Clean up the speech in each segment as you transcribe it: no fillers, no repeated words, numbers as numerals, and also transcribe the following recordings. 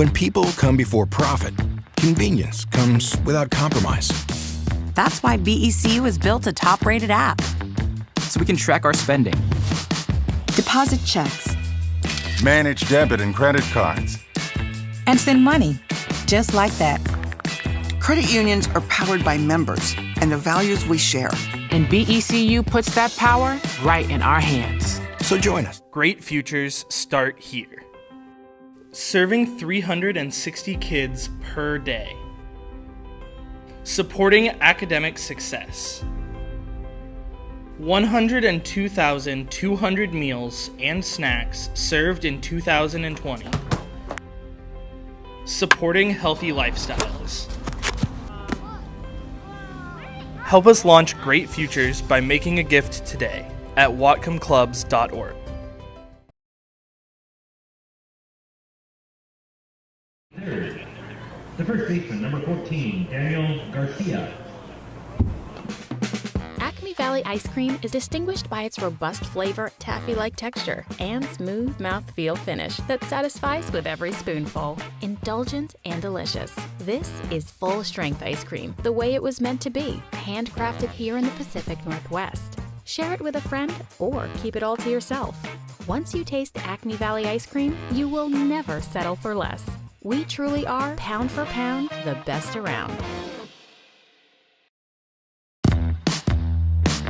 When people come before profit, convenience comes without compromise. That's why BECU has built a top-rated app. So we can track our spending, Deposit checks, Manage debit and credit cards. and send money, just like that. Credit unions are powered by members and the values we share. And BECU puts that power right in our hands. So join us. Great futures start here. Serving 360 kids per day. Supporting academic success. 102,200 meals and snacks served in 2020. Supporting healthy lifestyles. Help us launch great futures by making a gift today at whatcomeclubs.org. Third, the first baseman, number 14, Daniel Garcia. Acme Valley ice cream is distinguished by its robust flavor, taffy-like texture, and smooth mouthfeel finish that satisfies with every spoonful. Indulgent and delicious. This is full-strength ice cream, the way it was meant to be, handcrafted here in the Pacific Northwest. Share it with a friend or keep it all to yourself. Once you taste Acme Valley ice cream, you will never settle for less. We truly are, pound for pound, the best around.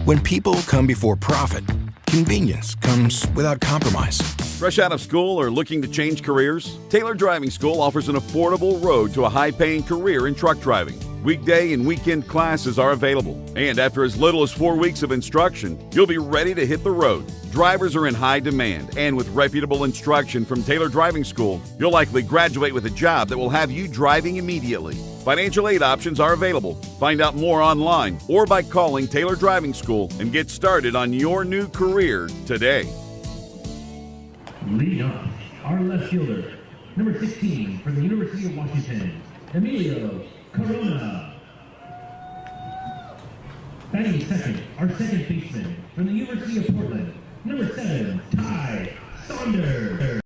When people come before profit, convenience comes without compromise. Fresh out of school or looking to change careers? Taylor Driving School offers an affordable road to a high-paying career in truck driving. Weekday and weekend classes are available, and after as little as 4 weeks of instruction, you'll be ready to hit the road. Drivers are in high demand, and with reputable instruction from Taylor Driving School, you'll likely graduate with a job that will have you driving immediately. Financial aid options are available. Find out more online or by calling Taylor Driving School and get started on your new career today. Leading off, our left fielder, number 16, from the University of Washington, Emilio Corona. Batting second, our second baseman, from the University of Portland, number 7, Ty Saunders.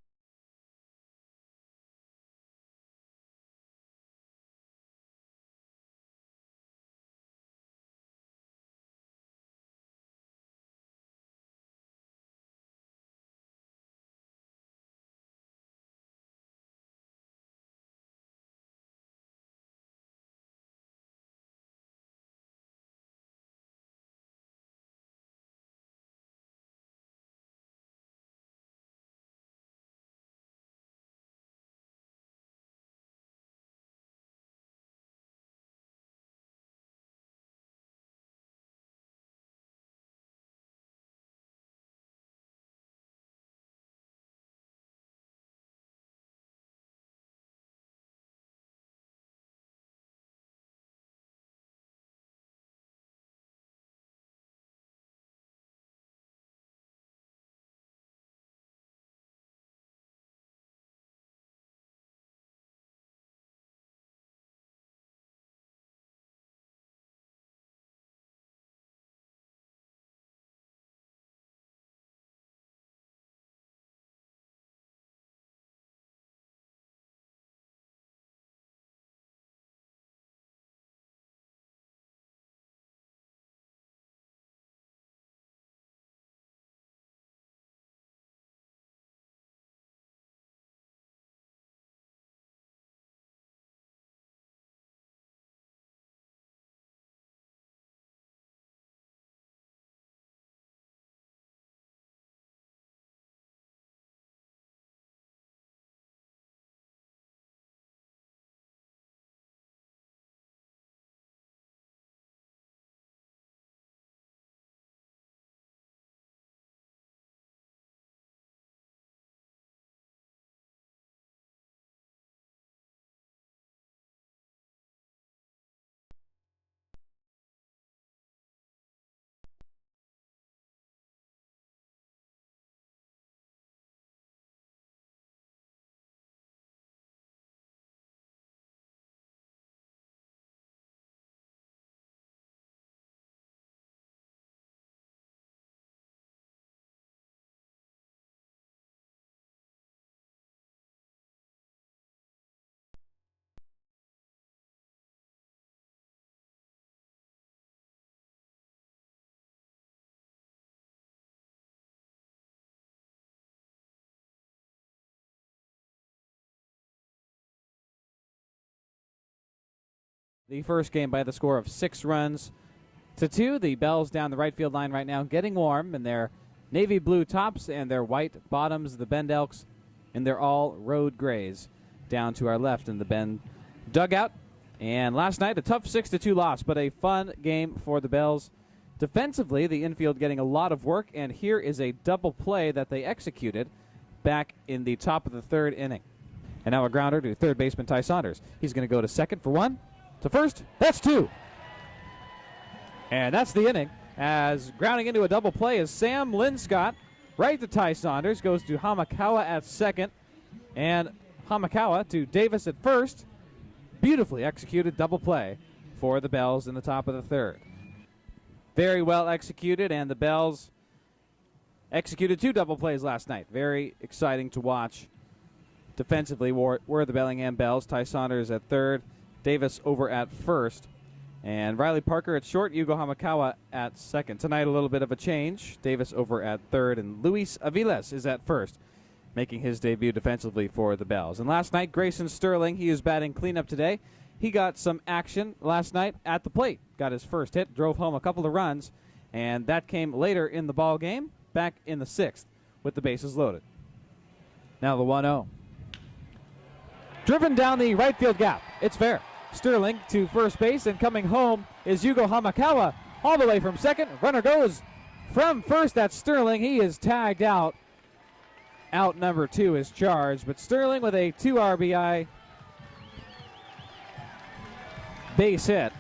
the first game by the score of 6-2. The Bells down the right field line right now getting warm in their navy blue tops and their white bottoms. The Bend Elks in their all road grays down to our left in the Bend dugout. And last night, a tough 6-2 loss, but a fun game for the Bells. Defensively, the infield getting a lot of work, and here is a double play that they executed back in the top of the third inning. And now a grounder to third baseman Ty Saunders. He's going to go to second for one, to first, that's two. And that's the inning, as grounding into a double play is Sam Linscott. Right to Ty Saunders, goes to Hamakawa at second, and Hamakawa to Davis at first. Beautifully executed double play for the Bells in the top of the third. Very well executed, and the Bells executed two double plays last night. Very exciting to watch. Defensively were the Bellingham Bells. Ty Saunders at third, Davis over at first, and Riley Parker at short, Yugo Hamakawa at second. Tonight a little bit of a change. Davis over at third, and Luis Aviles is at first, making his debut defensively for the Bells. And last night, Grayson Sterling, he is batting cleanup today. He got some action last night at the plate. Got his first hit, drove home a couple of runs, and that came later in the ball game, back in the sixth, with the bases loaded. Now the 1-0. Driven down the right field gap. It's fair. Sterling to first base, and coming home is Yugo Hamakawa all the way from second. Runner goes from first. That's Sterling. He is tagged out. Out number 2 is charged, but Sterling with a 2 RBI base hit.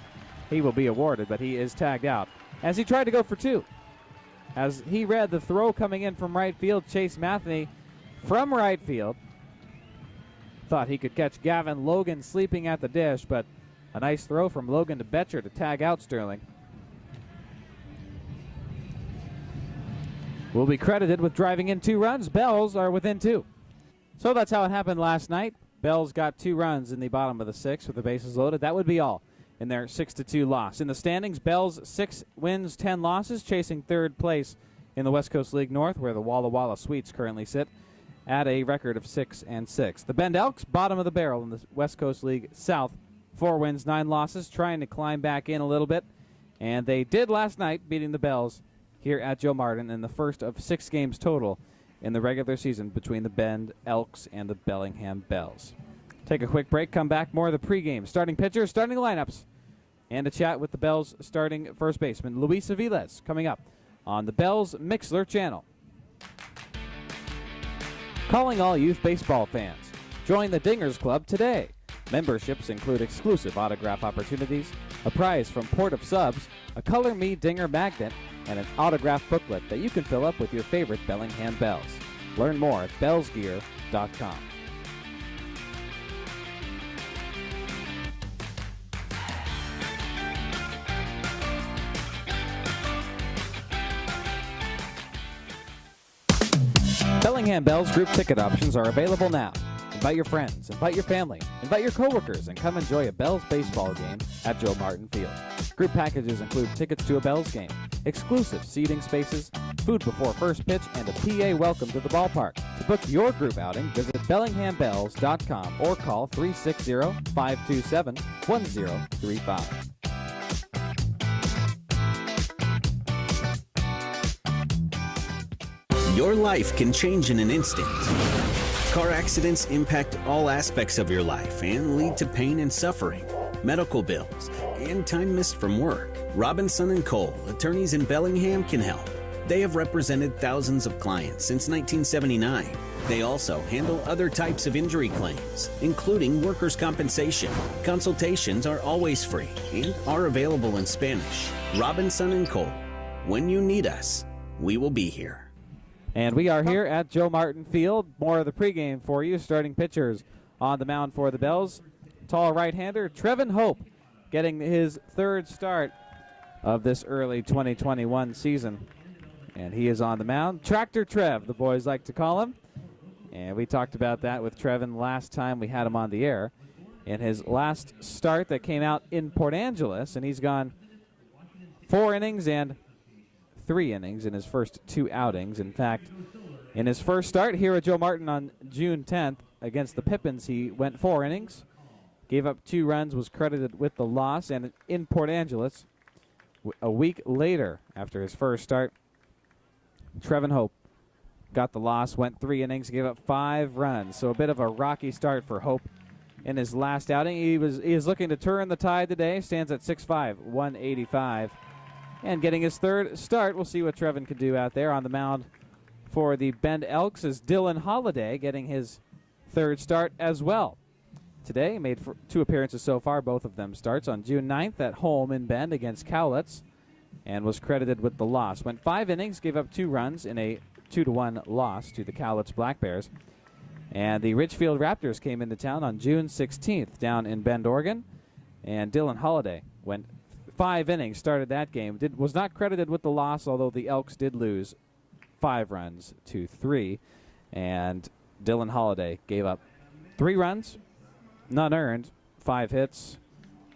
He will be awarded, but he is tagged out as he tried to go for 2. As he read the throw coming in from right field, Chase Matheny from right field thought he could catch Gavin Logan sleeping at the dish, but a nice throw from Logan to Betcher to tag out Sterling. Will be credited with driving in 2 runs. Bells are within 2. So that's how it happened last night. Bells got 2 runs in the bottom of the 6th with the bases loaded. That would be all in their 6-2 loss. In the standings, Bells 6 wins, 10 losses, chasing third place in the West Coast League North, where the Walla Walla Sweets currently sit at a record of 6-6. The Bend Elks, bottom of the barrel in the West Coast League South, 4 wins, 9 losses, trying to climb back in a little bit. And they did last night, beating the Bells here at Joe Martin in the first of 6 games total in the regular season between the Bend Elks and the Bellingham Bells. Take a quick break, come back, more of the pregame. Starting pitchers, starting lineups, and a chat with the Bells starting first baseman Luis Aviles coming up on the Bells Mixler channel. Calling all youth baseball fans. Join the Dingers Club today. Memberships include exclusive autograph opportunities, a prize from Port of Subs, a Color Me Dinger magnet, and an autograph booklet that you can fill up with your favorite Bellingham Bells. Learn more at bellsgear.com. Bellingham Bells group ticket options are available now. Invite your friends, invite your family, invite your coworkers, and come enjoy a Bells baseball game at Joe Martin Field. Group packages include tickets to a Bells game, exclusive seating spaces, food before first pitch, and a PA welcome to the ballpark. To book your group outing, visit bellinghambells.com or call 360-527-1035. Your life can change in an instant. Car accidents impact all aspects of your life and lead to pain and suffering, medical bills, and time missed from work. Robinson & Cole, attorneys in Bellingham, can help. They have represented thousands of clients since 1979. They also handle other types of injury claims, including workers' compensation. Consultations are always free and are available in Spanish. Robinson & Cole. When you need us, we will be here. And we are here at Joe Martin Field. More of the pregame for you. Starting pitchers on the mound for the Bells. Tall right-hander Trevin Hope getting his 3rd start of this early 2021 season. And he is on the mound. Tractor Trev, the boys like to call him. And we talked about that with Trevin last time we had him on the air. In his last start that came out in Port Angeles. And he's gone 4 innings and 3 innings in his first 2 outings. In fact, in his first start here at Joe Martin on June 10th against the Pippins, he went 4 innings. gave up 2 runs, was credited with the loss. And in Port Angeles, a week later, after his first start, Trevin Hope got the loss, went 3 innings, gave up 5 runs. So a bit of a rocky start for Hope in his last outing. He is looking to turn the tide today, stands at 6'5", 185. And getting his 3rd start, we'll see what Trevin can do out there. On the mound for the Bend Elks is Dylan Holliday, getting his 3rd start as well. Today, made 2 appearances so far, both of them starts on June 9th at home in Bend against Cowlitz, and was credited with the loss. Went 5 innings, gave up 2 runs in a 2-1 loss to the Cowlitz Black Bears. And the Richfield Raptors came into town on June 16th down in Bend, Oregon, and Dylan Holliday went 5 innings, started that game. Was not credited with the loss, although the Elks did lose 5 runs to 3. And Dylan Holliday gave up 3 runs, none earned, 5 hits,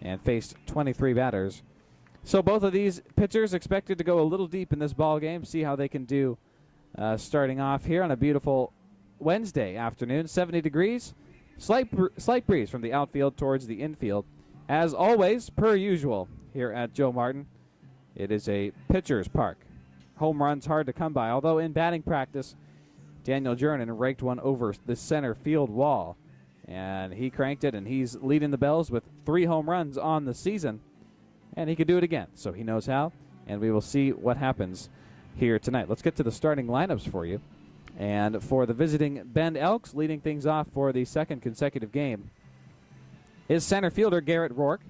and faced 23 batters. So both of these pitchers expected to go a little deep in this ball game, see how they can do starting off here on a beautiful Wednesday afternoon. 70 degrees, slight breeze from the outfield towards the infield. As always, per usual, here at Joe Martin, it is a pitcher's park. Home runs hard to come by, although in batting practice, Daniel Jernan raked one over the center field wall, and he cranked it, and he's leading the Bells with 3 home runs on the season, and he could do it again, so he knows how, and we will see what happens here tonight. Let's get to the starting lineups for you. And for the visiting Bend Elks, leading things off for the 2nd consecutive game is center fielder Garrett Rourke,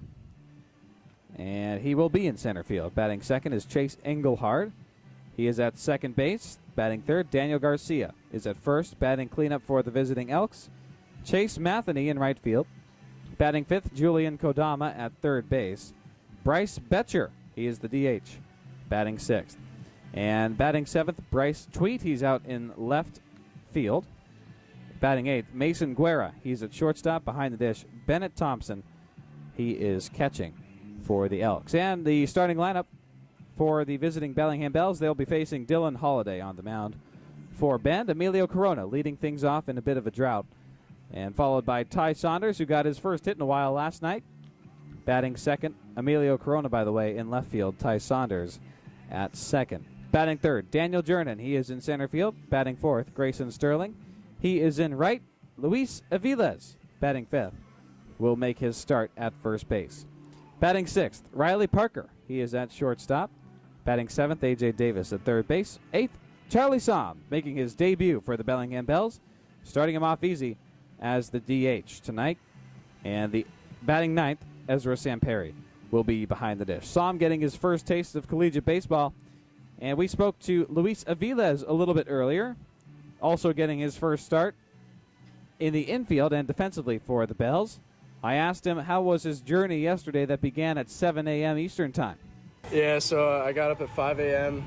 and he will be in center field. Batting second is Chase Engelhard. He is at second base. Batting third, Daniel Garcia is at first. Batting cleanup for the visiting Elks, Chase Matheny in right field. Batting fifth, Julian Kodama at third base. Bryce Betcher, he is the DH, batting sixth. And batting seventh, Bryce Tweet, he's out in left field. Batting eighth, Mason Guerra, he's at shortstop. Behind the dish, Bennett Thompson, he is catching for the Elks. And the starting lineup for the visiting Bellingham Bells, they'll be facing Dylan Holliday on the mound. For Bend, Emilio Corona leading things off in a bit of a drought. And followed by Ty Saunders, who got his first hit in a while last night. Batting second, Emilio Corona, by the way, in left field. Ty Saunders at second. Batting third, Daniel Jernan, he is in center field. Batting fourth, Grayson Sterling, he is in right. Luis Aviles, batting fifth, will make his start at first base. Batting sixth, Riley Parker, he is at shortstop. Batting seventh, A.J. Davis at third base. Eighth, Charlie Somm, making his debut for the Bellingham Bells, starting him off easy as the DH tonight. And the batting ninth, Ezra Samperi, will be behind the dish. Somm getting his first taste of collegiate baseball. And we spoke to Luis Aviles a little bit earlier, also getting his first start in the infield and defensively for the Bells. I asked him how was his journey yesterday that began at 7 a.m. Eastern Time. Yeah, so I got up at 5 a.m.,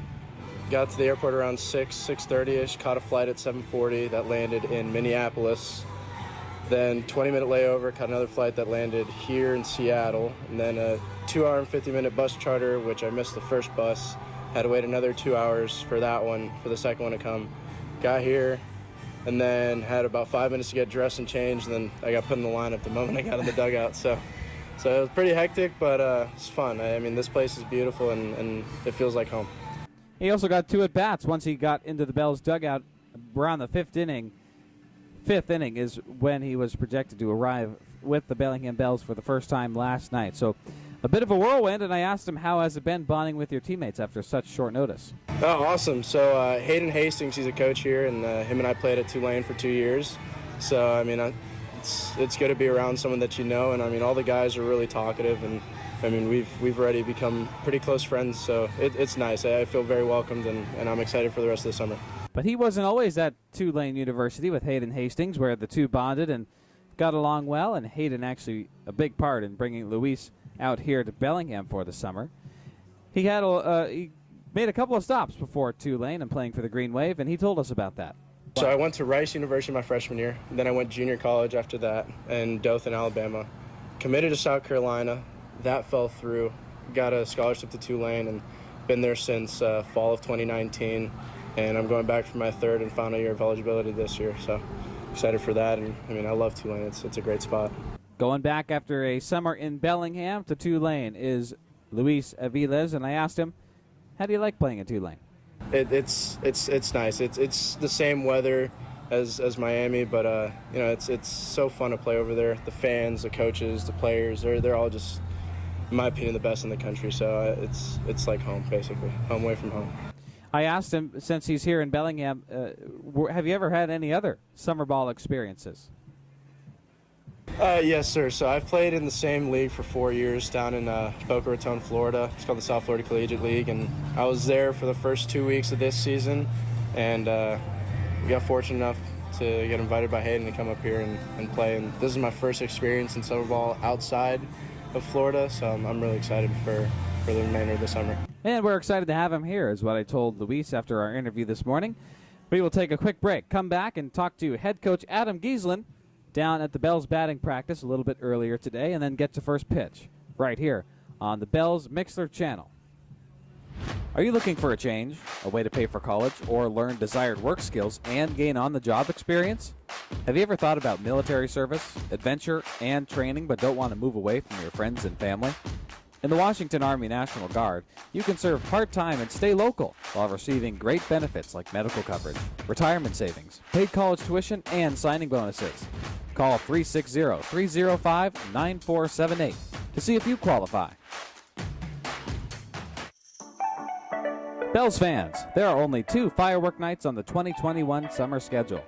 got to the airport around 6:30ish, caught a flight at 7:40 that landed in Minneapolis. Then 20-minute layover, caught another flight that landed here in Seattle. And then a 2-hour and 50-minute bus charter, which I missed the first bus. Had to wait another 2 hours for that one, for the second one to come. Got here, and then had about 5 minutes to get dressed and changed, and then I got put in the lineup the moment I got in the dugout. So it was pretty hectic, but it's fun. I mean, this place is beautiful, and it feels like home. He also got 2 at-bats once he got into the Bells dugout around the fifth inning. Fifth inning is when he was projected to arrive with the Bellingham Bells for the first time last night. So a bit of a whirlwind, and I asked him, how has it been bonding with your teammates after such short notice? Oh, awesome. So Hayden Hastings, he's a coach here, and him and I played at Tulane for 2 years. So, I mean, it's good to be around someone that you know, and, I mean, all the guys are really talkative, and, I mean, we've already become pretty close friends, so it's nice. I feel very welcomed, and I'm excited for the rest of the summer. But he wasn't always at Tulane University with Hayden Hastings, where the two bonded and got along well, and Hayden actually a big part in bringing Luis out here to Bellingham for the summer. He had he made a couple of stops before Tulane and playing for the Green Wave, and he told us about that. So I went to Rice University my freshman year, and then I went junior college after that in Dothan, Alabama. Committed to South Carolina. That fell through. Got a scholarship to Tulane and been there since fall of 2019. And I'm going back for my third and final year of eligibility this year, so excited for that. And I mean, I love Tulane. It's a great spot. Going back after a summer in Bellingham to Tulane is Luis Aviles, and I asked him, how do you like playing in Tulane? It's nice. It's the same weather as Miami, but it's so fun to play over there. The fans, the coaches, the players, they're all just, in my opinion, the best in the country. So it's like home, basically, home away from home. I asked him, since he's here in Bellingham, have you ever had any other summer ball experiences? Yes, sir. So I've played in the same league for 4 years down in Boca Raton, Florida. It's called the South Florida Collegiate League, and I was there for the first 2 weeks of this season, and we got fortunate enough to get invited by Hayden to come up here and play. And this is my first experience in summer ball outside of Florida, so I'm really excited for the remainder of the summer. And we're excited to have him here, is what I told Luis after our interview this morning. We will take a quick break, come back, and talk to head coach Adam Gieslin down at the Bells batting practice a little bit earlier today, and then get to first pitch right here on the Bells Mixler channel. Are you looking for a change, a way to pay for college, or learn desired work skills and gain on-the-job experience? Have you ever thought about military service, adventure, and training but don't want to move away from your friends and family? In the Washington Army National Guard, you can serve part-time and stay local while receiving great benefits like medical coverage, retirement savings, paid college tuition, and signing bonuses. Call 360-305-9478 to see if you qualify. Bells fans, there are only 2 firework nights on the 2021 summer schedule.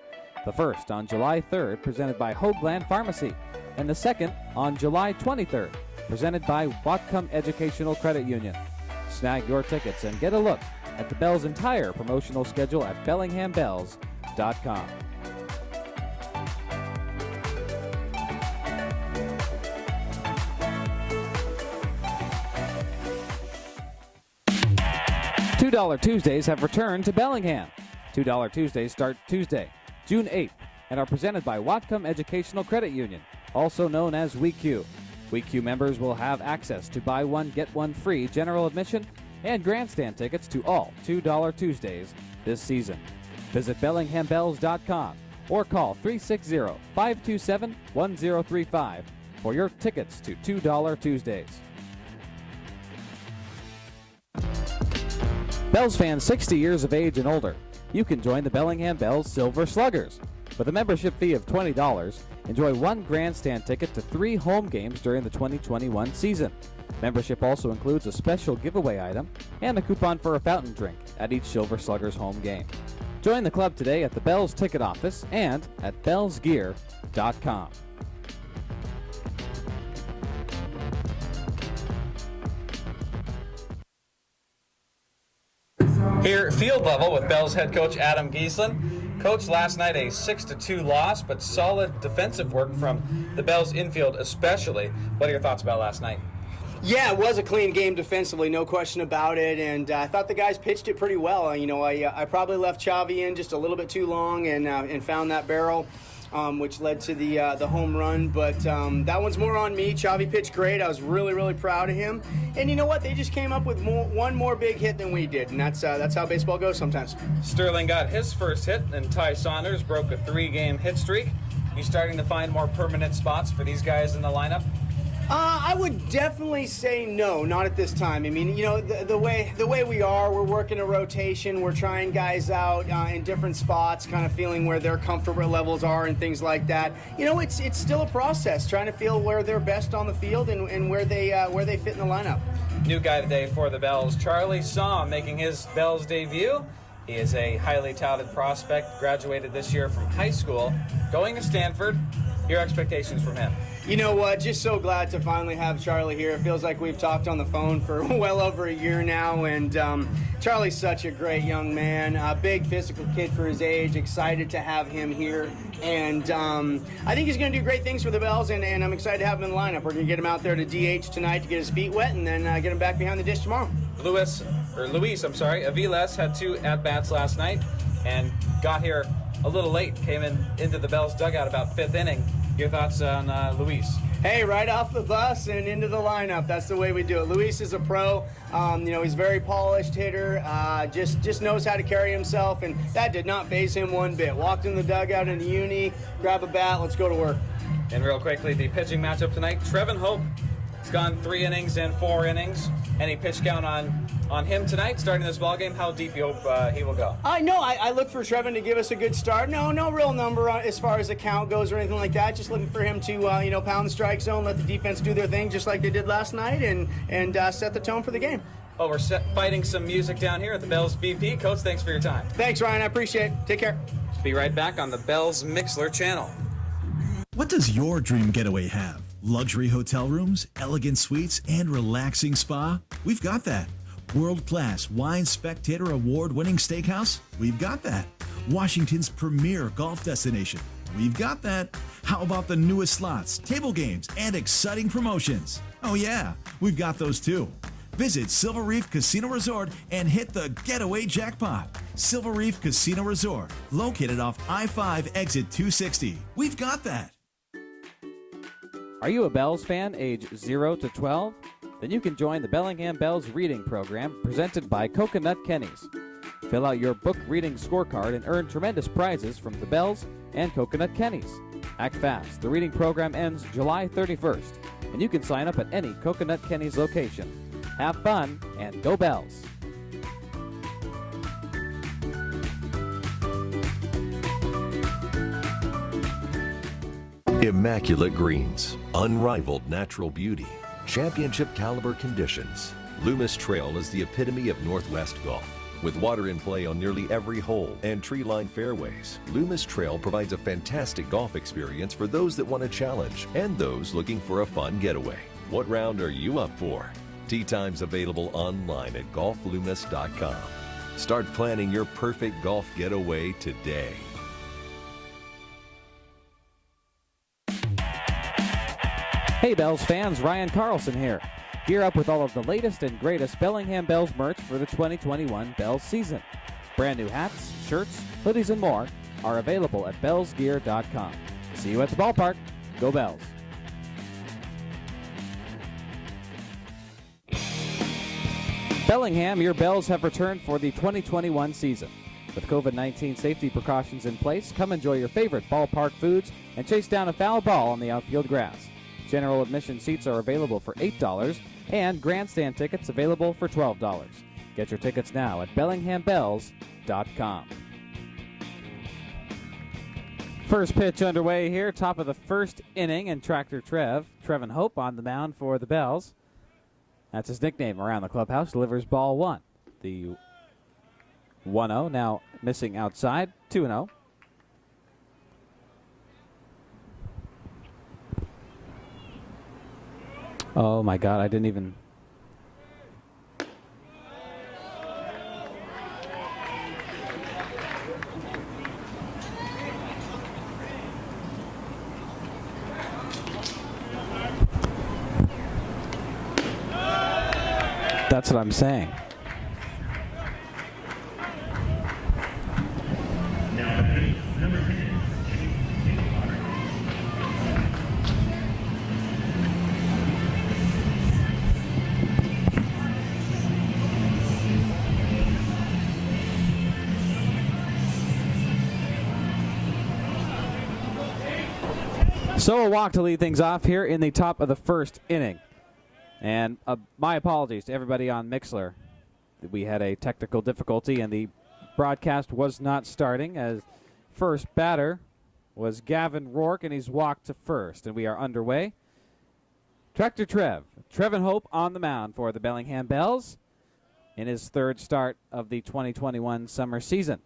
The first on July 3rd, presented by Hoagland Pharmacy, and the second on July 23rd, presented by Whatcom Educational Credit Union. Snag your tickets and get a look at the Bells' entire promotional schedule at BellinghamBells.com. $2 Tuesdays have returned to Bellingham. $2 Tuesdays start Tuesday, June 8th, and are presented by Whatcom Educational Credit Union, also known as WeQ. WeQ members will have access to buy one, get one free general admission and grandstand tickets to all $2 Tuesdays this season. Visit BellinghamBells.com or call 360-527-1035 for your tickets to $2 Tuesdays. Bells fans 60 years of age and older, you can join the Bellingham Bells Silver Sluggers. With a membership fee of $20, enjoy one grandstand ticket to 3 home games during the 2021 season. Membership also includes a special giveaway item and a coupon for a fountain drink at each Silver Sluggers home game. Join the club today at the Bells ticket office and at bellsgear.com. Here at field level with Bells head coach Adam Gieslin. Coach, last night a 6-2 loss, but solid defensive work from the Bells infield especially. What are your thoughts about last night? Yeah, it was a clean game defensively, no question about it, and I thought the guys pitched it pretty well. I probably left Chavi in just a little bit too long and found that barrel, which led to the home run, but that one's more on me. Chavi pitched great. I was really, really proud of him. And you know what? They just came up with one more big hit than we did, and that's how baseball goes sometimes. Sterling got his first hit, and Ty Saunders broke a 3-game hit streak. You starting to find more permanent spots for these guys in the lineup? I would definitely say no, not at this time. I mean, the way we are, we're working a rotation. We're trying guys out in different spots, kind of feeling where their comfort levels are and things like that. It's still a process, trying to feel where they're best on the field and where they fit in the lineup. New guy today for the Bells, Charlie Saum, making his Bells debut. He is a highly touted prospect, graduated this year from high school, going to Stanford. Your expectations from him? You know what? Just so glad to finally have Charlie here. It feels like we've talked on the phone for well over a year now, and Charlie's such a great young man, a big physical kid for his age. Excited to have him here, and I think he's going to do great things for the Bells, and I'm excited to have him in the lineup. We're going to get him out there to DH tonight to get his feet wet, and then get him back behind the dish tomorrow. Luis Aviles had 2 at-bats last night and got here a little late, came into the Bells dugout about 5th inning. Your thoughts on Luis? Hey, right off the bus and into the lineup. That's the way we do it. Luis is a pro. He's a very polished hitter. Just knows how to carry himself, and that did not faze him one bit. Walked in the dugout in the uni, grab a bat, let's go to work. And real quickly, the pitching matchup tonight, Trevin Hope. He's gone 3 innings and 4 innings. Any pitch count on him tonight, starting this ballgame? How deep you hope he will go? I look for Trevin to give us a good start. No real number as far as the count goes or anything like that. Just looking for him to, pound the strike zone, let the defense do their thing just like they did last night, and set the tone for the game. Oh, we're fighting some music down here at the Bells BP. Coach, thanks for your time. Thanks, Ryan. I appreciate it. Take care. Be right back on the Bells Mixler channel. What does your dream getaway have? Luxury hotel rooms, elegant suites, and relaxing spa? We've got that. World-class Wine Spectator Award-winning steakhouse? We've got that. Washington's premier golf destination? We've got that. How about the newest slots, table games, and exciting promotions? Oh yeah, we've got those too. Visit Silver Reef Casino Resort and hit the getaway jackpot. Silver Reef Casino Resort, located off I-5 exit 260. We've got that. Are you a Bells fan age 0 to 12? Then you can join the Bellingham Bells reading program presented by Coconut Kenny's. Fill out your book reading scorecard and earn tremendous prizes from the Bells and Coconut Kenny's. Act fast. The reading program ends July 31st, and you can sign up at any Coconut Kenny's location. Have fun and go Bells. Immaculate greens, unrivaled natural beauty, championship caliber conditions. Loomis Trail is the epitome of Northwest golf. With water in play on nearly every hole and tree-lined fairways, Loomis Trail provides a fantastic golf experience for those that want a challenge and those looking for a fun getaway. What round are you up for? Tee times available online at golfloomis.com. Start planning your perfect golf getaway today. Hey Bells fans, Ryan Carlson here. Gear up with all of the latest and greatest Bellingham Bells merch for the 2021 Bells season. Brand new hats, shirts, hoodies, and more are available at bellsgear.com. See you at the ballpark. Go Bells. Bellingham, your Bells have returned for the 2021 season. With COVID-19 safety precautions in place, come enjoy your favorite ballpark foods and chase down a foul ball on the outfield grass. General admission seats are available for $8 and grandstand tickets available for $12. Get your tickets now at bellinghambells.com. First pitch underway here, top of the first inning, and Tractor Trevin Hope on the mound for the Bells. That's his nickname around the clubhouse. Delivers ball 1. The 1-0 now missing outside. 2-0. Oh my God, I didn't even. That's what I'm saying. Now batting, number 10. So a walk to lead things off here in the top of the first inning. And my apologies to everybody on Mixler. We had a technical difficulty and the broadcast was not starting, as first batter was Gavin Rourke, and he's walked to first. And we are underway. Tractor Trevin Hope on the mound for the Bellingham Bells in his third start of the 2021 summer season.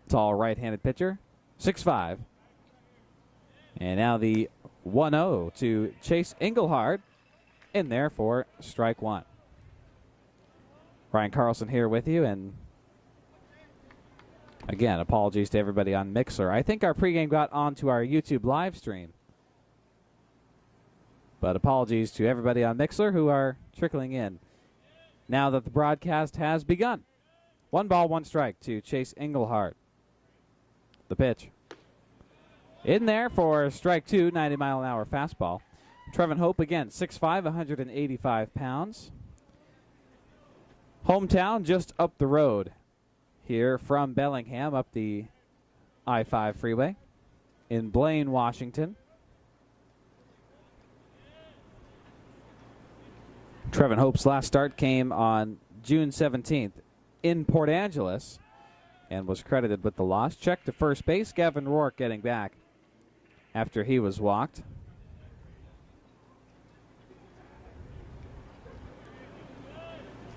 Tall right-handed pitcher, 6'5". And now the 1-0 to Chase Engelhard, in there for strike 1. Ryan Carlson here with you, and again, apologies to everybody on Mixer. I think our pregame got onto our YouTube live stream, but apologies to everybody on Mixer who are trickling in now that the broadcast has begun. 1 ball, 1 strike to Chase Engelhard. The pitch. In there for strike 2, 90-mile-an-hour fastball. Trevin Hope again, 6'5", 185 pounds. Hometown just up the road here from Bellingham, up the I-5 freeway in Blaine, Washington. Trevin Hope's last start came on June 17th in Port Angeles and was credited with the loss. Check to first base. Gavin Rourke getting back after he was walked.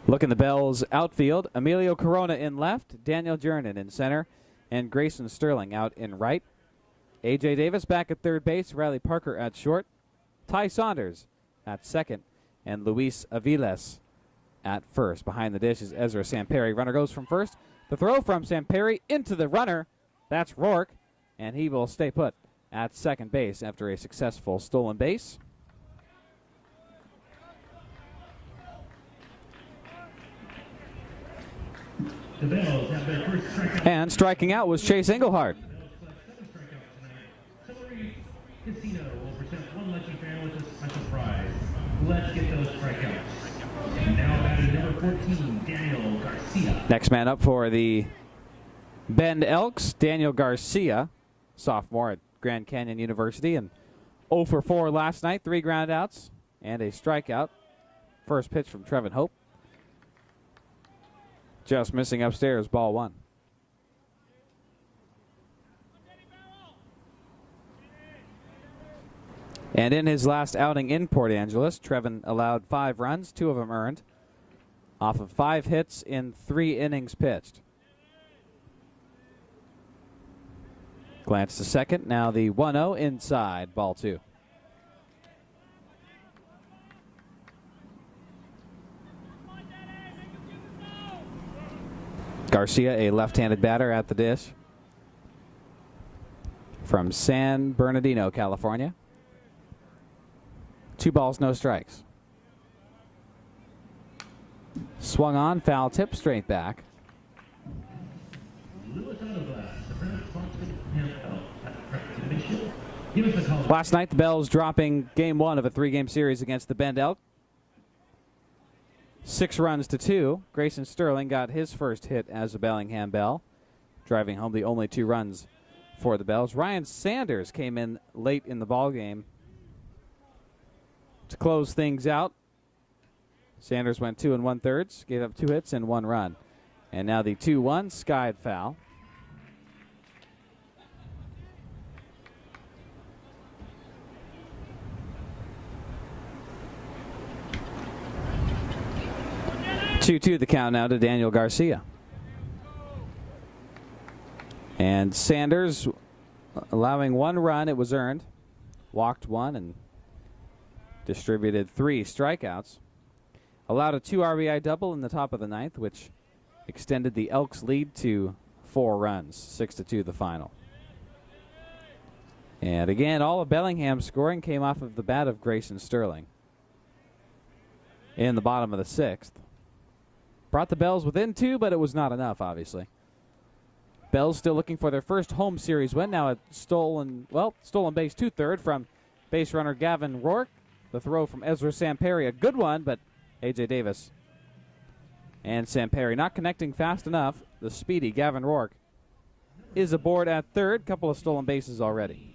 Look in the Bells outfield. Emilio Corona in left, Daniel Jernan in center, and Grayson Sterling out in right. A.J. Davis back at third base, Riley Parker at short, Ty Saunders at second, and Luis Aviles at first. Behind the dish is Ezra Samperi. Runner goes from first. The throw from Samperi into the runner. That's Rourke, and he will stay put at second base after a successful stolen base. The Bells have their first strikeout. And striking out was Chase Engelhardt. Casino will present one lucky fan with a special prize. Let's get those strikeouts. And now batting number 14, Daniel Garcia. Next man up for the Bend Elks, Daniel Garcia, sophomore at Grand Canyon University, and 0 for 4 last night, 3 ground outs and a strikeout. First pitch from Trevin Hope. Just missing upstairs, ball 1. And in his last outing in Port Angeles, Trevin allowed 5 runs, 2 of them earned, off of 5 hits in 3 innings pitched. Glance to second, now the 1-0 inside, ball 2. Garcia, a left-handed batter at the dish from San Bernardino, California. 2 balls, no strikes. Swung on, foul tip, straight back. Last night, the Bells dropping game 1 of a 3-game series against the Bend Elk. 6 runs to 2. Grayson Sterling got his first hit as a Bellingham Bell, driving home the only 2 runs for the Bells. Ryan Sanders came in late in the ballgame to close things out. Sanders went 2 1/3, gave up 2 hits and 1 run. And now the 2-1 skied foul. Two the count now to Daniel Garcia. And Sanders allowing 1 run, it was earned. Walked 1 and distributed 3 strikeouts. Allowed a 2 RBI double in the top of the 9th, which extended the Elks' lead to 4 runs, 6-2 the final. And again, all of Bellingham's scoring came off of the bat of Grayson Sterling in the bottom of the 6th. Brought the Bells within 2, but it was not enough, obviously. Bells still looking for their first home series win. Now a stolen base 2/3 from base runner Gavin Rourke. The throw from Ezra Samperi, a good one, but A.J. Davis and Samperi not connecting fast enough. The speedy Gavin Rourke is aboard at third. Couple of stolen bases already.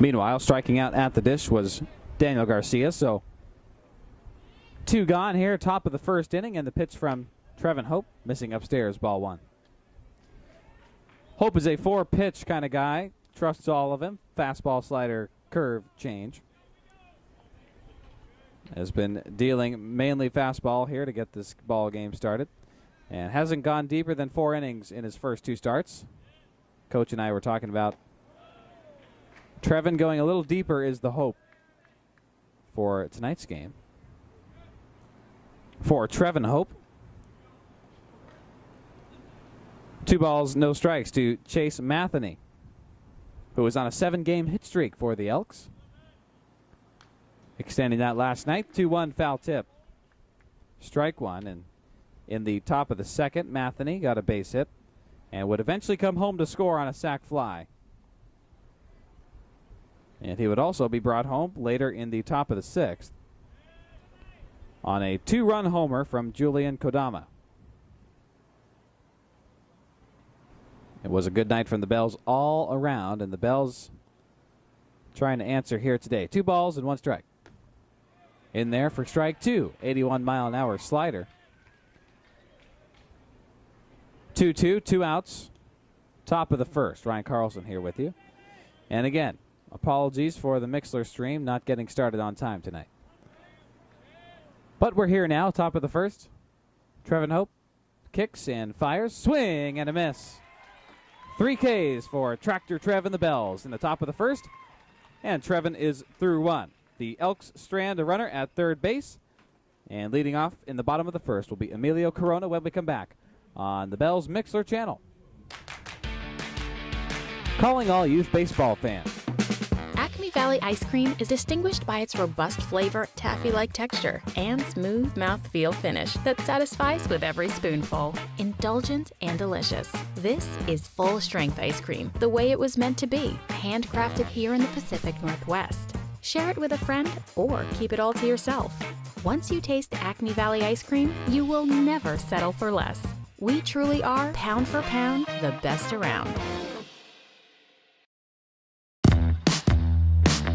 Meanwhile, striking out at the dish was Daniel Garcia, so 2 gone here, top of the first inning, and the pitch from Trevin Hope, missing upstairs, ball 1. Hope is a 4-pitch kind of guy, trusts all of him, fastball, slider, curve, change. Has been dealing mainly fastball here to get this ball game started, and hasn't gone deeper than 4 innings in his first 2 starts. Coach and I were talking about Trevin going a little deeper is the hope for tonight's game. For Trevin Hope, 2 balls, no strikes to Chase Matheny, who was on a 7-game hit streak for the Elks. Extending that last night, 2-1 foul tip. Strike 1, and in the top of the 2nd, Matheny got a base hit and would eventually come home to score on a sac fly. And he would also be brought home later in the top of the 6th on a 2-run homer from Julian Kodama. It was a good night from the Bells all around, and the Bells trying to answer here today. 2 balls and 1 strike. In there for strike 2, 81-mile-an-hour slider. 2-2, 2 outs. Top of the first. Ryan Carlson here with you. And again, apologies for the Mixler stream not getting started on time tonight. But we're here now, top of the first. Trevin Hope kicks and fires. Swing and a miss. 3 Ks for Tractor Trev and the Bells in the top of the first. And Trevin is through 1. The Elks strand a runner at third base. And leading off in the bottom of the first will be Emilio Corona when we come back on the Bells Mixler channel. Calling all youth baseball fans. Acme Valley ice cream is distinguished by its robust flavor, taffy-like texture, and smooth mouthfeel finish that satisfies with every spoonful. Indulgent and delicious. This is full-strength ice cream, the way it was meant to be, handcrafted here in the Pacific Northwest. Share it with a friend or keep it all to yourself. Once you taste Acme Valley ice cream, you will never settle for less. We truly are, pound for pound, the best around.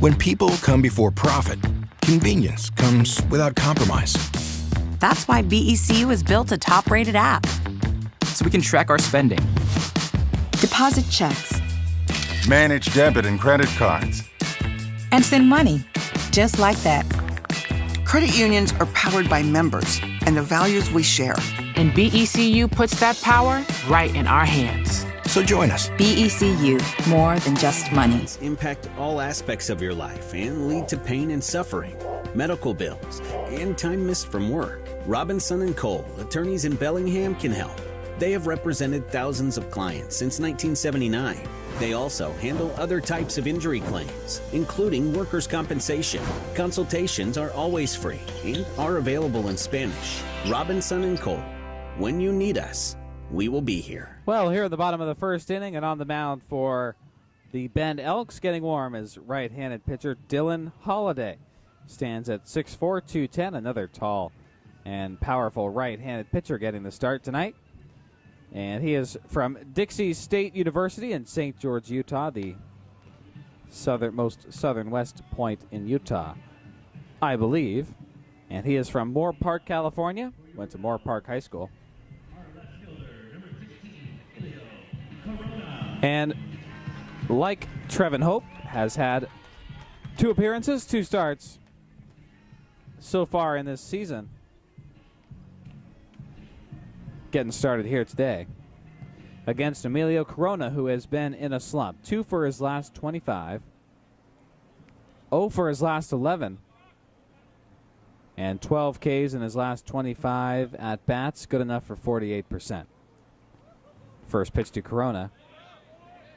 When people come before profit, convenience comes without compromise. That's why BEC was built a top-rated app. So we can track our spending. Deposit checks. Manage debit and credit cards. And send money. Just like that. Credit unions are powered by members and the values we share. And BECU puts that power right in our hands. So join us. BECU, more than just money. Impact all aspects of your life and lead to pain and suffering, medical bills, and time missed from work. Robinson & Cole, attorneys in Bellingham, can help. They have represented thousands of clients since 1979. They also handle other types of injury claims, including workers' compensation. Consultations are always free and are available in Spanish. Robinson & Cole. When you need us, we will be here. Well, here at the bottom of the first inning and on the mound for the Bend Elks, getting warm is right-handed pitcher Dylan Holliday. Stands at 6'4", 210, another tall and powerful right-handed pitcher getting the start tonight. And he is from Dixie State University in St. George, Utah, the southernmost southern-west point in Utah, I believe. And he is from Moore Park, California. Went to Moore Park High School. And like Trevin Hope, has had 2 appearances, 2 starts so far in this season. Getting started here today against Emilio Corona, who has been in a slump. 2 for his last 25, 0 for his last 11, and 12 Ks in his last 25 at-bats, good enough for 48%. First pitch to Corona.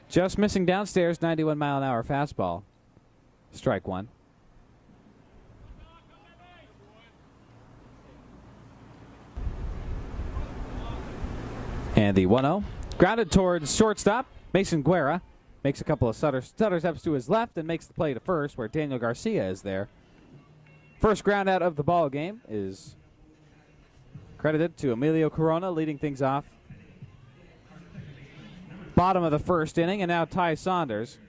Just missing downstairs, 91-mile-an-hour fastball. Strike 1. And the 1-0. Grounded towards shortstop. Mason Guerra makes a couple of stutter steps to his left and makes the play to first, where Daniel Garcia is there. First ground out of the ball game is credited to Emilio Corona, leading things off. Bottom of the first inning, and now Ty Saunders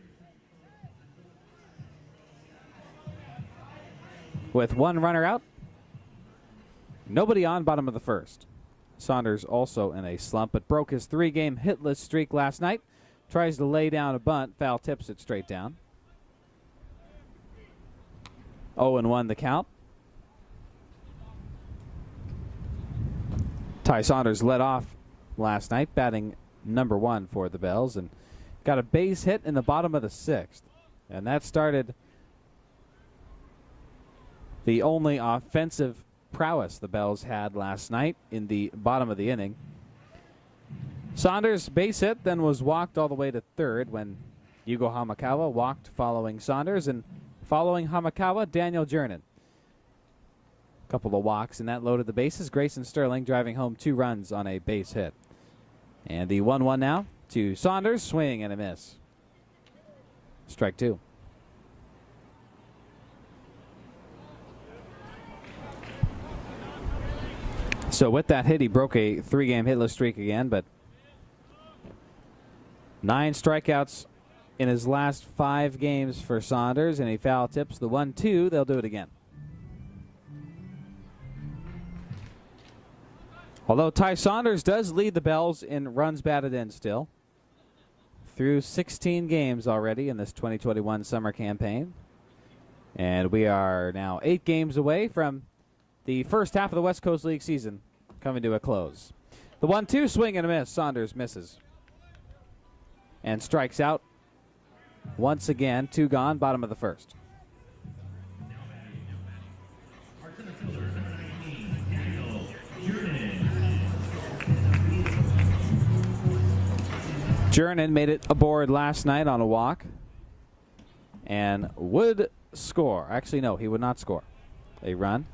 with 1 runner out. Nobody on, bottom of the first. Saunders also in a slump, but broke his 3-game hitless streak last night. Tries to lay down a bunt. Foul tips it straight down. 0-1 the count. Ty Saunders led off last night, batting number 1 for the Bells, and got a base hit in the bottom of the 6th. And that started the only offensive prowess the Bells had last night in the bottom of the inning. Saunders base hit, then was walked all the way to third when Yugo Hamakawa walked following Saunders, and following Hamakawa, Daniel Jernin. Couple of walks, and that loaded the bases. Grayson Sterling driving home 2 runs on a base hit. And the 1-1 now to Saunders. Swing and a miss. Strike 2. So with that hit, he broke a 3-game hitless streak again, but 9 strikeouts in his last 5 games for Saunders, and he foul tips the 1-2. They'll do it again. Although Ty Saunders does lead the Bells in runs batted in still, through 16 games already in this 2021 summer campaign. And we are now 8 games away from the first half of the West Coast League season coming to a close. The 1-2 swing and a miss. Saunders misses and strikes out once again. 2 gone, bottom of the first. Jernan made it aboard last night on a walk and would score. Actually, no, he would not score a run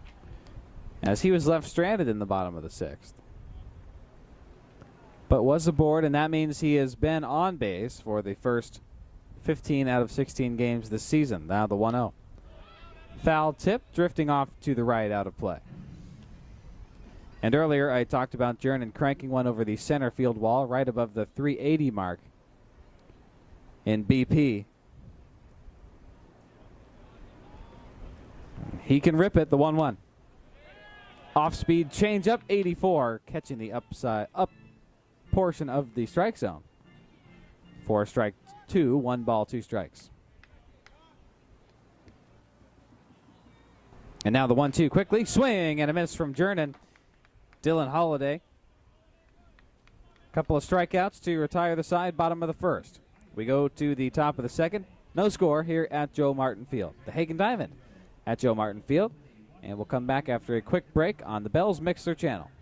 as he was left stranded in the bottom of the 6th. But was aboard, and that means he has been on base for the first 15 out of 16 games this season. Now the 1-0. Foul tip, drifting off to the right, out of play. And earlier I talked about Jernan cranking one over the center field wall right above the 380 mark in BP. He can rip it, the 1-1. Off-speed change-up, 84, catching the up portion of the strike zone. 4 strike 2, 1 ball, 2 strikes. And now the 1-2 quickly. Swing and a miss from Jernan. Dylan Holliday. Couple of strikeouts to retire the side, bottom of the first. We go to the top of the second. No score here at Joe Martin Field. The Hagen Diamond at Joe Martin Field. And we'll come back after a quick break on the Bells Mixer channel.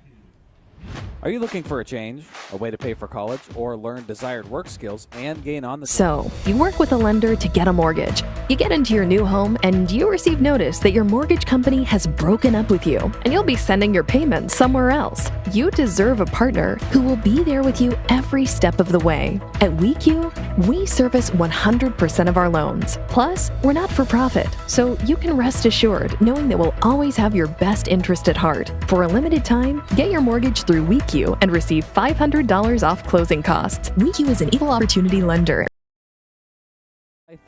Are you looking for a change, a way to pay for college, or learn desired work skills and gain on the So, you work with a lender to get a mortgage. You get into your new home and you receive notice that your mortgage company has broken up with you and you'll be sending your payments somewhere else. You deserve a partner who will be there with you every step of the way. At WeQ, we service 100% of our loans. Plus, we're not for profit, so you can rest assured knowing that we'll always have your best interest at heart. For a limited time, get your mortgage through WeQ and receive $500 off closing costs. WeQ is an equal opportunity lender.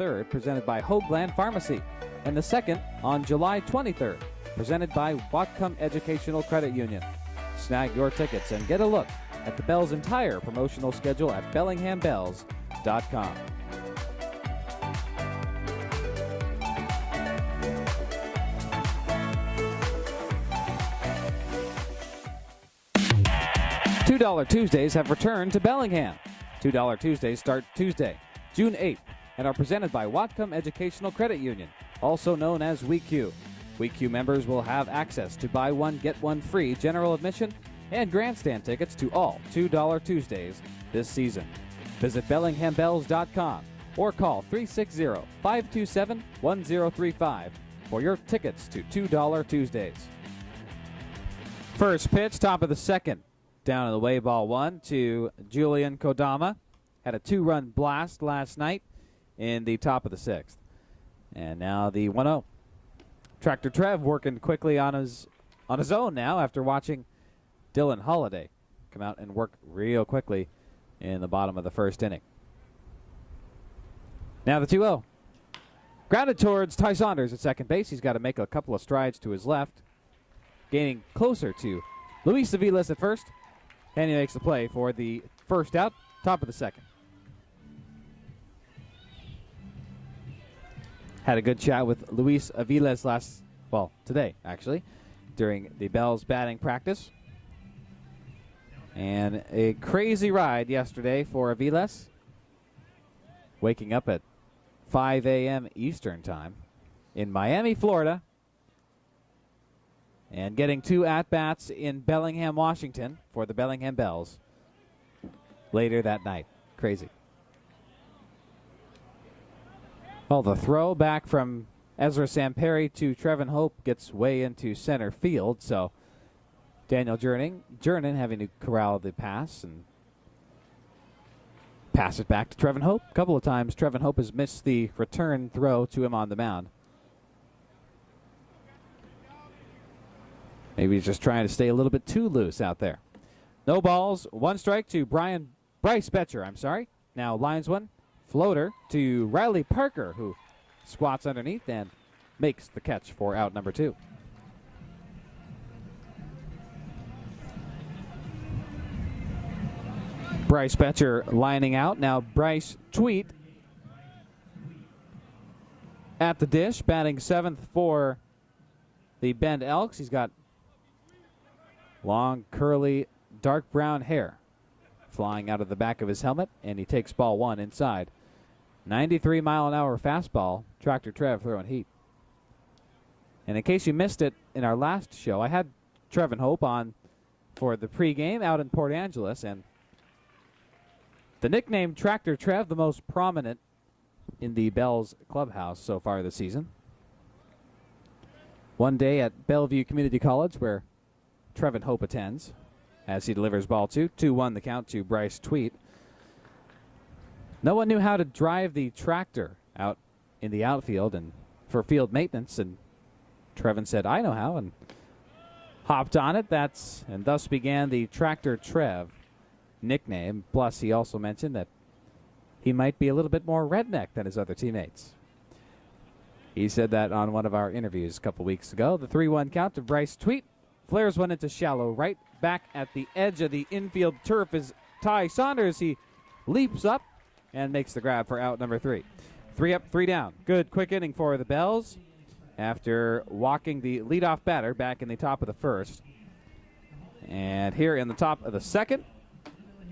3rd, presented by Hoagland Pharmacy, and the 2nd on July 23rd, presented by Whatcom Educational Credit Union. Snag your tickets and get a look at the Bells' entire promotional schedule at BellinghamBells.com. $2 Tuesdays have returned to Bellingham. $2 Tuesdays start Tuesday, June 8th, and are presented by Whatcom Educational Credit Union, also known as WeQ. WeQ members will have access to buy one, get one free general admission and grandstand tickets to all $2 Tuesdays this season. Visit BellinghamBells.com or call 360-527-1035 for your tickets to $2 Tuesdays. First pitch, top of the second. Down in the way, ball 1 to Julian Kodama. Had a 2-run blast last night in the top of the 6th. And now the 1-0. Tractor Trev working quickly on his own now after watching Dylan Holliday come out and work real quickly in the bottom of the first inning. Now the 2-0. Grounded towards Ty Saunders at second base. He's got to make a couple of strides to his left, gaining closer to Luis Aviles at first. And he makes the play for the first out, top of the second. Had a good chat with Luis Aviles today, actually, during the Bells batting practice. And a crazy ride yesterday for Aviles, waking up at 5 a.m. Eastern time in Miami, Florida, and getting 2 at-bats in Bellingham, Washington for the Bellingham Bells later that night. Crazy. Well, the throw back from Ezra Samperi to Trevin Hope gets way into center field, so Daniel Jernan having to corral the pass and pass it back to Trevin Hope. A couple of times Trevin Hope has missed the return throw to him on the mound. Maybe he's just trying to stay a little bit too loose out there. No balls, 1 strike to Bryce Betcher, Now lines one. Floater to Riley Parker, who squats underneath and makes the catch for out number 2. Bryce Betcher lining out. Now Bryce Tweet at the dish, batting 7th for the Bend Elks. He's got long, curly, dark brown hair flying out of the back of his helmet, and he takes ball 1 inside. 93-mile-an-hour fastball, Tractor Trev throwing heat. And in case you missed it in our last show, I had Trevin Hope on for the pregame out in Port Angeles, and the nickname Tractor Trev, the most prominent in the Bells clubhouse so far this season. One day at Bellevue Community College, where Trevin Hope attends, as he delivers ball 2. 2-1 the count to Bryce Tweet. No one knew how to drive the tractor out in the outfield and for field maintenance, and Trevin said, I know how, and hopped on it. And thus began the Tractor Trev nickname. Plus, he also mentioned that he might be a little bit more redneck than his other teammates. He said that on one of our interviews a couple weeks ago. The 3-1 count to Bryce Tweet. Flares one into shallow right. Back at the edge of the infield turf is Ty Saunders. He leaps up and makes the grab for out number 3. 3 up, 3 down. Good quick inning for the Bells after walking the leadoff batter back in the top of the first. And here in the top of the second,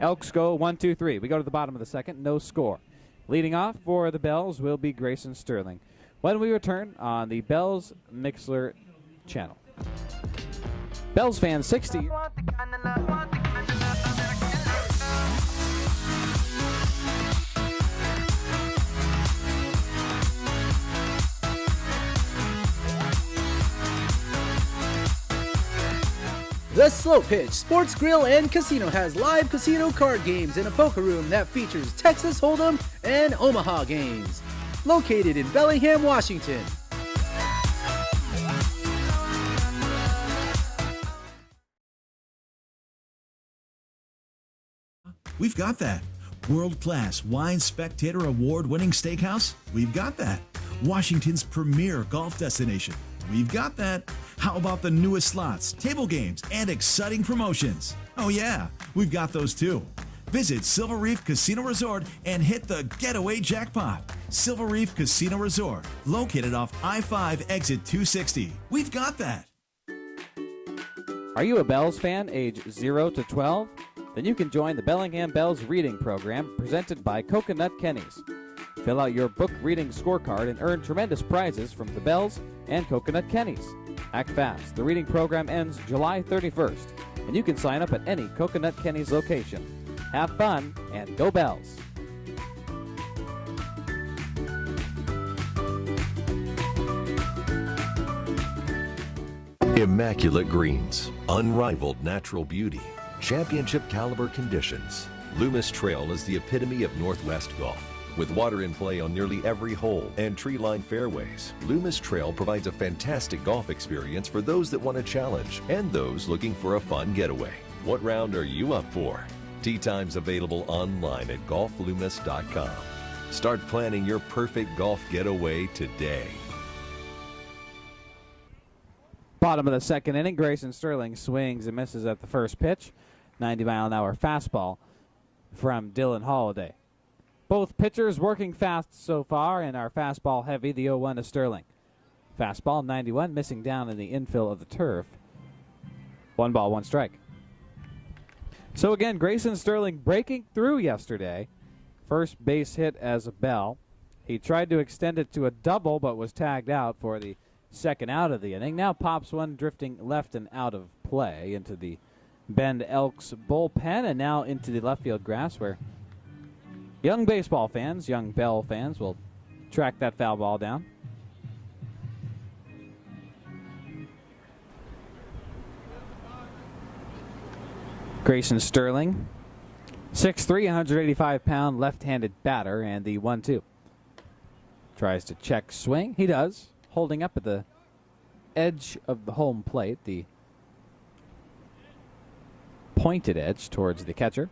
Elks go 1-2-3. We go to the bottom of the second, no score. Leading off for the Bells will be Grayson Sterling when we return on the Bells Mixler channel. Bells fan 60. The Slow Pitch Sports Grill and Casino has live casino card games in a poker room that features Texas Hold'em and Omaha games. Located in Bellingham, Washington. We've got that. World-class Wine Spectator Award-winning steakhouse? We've got that. Washington's premier golf destination? We've got that. How about the newest slots, table games, and exciting promotions? Oh yeah, we've got those too. Visit Silver Reef Casino Resort and hit the getaway jackpot. Silver Reef Casino Resort, located off I-5 exit 260. We've got that. Are you a Bells fan age 0 to 12? Then you can join the Bellingham Bells reading program presented by Coconut Kenny's. Fill out your book reading scorecard and earn tremendous prizes from the Bells and Coconut Kenny's. Act fast. The reading program ends July 31st, and you can sign up at any Coconut Kenny's location. Have fun and go Bells. Immaculate greens, unrivaled natural beauty, championship caliber conditions. Loomis Trail is the epitome of Northwest golf. With water in play on nearly every hole and tree-lined fairways, Loomis Trail provides a fantastic golf experience for those that want a challenge and those looking for a fun getaway. What round are you up for? Tee times available online at golfloomis.com. Start planning your perfect golf getaway today. Bottom of the second inning, Grayson Sterling swings and misses at the first pitch. 90-mile-an-hour fastball from Dylan Holliday. Both pitchers working fast so far and are fastball heavy. The 0-1 to Sterling. Fastball 91, missing down in the infill of the turf. 1 ball, 1 strike. So again, Grayson Sterling breaking through yesterday. First base hit as a Bell. He tried to extend it to a double, but was tagged out for the second out of the inning. Now pops one drifting left and out of play into the Bend Elks bullpen and now into the left field grass where young baseball fans, young Bell fans will track that foul ball down. Grayson Sterling, 6'3", 185-pound left-handed batter, and the 1-2. Tries to check swing. He does, holding up at the edge of the home plate, the pointed edge towards the catcher.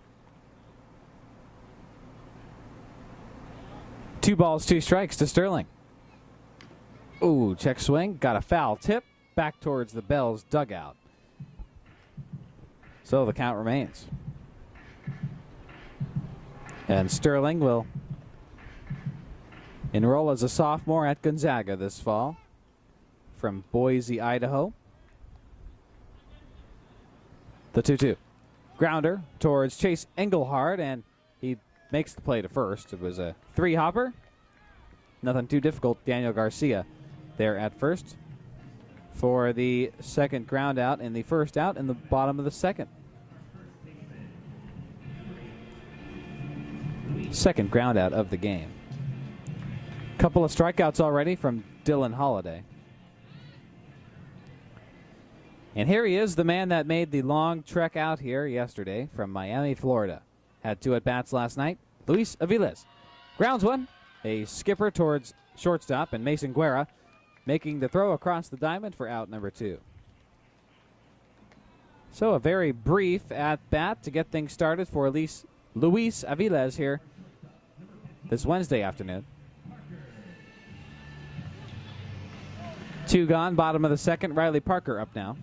2 balls, 2 strikes to Sterling. Ooh, check swing. Got a foul tip back towards the Bells dugout. So the count remains. And Sterling will enroll as a sophomore at Gonzaga this fall from Boise, Idaho. The 2-2. Grounder towards Chase Engelhard, and he makes the play to first. It was a 3-hopper. Nothing too difficult. Daniel Garcia there at first for the second ground out and the first out in the bottom of the second. Second ground out of the game. Couple of strikeouts already from Dylan Holiday. And here he is, the man that made the long trek out here yesterday from Miami, Florida. Had 2 at-bats last night. Luis Aviles grounds one. A skipper towards shortstop, and Mason Guerra making the throw across the diamond for out number 2. So a very brief at-bat to get things started for Luis Aviles here this Wednesday afternoon. 2 gone, bottom of the second. Riley Parker up now.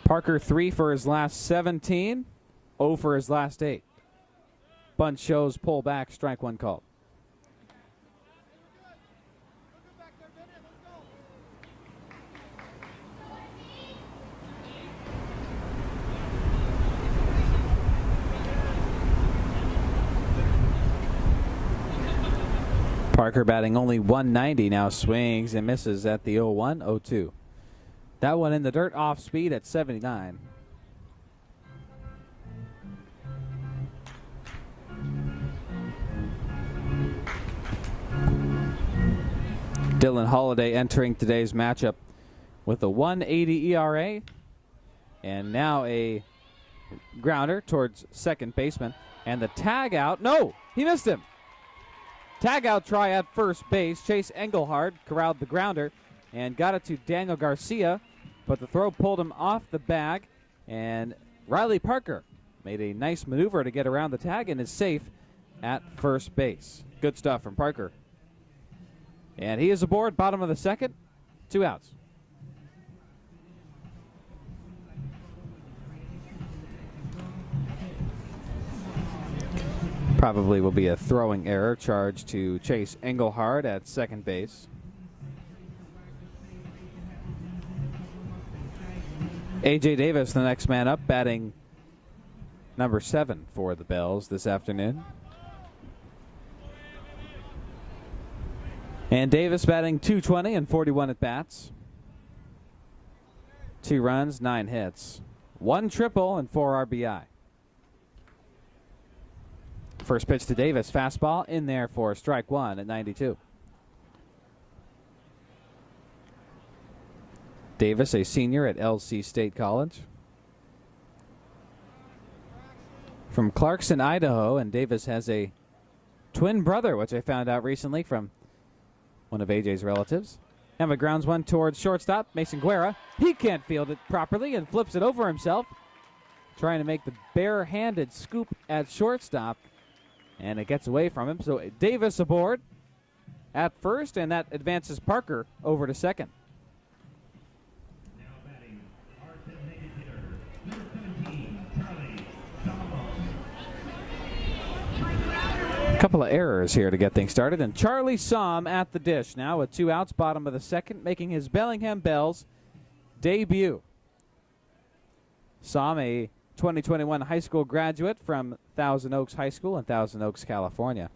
Parker 3 for his last 17, 0 for his last 8. Bunt shows, pull back, strike 1 called. Parker batting only 190 now, swings and misses at the 0-1, 0-2. That one in the dirt, off speed at 79. Dylan Holiday entering today's matchup with a 1.80 ERA and now a grounder towards second baseman, and the tag out. No, he missed him. Tag out try at first base. Chase Engelhard corralled the grounder and got it to Daniel Garcia, but the throw pulled him off the bag, and Riley Parker made a nice maneuver to get around the tag and is safe at first base. Good stuff from Parker. And he is aboard, bottom of the second, 2 outs. Probably will be a throwing error charged to Chase Engelhard at second base. A.J. Davis, the next man up, batting number 7 for the Bells this afternoon. And Davis batting .220 and 41 at-bats. 2 runs, 9 hits. 1 triple and 4 RBI. First pitch to Davis, fastball in there for strike 1 at 92. Davis, a senior at LC State College. From Clarkson, Idaho, and Davis has a twin brother, which I found out recently from one of AJ's relatives. Emma grounds one towards shortstop, Mason Guerra. He can't field it properly and flips it over himself, trying to make the bare-handed scoop at shortstop, and it gets away from him. So Davis aboard at first, and that advances Parker over to second. A couple of errors here to get things started, and Charlie Somm at the dish now with 2 outs, bottom of the second, making his Bellingham Bells debut. Somm, a 2021 high school graduate from Thousand Oaks High School in Thousand Oaks, California,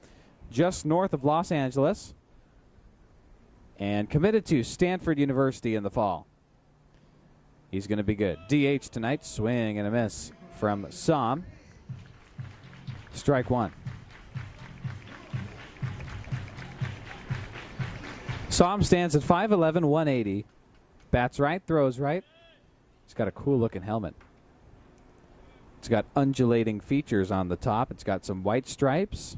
just north of Los Angeles, and committed to Stanford University in the fall. He's going to be good. DH tonight, swing and a miss from Somm. Strike 1. Somm stands at 5'11", 180. Bats right, throws right. He's got a cool-looking helmet. It's got undulating features on the top. It's got some white stripes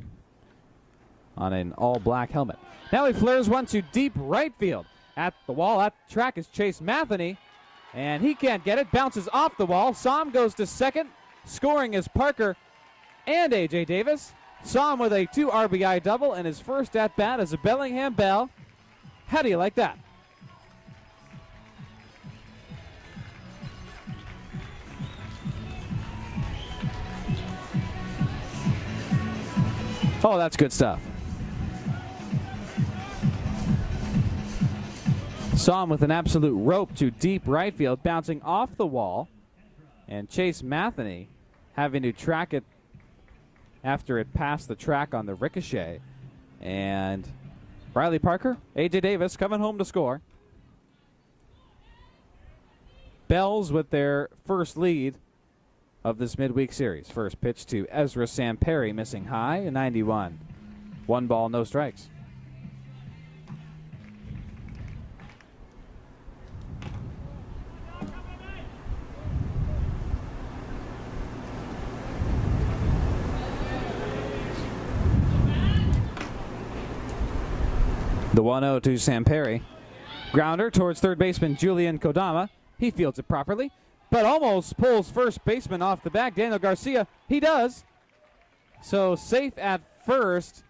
on an all-black helmet. Now he flares one to deep right field. At the wall, at the track is Chase Matheny, and he can't get it. Bounces off the wall. Somm goes to second. Scoring is Parker and A.J. Davis. Saw him with a 2 RBI double and his first at bat as a Bellingham Bell. How do you like that? Oh, that's good stuff. Saw him with an absolute rope to deep right field, bouncing off the wall. And Chase Matheny having to track it after it passed the track on the ricochet. And Riley Parker, A.J. Davis coming home to score. Bells with their first lead of this midweek series. First pitch to Ezra Samperi, missing high, a 91. 1 ball, no strikes. The 1-0 to Samperi. Grounder towards third baseman Julian Kodama. He fields it properly, but almost pulls first baseman off the back. Daniel Garcia, he does. So safe at first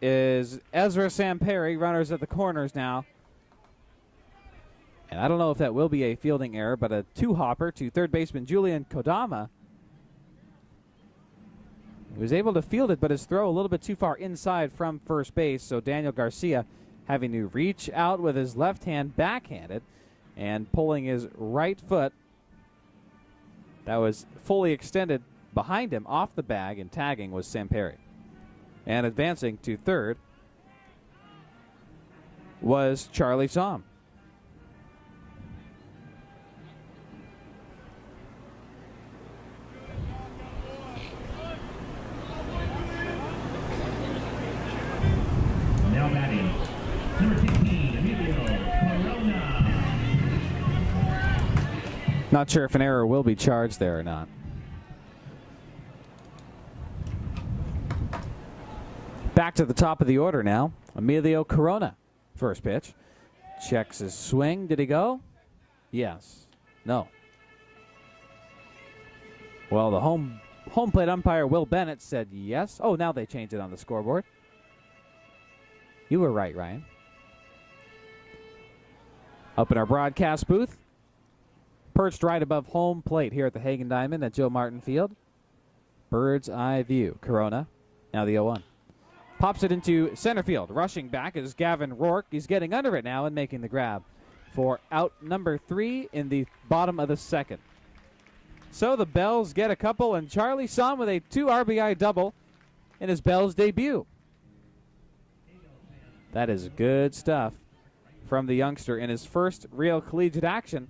is Ezra Samperi. Runners at the corners now. And I don't know if that will be a fielding error, but a 2-hopper to third baseman Julian Kodama. He was able to field it, but his throw a little bit too far inside from first base, so Daniel Garcia having to reach out with his left hand backhanded and pulling his right foot that was fully extended behind him off the bag, and tagging was Samperi. And advancing to third was Charlie Somm. Now batting, number 16, Emilio Corona. Not sure if an error will be charged there or not. Back to the top of the order now. Emilio Corona. First pitch. Checks his swing. Did he go? Yes. No. Well, the home plate umpire, Will Bennett, said yes. Oh, now they changed it on the scoreboard. You were right, Ryan. Up in our broadcast booth, perched right above home plate here at the Hagen Diamond at Joe Martin Field. Bird's eye view. Corona. Now the 0-1. Pops it into center field. Rushing back is Gavin Rourke. He's getting under it now and making the grab for out number 3 in the bottom of the second. So the Bells get a couple, and Charlie Somm with a 2 RBI double in his Bells debut. That is good stuff from the youngster in his first real collegiate action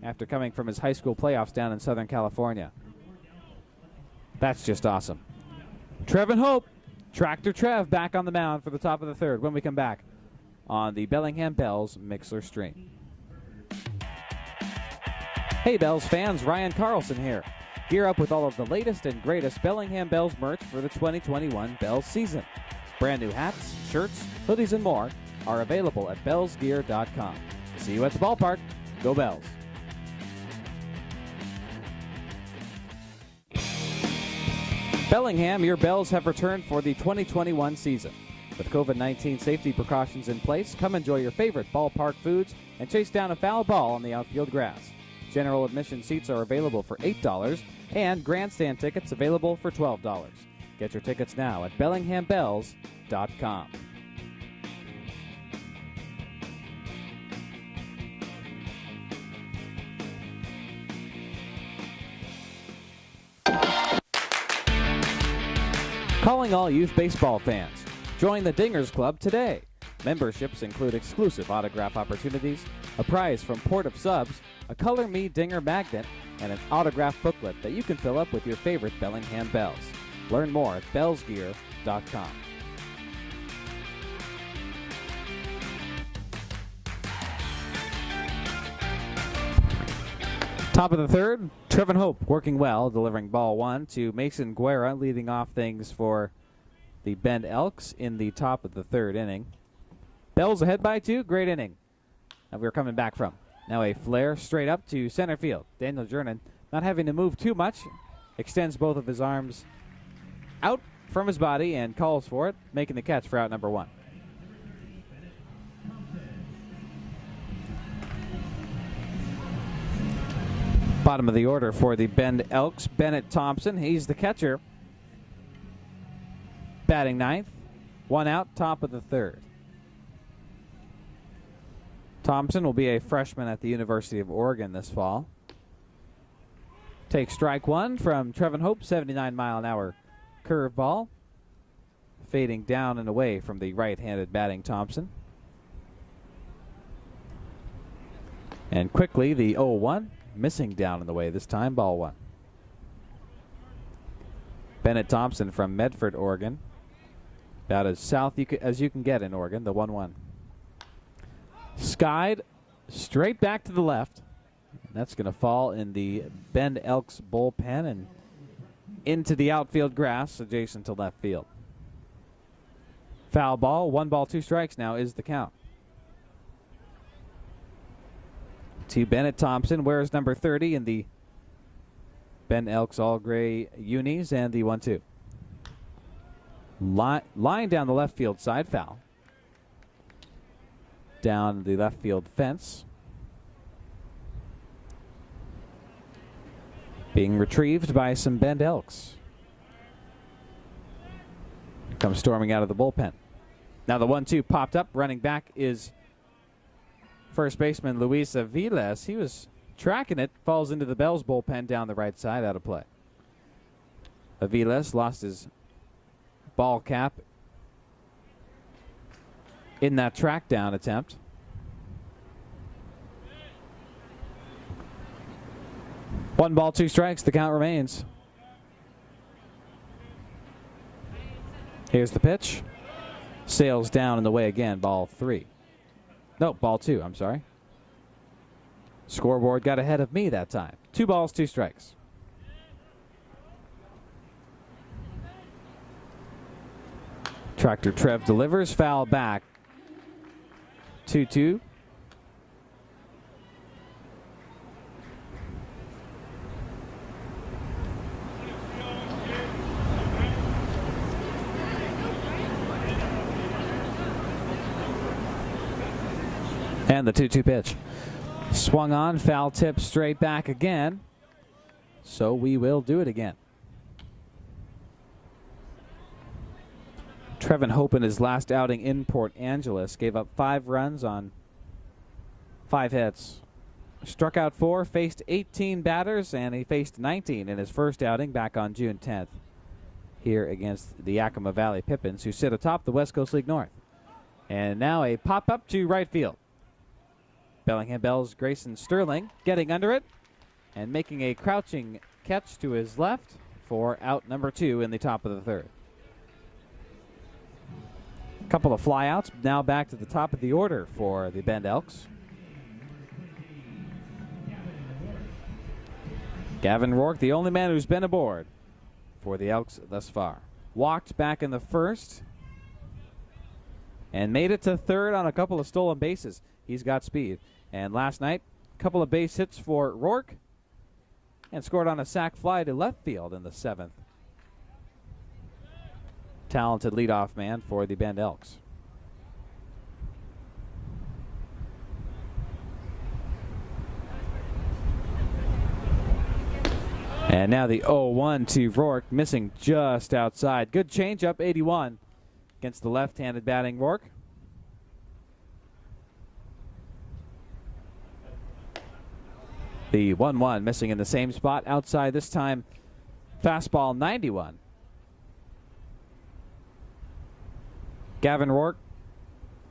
after coming from his high school playoffs down in Southern California. That's just awesome. Trevin Hope, Tractor Trev, back on the mound for the top of the third when we come back on the Bellingham Bells Mixler stream. Hey Bells fans, Ryan Carlson here. Gear up with all of the latest and greatest Bellingham Bells merch for the 2021 Bells season. Brand new hats, shirts, hoodies, and more are available at bellsgear.com. See you at the ballpark. Go Bells. Bellingham, your Bells have returned for the 2021 season. With COVID-19 safety precautions in place, come enjoy your favorite ballpark foods and chase down a foul ball on the outfield grass. General admission seats are available for $8 and grandstand tickets available for $12. Get your tickets now at bellinghambells.com. Calling all youth baseball fans. Join the Dingers Club today. Memberships include exclusive autograph opportunities, a prize from Port of Subs, a Color Me Dinger magnet, and an autograph booklet that you can fill up with your favorite Bellingham Bells. Learn more at bellsgear.com. Top of the third, Trevin Hope working well, delivering ball 1 to Mason Guerra, leading off things for the Bend Elks in the top of the third inning. Bells ahead by 2, great inning that we're coming back from. Now a flare straight up to center field. Daniel Jernan not having to move too much, extends both of his arms out from his body and calls for it, making the catch for out number 1. Bottom of the order for the Bend Elks, Bennett Thompson. He's the catcher. Batting 9th. 1 out, top of the 3rd. Thompson will be a freshman at the University of Oregon this fall. Takes strike 1 from Trevin Hope, 79-mile-an-hour curveball. Fading down and away from the right-handed batting Thompson. And quickly the 0-1. Missing down in the way this time, ball 1. Bennett Thompson from Medford, Oregon. About as south as you can get in Oregon, the 1-1. Skied straight back to the left. And that's going to fall in the Bend Elks bullpen and into the outfield grass adjacent to left field. Foul ball, 1 ball, 2 strikes now is the count. To Bennett Thompson, wears number 30 in the Bend Elks all-gray unis, and the 1-2. Line down the left field side, foul. Down the left field fence. Being retrieved by some Bend Elks. Comes storming out of the bullpen. Now the 1-2 popped up. Running back is first baseman Luis Aviles. He was tracking it. Falls into the Bells bullpen down the right side, out of play. Aviles lost his ball cap in that track down attempt. One ball, 2 strikes. The count remains. Here's the pitch. Sails down in the way again. Ball 3. No, ball 2. I'm sorry. Scoreboard got ahead of me that time. 2 balls, 2 strikes. Tractor Trev delivers. Foul back. 2-2. And the 2-2 pitch. Swung on, foul tip straight back again. So we will do it again. Trevin Hope in his last outing in Port Angeles gave up 5 runs on 5 hits. Struck out 4, faced 18 batters, and he faced 19 in his first outing back on June 10th here against the Yakima Valley Pippins, who sit atop the West Coast League North. And now a pop-up to right field. Bellingham Bells' Grayson Sterling getting under it and making a crouching catch to his left for out number 2 in the top of the 3rd. Couple of flyouts, now back to the top of the order for the Bend Elks. Gavin Rourke, the only man who's been aboard for the Elks thus far. Walked back in the first and made it to 3rd on a couple of stolen bases. He's got speed. And last night, a couple of base hits for Rourke and scored on a sac fly to left field in the 7th. Talented leadoff man for the Bend Elks. And now the 0-1 to Rourke, missing just outside. Good changeup, 81 against the left-handed batting Rourke. The 1-1 missing in the same spot outside this time. Fastball 91. Gavin Rourke,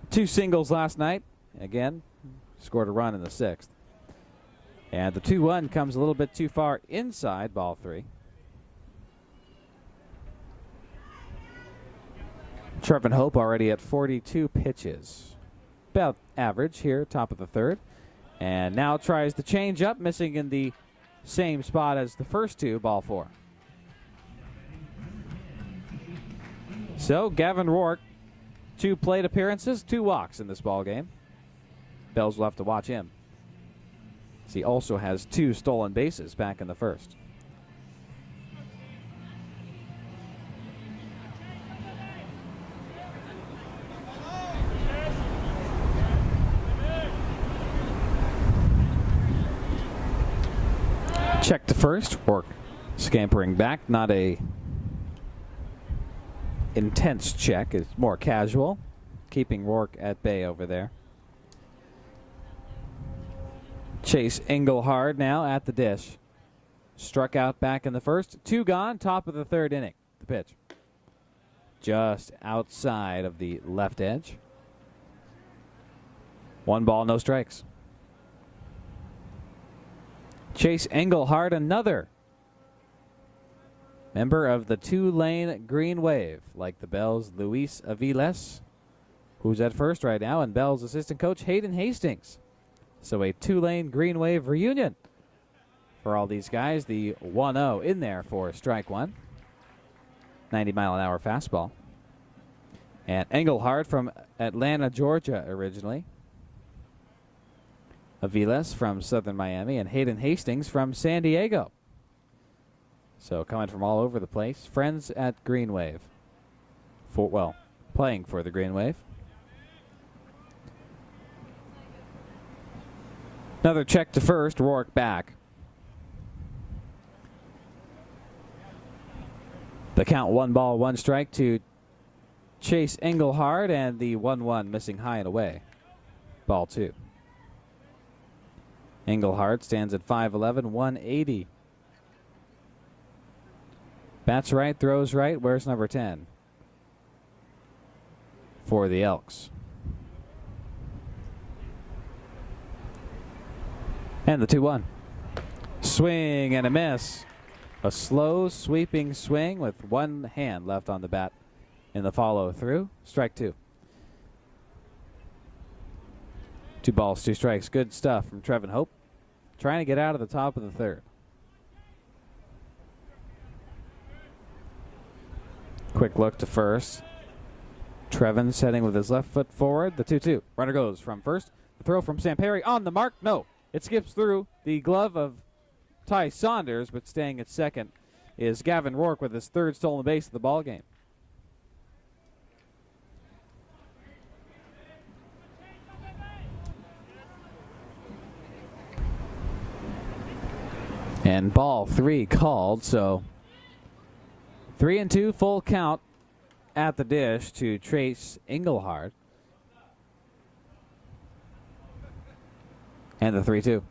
2 singles last night. Again, scored a run in the 6th. And the 2-1 comes a little bit too far inside, ball 3. Trevin Hope already at 42 pitches. About average here, top of the 3rd. And now tries the changeup, missing in the same spot as the first 2, ball 4. So Gavin Rourke, 2 plate appearances, 2 walks in this ball game. Bells will have to watch him. He also has 2 stolen bases back in the first. first. Rourke scampering back, not a intense check. It's more casual, keeping Rourke at bay over there. Chase Engelhard now at the dish. Struck out back in the first. 2 gone, top of the 3rd inning. The pitch. Just outside of the left edge. 1 ball, no strikes. Chase Engelhard, another member of the 2-lane Green Wave, like the Bells' Luis Aviles, who's at first right now, and Bells' assistant coach Hayden Hastings. So a 2-lane Green Wave reunion for all these guys. The 1-0 in there for strike 1. 90-mile-an-hour fastball. And Engelhard from Atlanta, Georgia originally. Aviles from Southern Miami, and Hayden Hastings from San Diego. So coming from all over the place. Friends at Green Wave. Playing for the Green Wave. Another check to first. Rourke back. The count 1 ball, 1 strike to Chase Engelhard, and the 1-1 missing high and away. Ball 2. Engelhard stands at 5'11", 180. Bats right, throws right. Where's number 10 for the Elks? And the 2-1. Swing and a miss. A slow sweeping swing with 1 hand left on the bat in the follow through. Strike 2. 2 balls, 2 strikes. Good stuff from Trevin Hope. Trying to get out of the top of the 3rd. Quick look to first. Trevin setting with his left foot forward. The 2-2. Runner goes from first. The throw from Samperi on the mark. No. It skips through the glove of Ty Saunders, but staying at second is Gavin Rourke with his 3rd stolen base of the ball game. And ball 3 called, so 3-2 full count at the dish to Chase Engelhard. And the 3-2.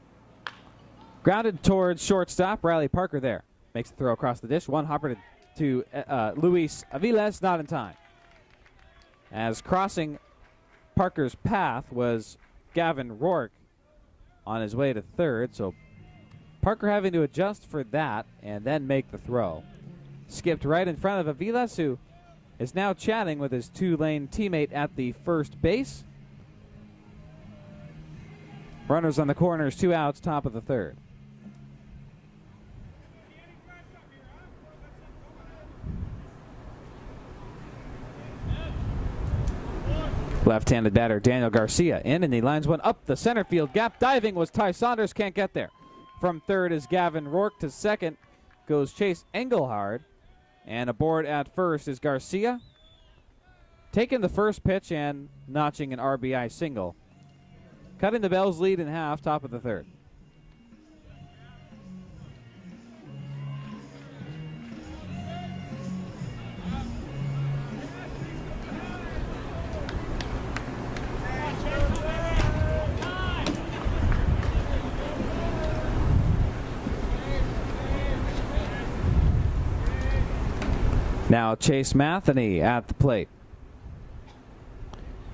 Grounded towards shortstop. Riley Parker there. Makes the throw across the dish. 1 hopper to Luis Aviles, not in time. As crossing Parker's path was Gavin Rourke on his way to 3rd. So Parker having to adjust for that and then make the throw. Skipped right in front of Aviles, who is now chatting with his 2-lane teammate at the first base. Runners on the corners, 2 outs, top of the 3rd. Left-handed batter Daniel Garcia in, and he lines one up the center field gap. Diving was Ty Saunders, can't get there. From 3rd is Gavin Rourke. To 2nd goes Chase Engelhard. And aboard at first is Garcia. Taking the first pitch and notching an RBI single. Cutting the Bells' lead in half, top of the 3rd. Now Chase Matheny at the plate.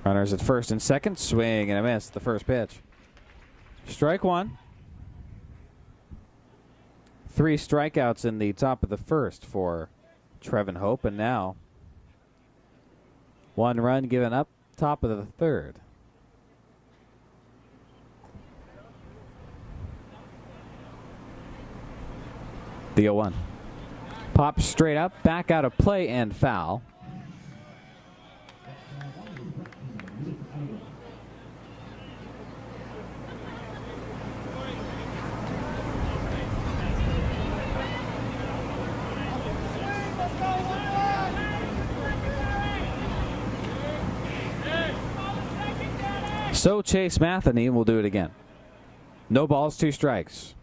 Runners at first and second. Swing and a miss. The first pitch. Strike 1. 3 strikeouts in the top of the 1st for Trevin Hope. And now 1 run given up, top of the 3rd. The 0-1. Pops straight up, back out of play and foul. So Chase Matheny will do it again. No balls, 2 strikes.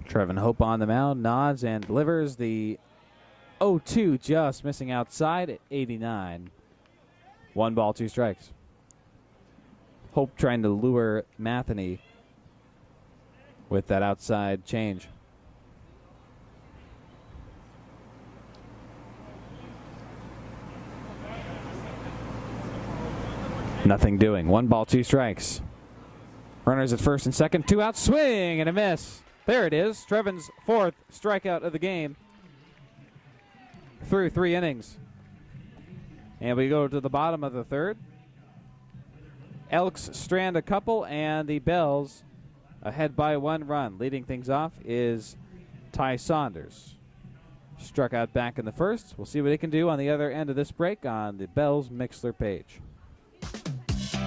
Trevin Hope on the mound, nods and delivers the 0-2, just missing outside at 89. 1 ball, 2 strikes. Hope trying to lure Matheny with that outside change. Nothing doing. 1 ball, 2 strikes. Runners at first and second. 2 out. Swing and a miss. There it is. Trevin's 4th strikeout of the game through 3 innings. And we go to the bottom of the 3rd. Elks strand a couple, and the Bells ahead by 1 run. Leading things off is Ty Saunders. Struck out back in the 1st. We'll see what he can do on the other end of this break on the Bells Mixler page.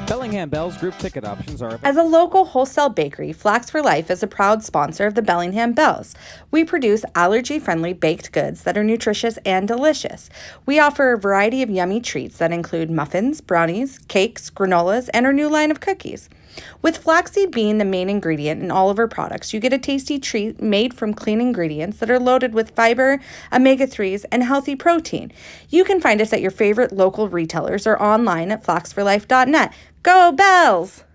Bellingham Bells group ticket options are... As a local wholesale bakery, Flax for Life is a proud sponsor of the Bellingham Bells. We produce allergy-friendly baked goods that are nutritious and delicious. We offer a variety of yummy treats that include muffins, brownies, cakes, granolas, and our new line of cookies. With flaxseed being the main ingredient in all of our products, you get a tasty treat made from clean ingredients that are loaded with fiber, omega-3s, and healthy protein. You can find us at your favorite local retailers or online at flaxforlife.net. Go Bells!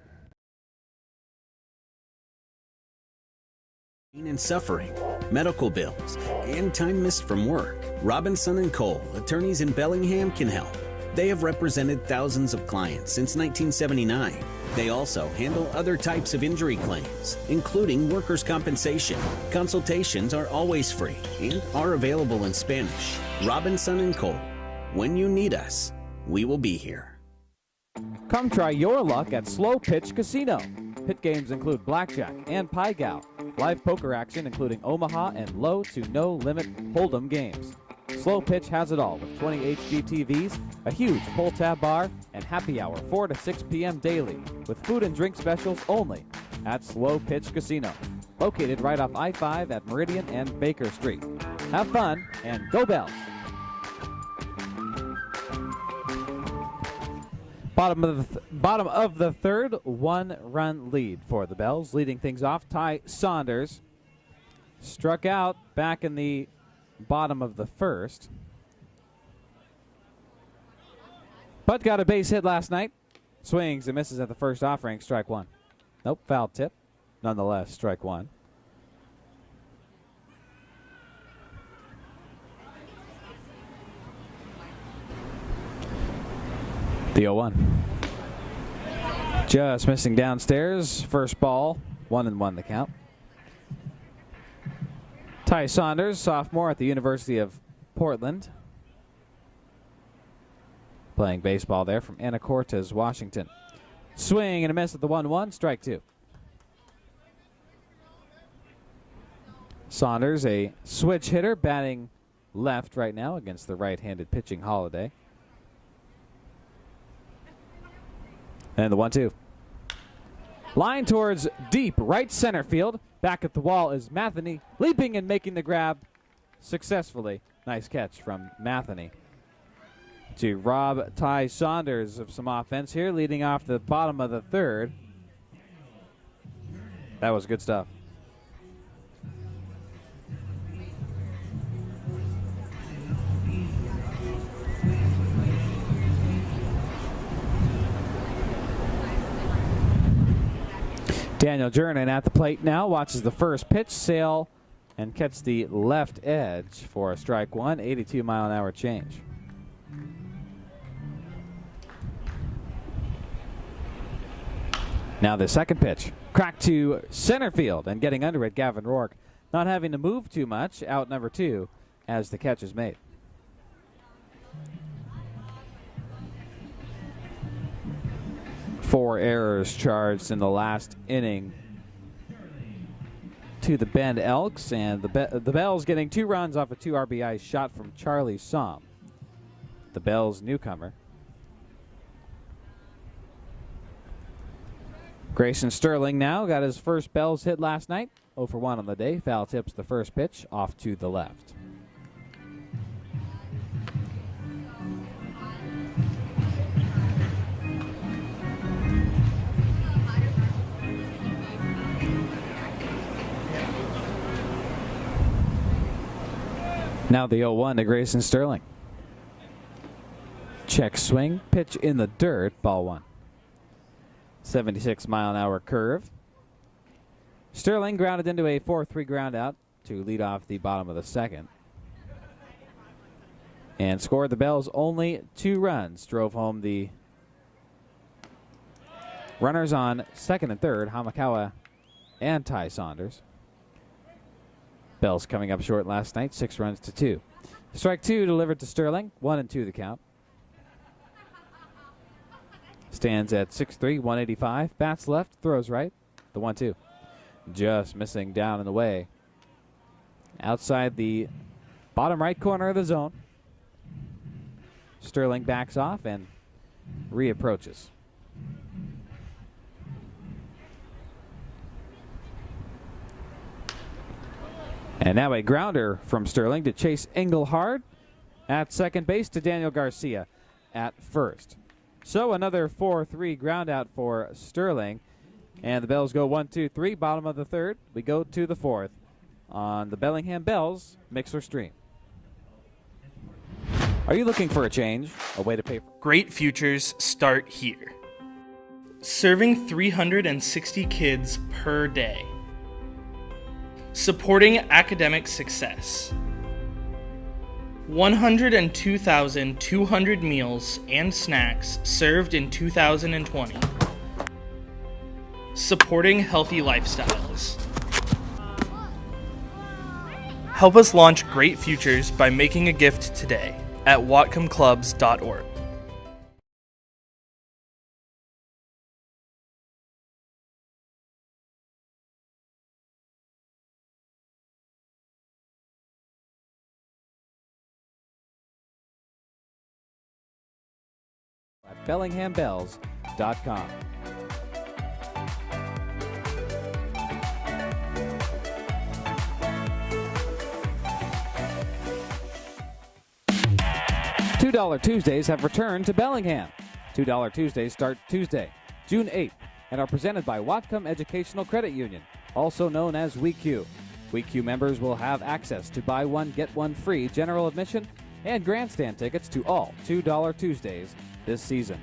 Pain and suffering, medical bills, and time missed from work. Robinson & Cole, attorneys in Bellingham, can help. They have represented thousands of clients since 1979. They also handle other types of injury claims, including workers' compensation. Consultations are always free and are available in Spanish. Robinson & Cole. When you need us, we will be here. Come try your luck at Slow Pitch Casino. Pit games include blackjack and pie gow. Live poker action including Omaha and low to no limit hold'em games. Slow Pitch has it all with 20 HD TVs, a huge pull-tab bar, and happy hour 4 to 6 p.m. daily with food and drink specials only at Slow Pitch Casino. Located right off I-5 at Meridian and Baker Street. Have fun and go Bells! Bottom of the 3rd, 1-run lead for the Bells. Leading things off, Ty Saunders struck out back in the bottom of the 1st, but got a base hit last night. Swings and misses at the first offering. Strike 1. Nope, foul tip. Nonetheless, strike 1. The 0-1. Just missing downstairs. First ball, 1-1 the count. Ty Saunders, sophomore at the University of Portland. Playing baseball there from Anacortes, Washington. Swing and a miss at the 1-1, strike 2. Saunders, a switch hitter, batting left right now against the right-handed pitching Holiday. And the 1-2. Line towards deep right center field. Back at the wall is Matheny, leaping and making the grab successfully. Nice catch from Matheny to rob Ty Saunders of some offense here, leading off the bottom of the 3rd. That was good stuff. Daniel Jernan at the plate now, watches the first pitch, sail, and catch the left edge for a strike 1, 82-mile-an-hour change. Now the second pitch, cracked to center field, and getting under it, Gavin Rourke, not having to move too much, out number 2, as the catch is made. Four errors charged in the last inning to the Bend Elks, and the Bells getting 2 runs off a 2 RBI shot from Charlie Somm, the Bells newcomer. Grayson Sterling now got his first Bells hit last night, 0 for 1 on the day. Foul tips the first pitch off to the left. Now the 0-1 to Grayson Sterling. Check swing, pitch in the dirt, ball one. 76-mile-an-hour curve. Sterling grounded into a 4-3 ground out to lead off the bottom of the second. And scored the Bells only 2 runs. Drove home the runners on second and third, Hamakawa and Ty Saunders. Bells coming up short last night, 6 runs to 2. Strike 2 delivered to Sterling, 1-2 the count. Stands at 6'3", 185. Bats left, throws right. The 1-2. Just missing down in the way. Outside the bottom right corner of the zone. Sterling backs off and reapproaches. And now a grounder from Sterling to Chase Engelhard at second base to Daniel Garcia at first. So another 4-3 ground out for Sterling. And the Bells go 1-2-3, bottom of the third. We go to the fourth on the Bellingham Bells Mixer Stream. Are you looking for a change? A way to pay for? Great futures start here. Serving 360 kids per day. Supporting academic success. 102,200 meals and snacks served in 2020. Supporting healthy lifestyles. Help us launch great futures by making a gift today at whatcomclubs.org. At BellinghamBells.com. $2 Tuesdays have returned to Bellingham. $2 Tuesdays start Tuesday, June 8th, and are presented by Whatcom Educational Credit Union, also known as WeQ. WeQ members will have access to buy one, get one free general admission and grandstand tickets to all $2 Tuesdays this season.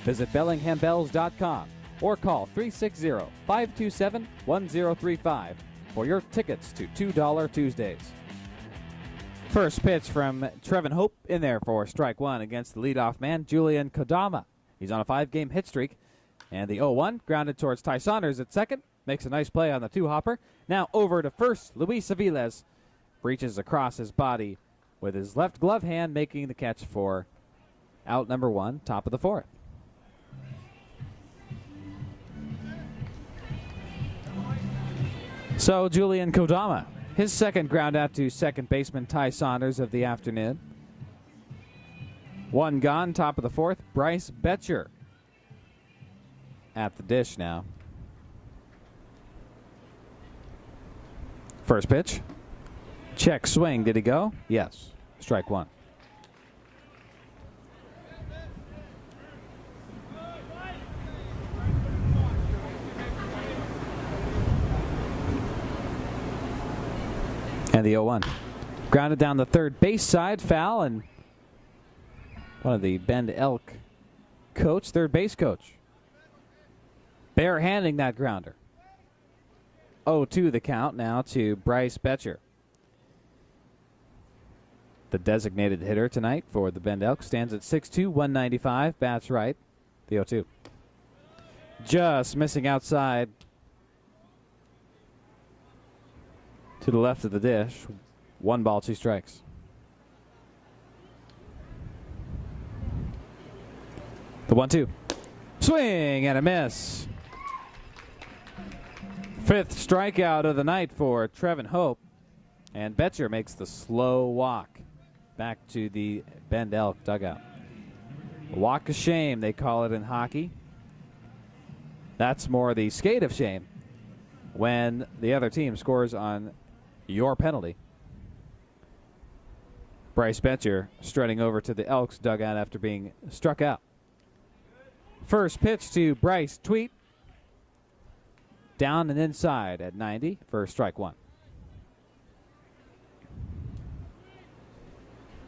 Visit BellinghamBells.com or call 360-527-1035 for your tickets to $2 Tuesdays. First pitch from Trevin Hope in there for strike one against the leadoff man, Julian Kodama. He's on a 5-game hit streak. And the 0-1 grounded towards Ty Saunders at second. Makes a nice play on the 2-hopper. Now over to first, Luis Aviles reaches across his body with his left glove hand, making the catch for out number 1, top of the 4th. So Julian Kodama, his second ground out to second baseman Ty Saunders of the afternoon. 1 gone, top of the 4th. Bryce Betcher at the dish now. First pitch. Check swing. Did he go? Yes. Strike 1. And the 0-1. Grounded down the third base side, foul, and one of the Bend Elk coach, third base coach, barehanding that grounder. 0-2 the count now to Bryce Betcher. The designated hitter tonight for the Bend Elk stands at 6'2", 195, bats right, the 0-2. Just missing outside to the left of the dish. 1 ball, 2 strikes. The 1-2. Swing and a miss. 5th strikeout of the night for Trevin Hope. And Betcher makes the slow walk back to the Bend Elk dugout. Walk of shame, they call it in hockey. That's more the skate of shame when the other team scores on your penalty. Bryce Betcher strutting over to the Elks dugout after being struck out. First pitch to Bryce Tweet. Down and inside at 90 for strike 1.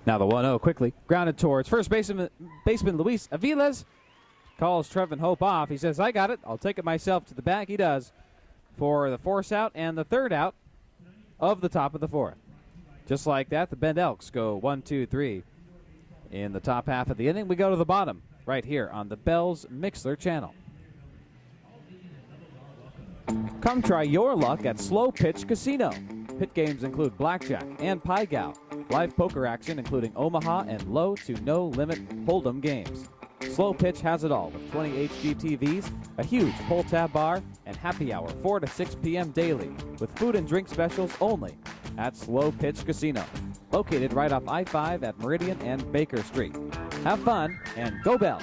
Now the 1-0 quickly grounded towards first baseman Luis Aviles. Calls Trevin Hope off. He says, I got it. I'll take it myself to the bag. He does for the force out and the third out of the top of the fourth. Just like that, the Bend Elks go 1, 2, 3 in the top half of the inning. We go to the bottom right here on the Bells Mixler channel. Come try your luck at Slow Pitch Casino. Pit games include blackjack and pie gow. Live poker action including Omaha and low to no limit hold'em games. Slow Pitch has it all with 20 HD TVs, a huge pull-tab bar, and happy hour 4 to 6 p.m. daily with food and drink specials only at Slow Pitch Casino, located right off I-5 at Meridian and Baker Street. Have fun and go Bells!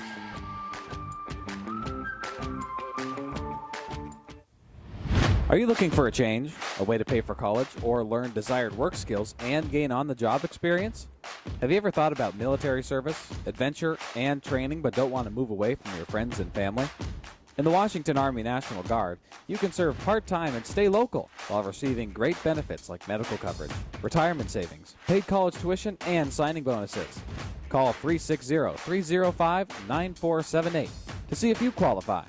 Are you looking for a change, a way to pay for college, or learn desired work skills and gain on-the-job experience? Have you ever thought about military service, adventure, and training but don't want to move away from your friends and family? In the Washington Army National Guard, you can serve part-time and stay local while receiving great benefits like medical coverage, retirement savings, paid college tuition, and signing bonuses. Call 360-305-9478 to see if you qualify.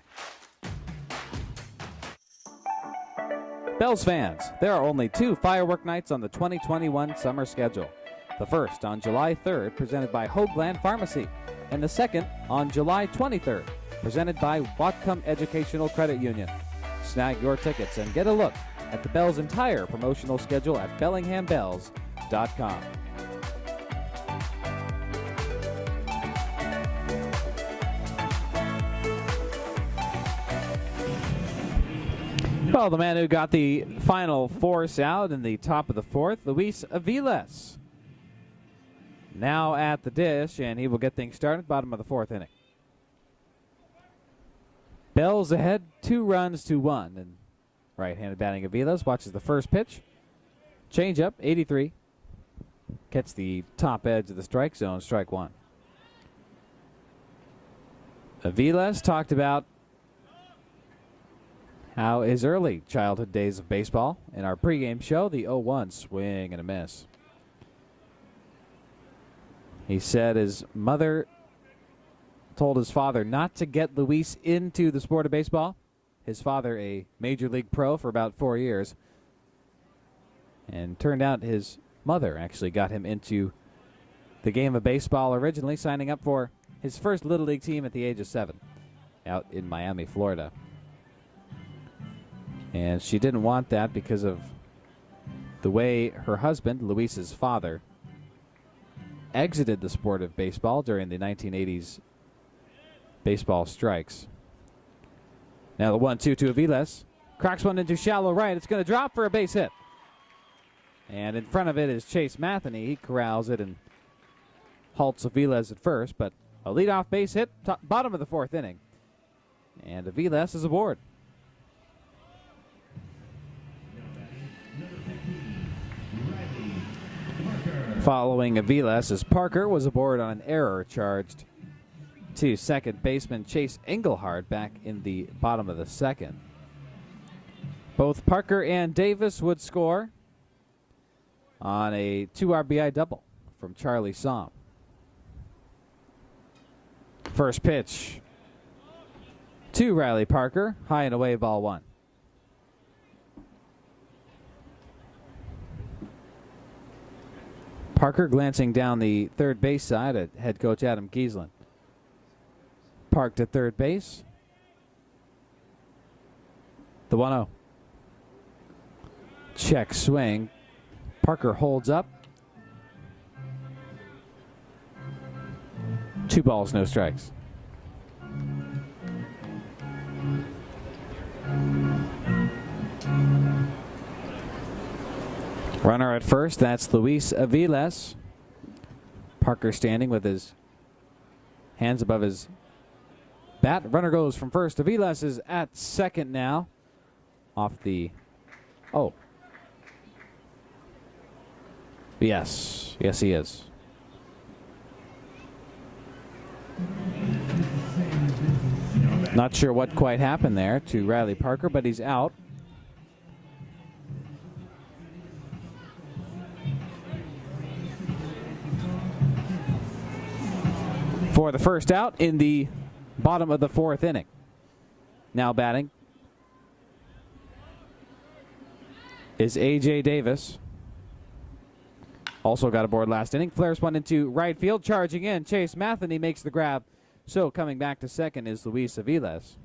Bells fans, there are only 2 firework nights on the 2021 summer schedule. The first on July 3rd, presented by Hoagland Pharmacy, and the second on July 23rd, presented by Whatcom Educational Credit Union. Snag your tickets and get a look at the Bells' entire promotional schedule at BellinghamBells.com. Well, the man who got the final force out in the top of the fourth, Luis Aviles, now at the dish, and he will get things started bottom of the fourth inning. Bells ahead 2 runs to 1, and right-handed batting Aviles watches the first pitch. Change up, 83. Catch the top edge of the strike zone, strike 1. Aviles talked about how his early childhood days of baseball in our pregame show, the 0-1 swing and a miss. He said his mother told his father not to get Luis into the sport of baseball. His father, a major league pro for about 4 years. And turned out his mother actually got him into the game of baseball originally, signing up for his first Little League team at the age of 7 out in Miami, Florida. And she didn't want that because of the way her husband, Luis's father, exited the sport of baseball during the 1980s baseball strikes. Now the 1-2 to Aviles. Cracks one into shallow right. It's going to drop for a base hit. And in front of it is Chase Matheny. He corrals it and halts Aviles at first, but a leadoff base hit, bottom of the fourth inning. And Aviles is aboard. Following Aviles as Parker was aboard on an error charged to second baseman Chase Engelhardt back in the bottom of the second. Both Parker and Davis would score on a 2 RBI double from Charlie Somm. First pitch to Riley Parker, high and away, ball 1. Parker glancing down the third base side at head coach Adam Gieslin. Parked at third base. The 1-0. Check swing. Parker holds up. 2 balls, no strikes. Runner at first, that's Luis Aviles. Parker standing with his hands above his bat. Runner goes from first. Aviles is at second now. Off the... Oh. Yes. Yes, he is. Not sure what quite happened there to Riley Parker, but he's out. for the first out in the bottom of the 4th inning. Now batting is A.J. Davis. Also got aboard last inning. Flares one into right field. Charging in, Chase Matheny makes the grab. So coming back to second is Luis Aviles.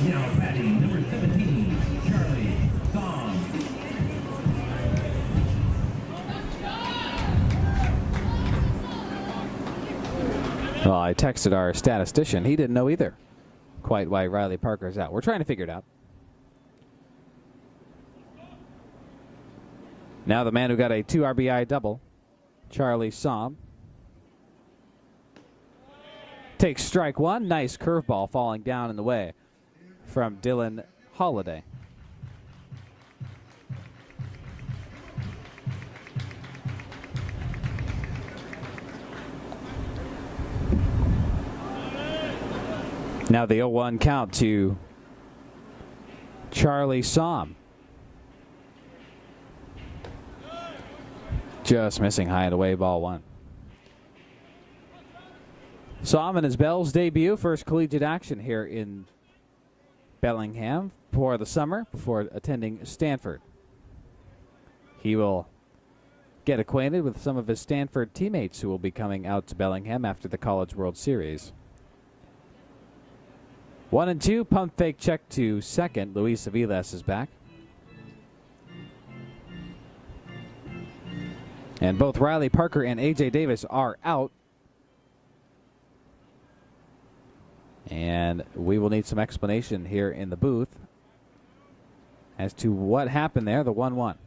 Now batting, number 17, Charlie Song. Well, I texted our statistician. He didn't know either quite why Riley Parker's out. We're trying to figure it out. Now the man who got a 2 RBI double, Charlie Somm, takes strike one. Nice curveball falling down in the way from Dylan Holiday. Now the 0-1 count to Charlie Somm. Just missing high and away, ball one. Somm in his Bells debut, first collegiate action here in Bellingham for the summer before attending Stanford. He will get acquainted with some of his Stanford teammates who will be coming out to Bellingham after the College World Series. 1-2, pump fake check to second. Luis Aviles is back. And both Riley Parker and A.J. Davis are out. And we will need some explanation here in the booth as to what happened there, the 1-1.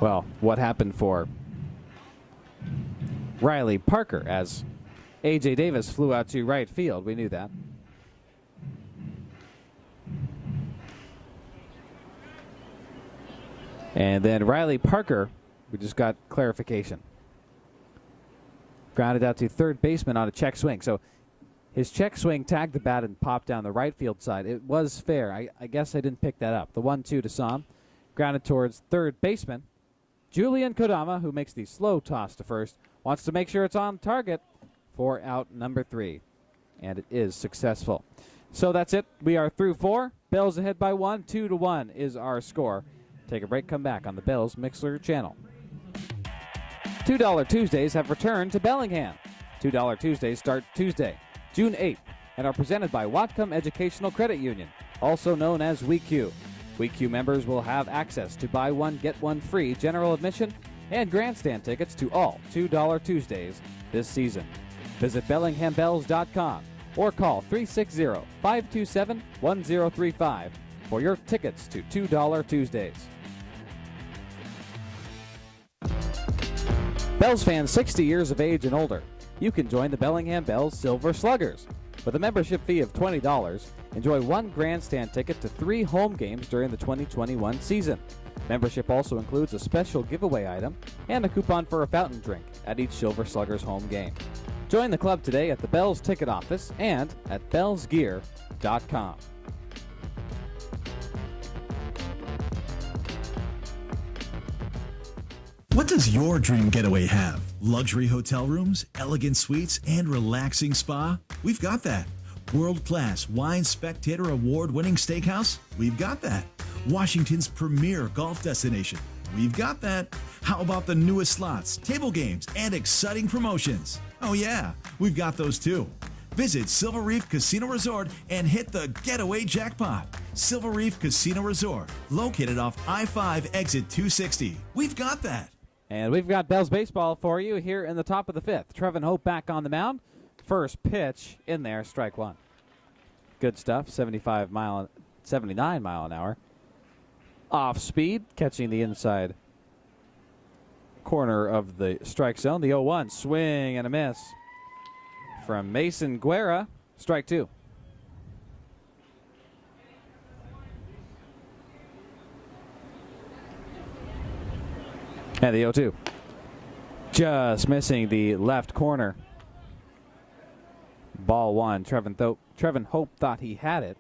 Well, what happened for Riley Parker as A.J. Davis flew out to right field. We knew that. And then Riley Parker, we just got clarification. Grounded out to third baseman on a check swing. So his check swing tagged the bat and popped down the right field side. It was fair. I guess I didn't pick that up. The 1-2 to Somm. Grounded towards third baseman. Julian Kodama, who makes the slow toss to first, wants to make sure it's on target for out number 3. And it is successful. So that's it. We are through 4. Bells ahead by 1. 2-1 is our score. Take a break, come back on the Bells Mixler channel. $2 Tuesdays have returned to Bellingham. $2 Tuesdays start Tuesday, June 8th, and are presented by Whatcom Educational Credit Union, also known as WeQ. WeQ members will have access to buy one, get one free general admission and grandstand tickets to all $2 Tuesdays this season. Visit BellinghamBells.com or call 360-527-1035 for your tickets to $2 Tuesdays. Bells fans 60 years of age and older, you can join the Bellingham Bells Silver Sluggers. With a membership fee of $20, enjoy one grandstand ticket to 3 home games during the 2021 season. Membership also includes a special giveaway item and a coupon for a fountain drink at each Silver Sluggers home game. Join the club today at the Bells ticket office and at bellsgear.com. What does your dream getaway have? Luxury hotel rooms, elegant suites, and relaxing spa? We've got that. World-class wine spectator award-winning steakhouse? We've got that. Washington's premier golf destination? We've got that. How about the newest slots, table games, and exciting promotions? Oh yeah, we've got those too. Visit Silver Reef Casino Resort and hit the getaway jackpot. Silver Reef Casino Resort, located off I-5 exit 260. We've got that. And we've got Bells baseball for you here in the top of the 5th. Trevin Hope back on the mound. First pitch in there, strike one. Good stuff, 79 mile an hour. Off speed, catching the inside corner of the strike zone. The 0-1, swing and a miss from Mason Guerra, strike two. And the 0-2. Just missing the left corner. Ball one. Trevin Hope thought he had it.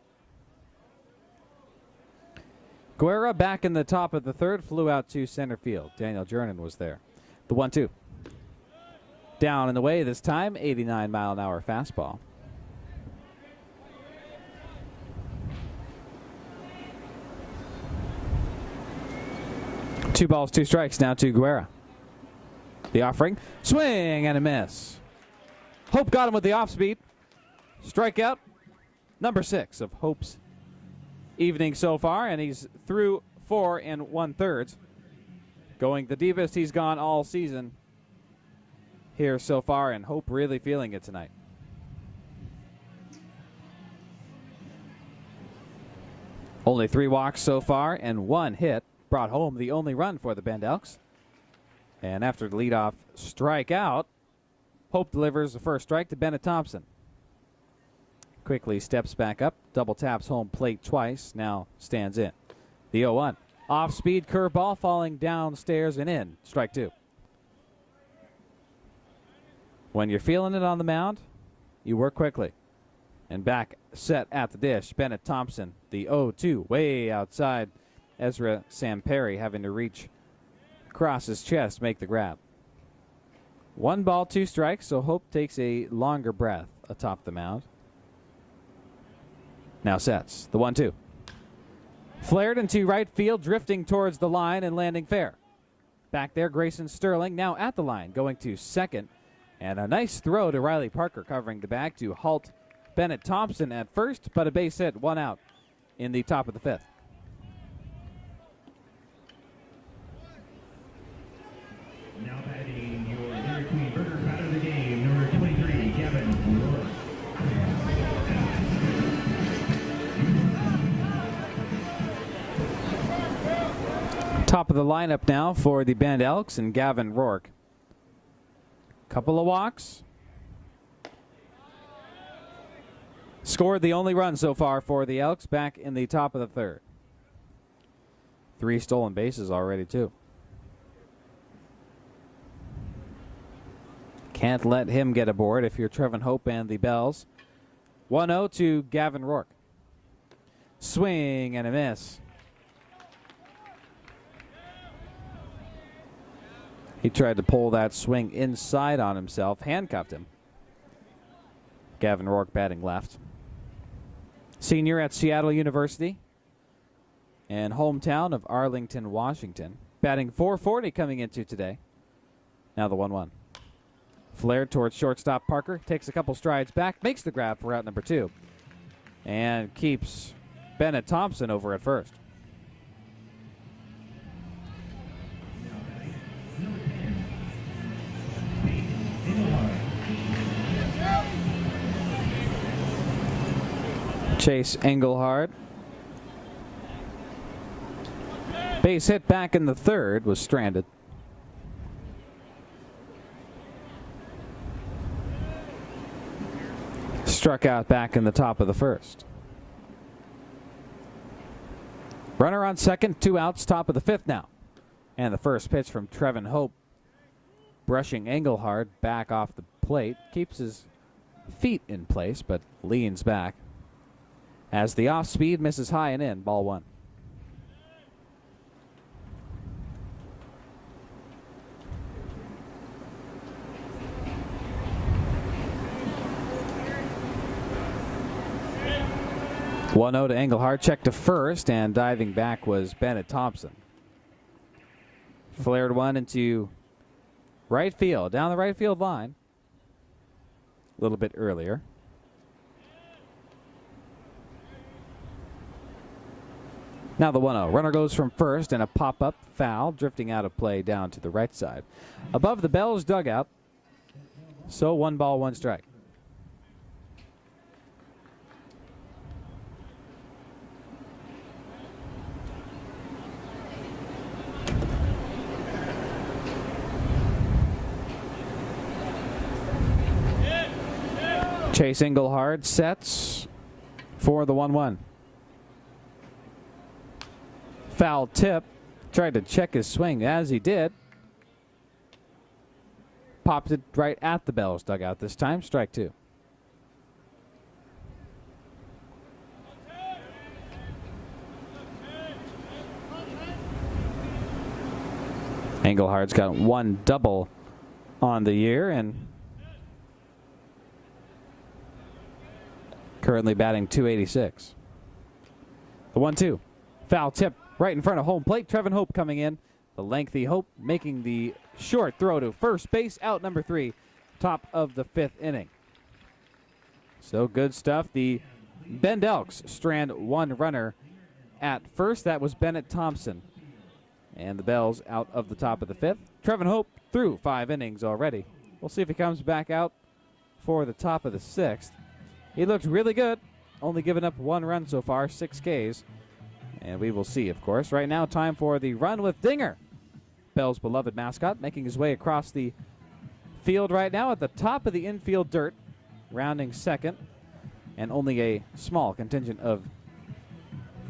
Guerra back in the top of the third, flew out to center field. Daniel Jernan was there. The 1-2. Down and away this time, 89-mile-an-hour fastball. Two balls, two strikes now to Guerra. The offering, swing and a miss. Hope got him with the off speed. Strikeout, number 6 of Hope's evening so far, and he's through 4 1/3. Going the deepest he's gone all season here so far, and Hope really feeling it tonight. Only 3 walks so far and 1 hit. Brought home the only run for the Bend Elks. And after the leadoff strikeout, Hope delivers the first strike to Bennett Thompson. Quickly steps back up, double taps home plate twice, now stands in. The 0-1. Off-speed curveball falling downstairs and in. Strike 2. When you're feeling it on the mound, you work quickly. And back set at the dish, Bennett Thompson, the 0-2, way outside. Ezra Samperi having to reach across his chest, make the grab. 1 ball, 2 strikes, so Hope takes a longer breath atop the mound. Now sets the 1-2. Flared into right field, drifting towards the line and landing fair. Back there, Grayson Sterling now at the line, going to second. And a nice throw to Riley Parker covering the bag to halt Bennett Thompson at first, but a base hit, 1 out in the top of the 5th. Now batting your Dairy Queen Burger Pat of the game, number 23, Gavin Rourke. Top of the lineup now for the Bend Elks and Gavin Rourke. Couple of walks. Scored the only run so far for the Elks back in the top of the 3rd. 3 stolen bases already too. Can't let him get aboard if you're Trevin Hope and the Bells. 1-0 to Gavin Rourke. Swing and a miss. He tried to pull that swing inside on himself, handcuffed him. Gavin Rourke batting left. Senior at Seattle University and hometown of Arlington, Washington. Batting .440 coming into today. Now the 1-1. Flared towards shortstop Parker, takes a couple strides back, makes the grab for out number 2, and keeps Bennett Thompson over at first. Chase Engelhard. Base hit back in the 3rd, was stranded. Struck out back in the top of the 1st. Runner on second, 2 outs, top of the 5th now. And the first pitch from Trevin Hope, brushing Engelhard back off the plate. Keeps his feet in place, but leans back. As the off speed misses high and in, ball 1. One 0 to Engelhard, check to first, and diving back was Bennett Thompson. Flared one into right field, down the right field line. A little bit earlier. Now the 1-0. Runner goes from first, and a pop-up foul, drifting out of play down to the right side. Above the Bells dugout, so 1 ball, 1 strike. Chase Engelhard sets for the 1-1. Foul tip. Tried to check his swing as he did. Popped it right at the Bells dugout this time. Strike 2. Engelhardt's got one double on the year and currently batting .286. The 1-2. Foul tip right in front of home plate. Trevin Hope coming in. The lengthy Hope making the short throw to first base, out number 3, top of the 5th inning. So good stuff. The Bend Elks strand one runner at first. That was Bennett Thompson. And the Bells out of the top of the 5th. Trevin Hope through 5 innings already. We'll see if he comes back out for the top of the 6th. He looked really good. Only given up 1 run so far, 6 Ks. And we will see, of course. Right now, time for the run with Dinger. Bell's beloved mascot making his way across the field right now at the top of the infield dirt, rounding second. And only a small contingent of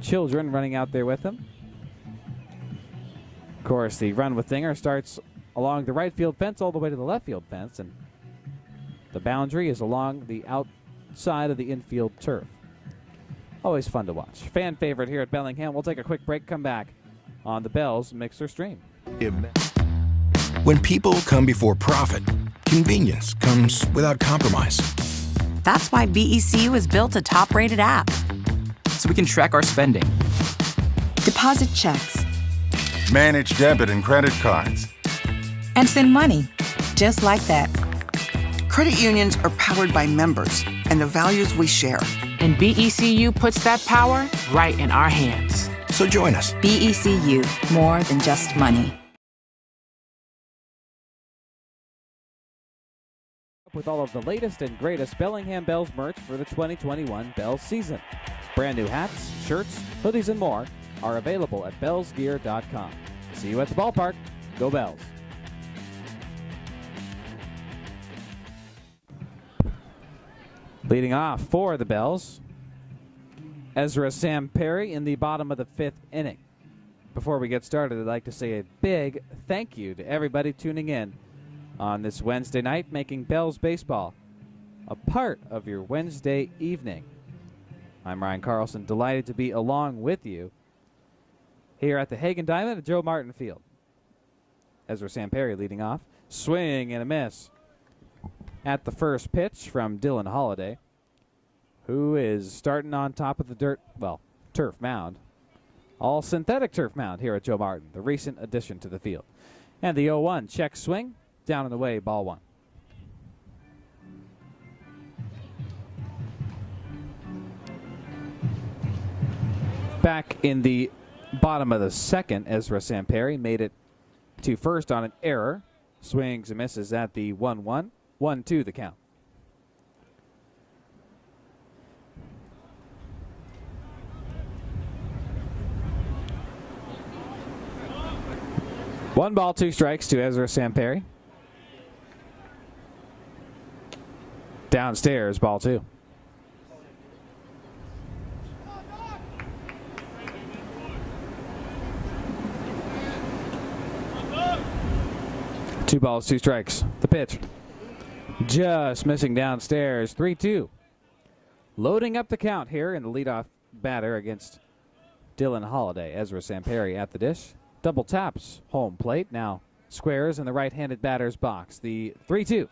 children running out there with him. Of course, the run with Dinger starts along the right field fence all the way to the left field fence, and the boundary is along the outside of the infield turf. Always fun to watch. Fan favorite here at Bellingham. We'll take a quick break, come back on the Bells Mixer Stream. When people come before profit, convenience comes without compromise. That's why BECU was built a top-rated app. So we can track our spending. Deposit checks. Manage debit and credit cards. And send money. Just like that. Credit unions are powered by members and the values we share. And BECU puts that power right in our hands. So join us. BECU, more than just money. With all of the latest and greatest Bellingham Bells merch for the 2021 Bells season. Brand new hats, shirts, hoodies, and more are available at bellsgear.com. See you at the ballpark. Go Bells. Leading off for the Bells, Ezra Sam Perry in the bottom of the 5th inning. Before we get started, I'd like to say a big thank you to everybody tuning in on this Wednesday night, making Bells baseball a part of your Wednesday evening. I'm Ryan Carlson, delighted to be along with you here at the Hagen Diamond at Joe Martin Field. Ezra Samperry leading off. Swing and a miss at the first pitch from Dylan Holliday, who is starting on top of the turf mound. All synthetic turf mound here at Joe Martin, the recent addition to the field. And the 0-1 check swing, down and away, ball 1. Back in the bottom of the 2nd, Ezra Samperry made it to first on an error. Swings and misses at the 1-1. 1-2 the count. One ball, 2 strikes to Ezra Samperry. Downstairs, ball 2. Two balls, 2 strikes. The pitch. Just missing downstairs. 3-2. Loading up the count here in the leadoff batter against Dylan Holliday. Ezra Samperry at the dish. Double taps home plate. Now squares in the right-handed batter's box. The 3-2.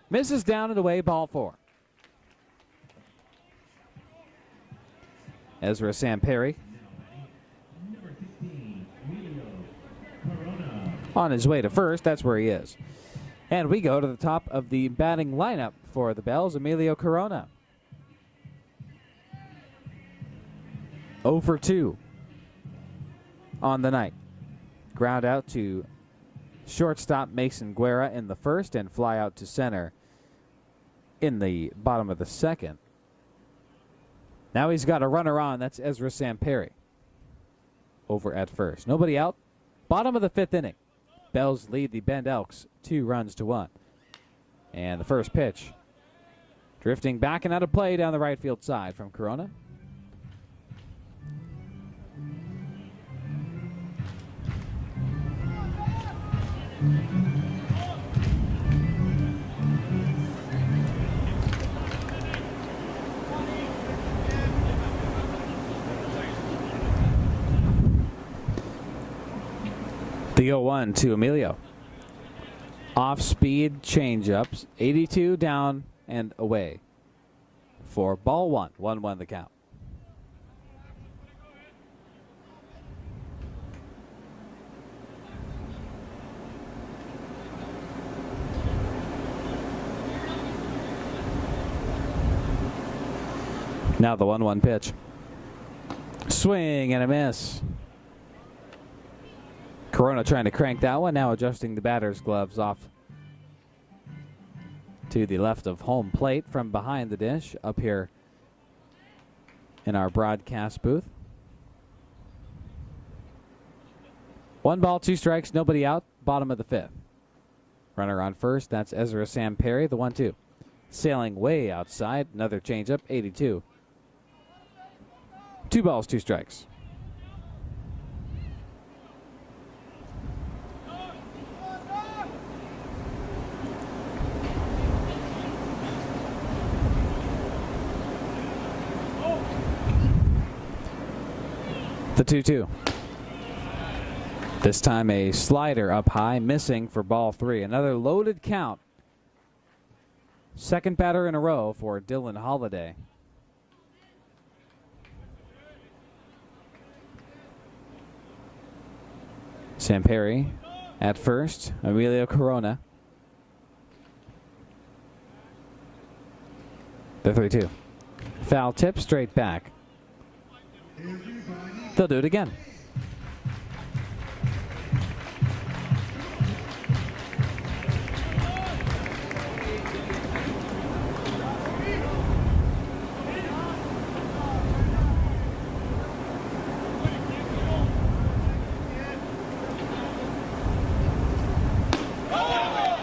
Misses down and away, ball 4. Ezra Samperry on his way to first. That's where he is. And we go to the top of the batting lineup for the Bells. Emilio Corona. 0 for 2 on the night. Ground out to shortstop Mason Guerra in the first and fly out to center in the bottom of the 2nd. Now he's got a runner on. That's Ezra Samperry over at first. Nobody out. Bottom of the 5th inning. Bells lead the Bend Elks 2-1. And the first pitch drifting back and out of play down the right field side from Corona. The 0-1 to Emilio. Off-speed changeups, 82 down and away for ball one. 1-1 the count. Now the 1-1 pitch. Swing and a miss. Corona trying to crank that one, now adjusting the batter's gloves off to the left of home plate from behind the dish up here in our broadcast booth. 1 ball, 2 strikes, nobody out, bottom of the 5th. Runner on first, that's Ezra Samperi, the 1-2. Sailing way outside, another changeup, 82. 2 balls, 2 strikes. The 2-2. This time a slider up high, missing for ball 3. Another loaded count. Second batter in a row for Dylan Holiday. Samperi at first, Emilio Corona. The 3-2. Foul tip, straight back. They'll do it again.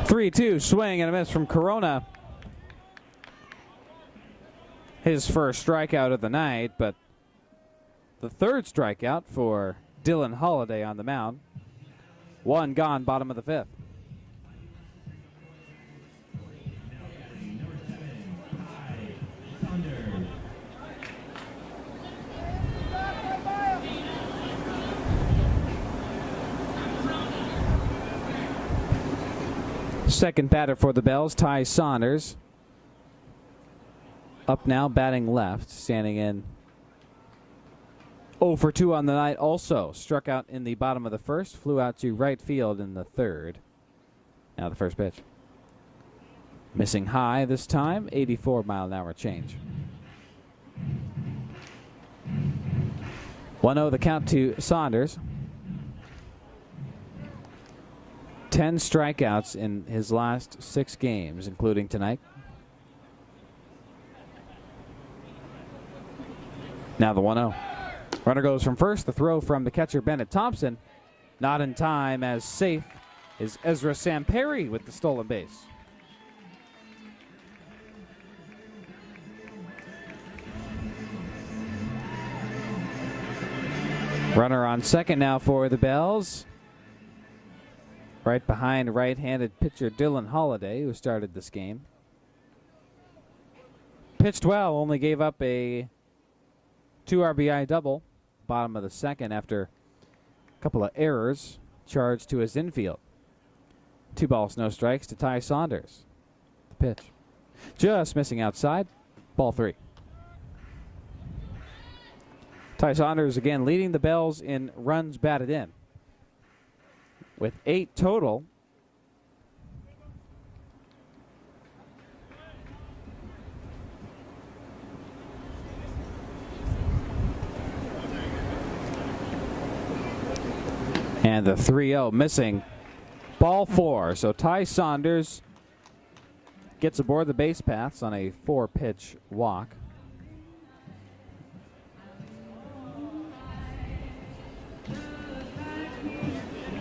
Three-two, swing and a miss from Corona. His first strikeout of the night, but the third strikeout for Dylan Holiday on the mound. 1 gone, bottom of the 5th. Second batter for the Bells, Ty Saunders. Up now, batting left, standing in 0 for 2 on the night. Also struck out in the bottom of the 1st, flew out to right field in the 3rd. Now the first pitch. Missing high this time, 84-mile-an-hour change. 1-0 the count to Saunders. 10 strikeouts in his last 6 games, including tonight. Now the 1-0. Runner goes from first. The throw from the catcher, Bennett Thompson. Not in time, as safe is Ezra Samperi with the stolen base. Runner on second now for the Bells. Right behind right-handed pitcher Dylan Holiday, who started this game. Pitched well, only gave up a 2 RBI double, bottom of the 2nd after a couple of errors charged to his infield. 2 balls, no strikes to Ty Saunders. The pitch. Just missing outside, ball 3. Ty Saunders again leading the Bells in runs batted in, with 8 total. And the 3-0 missing, ball 4. So Ty Saunders gets aboard the base paths on a 4-pitch walk.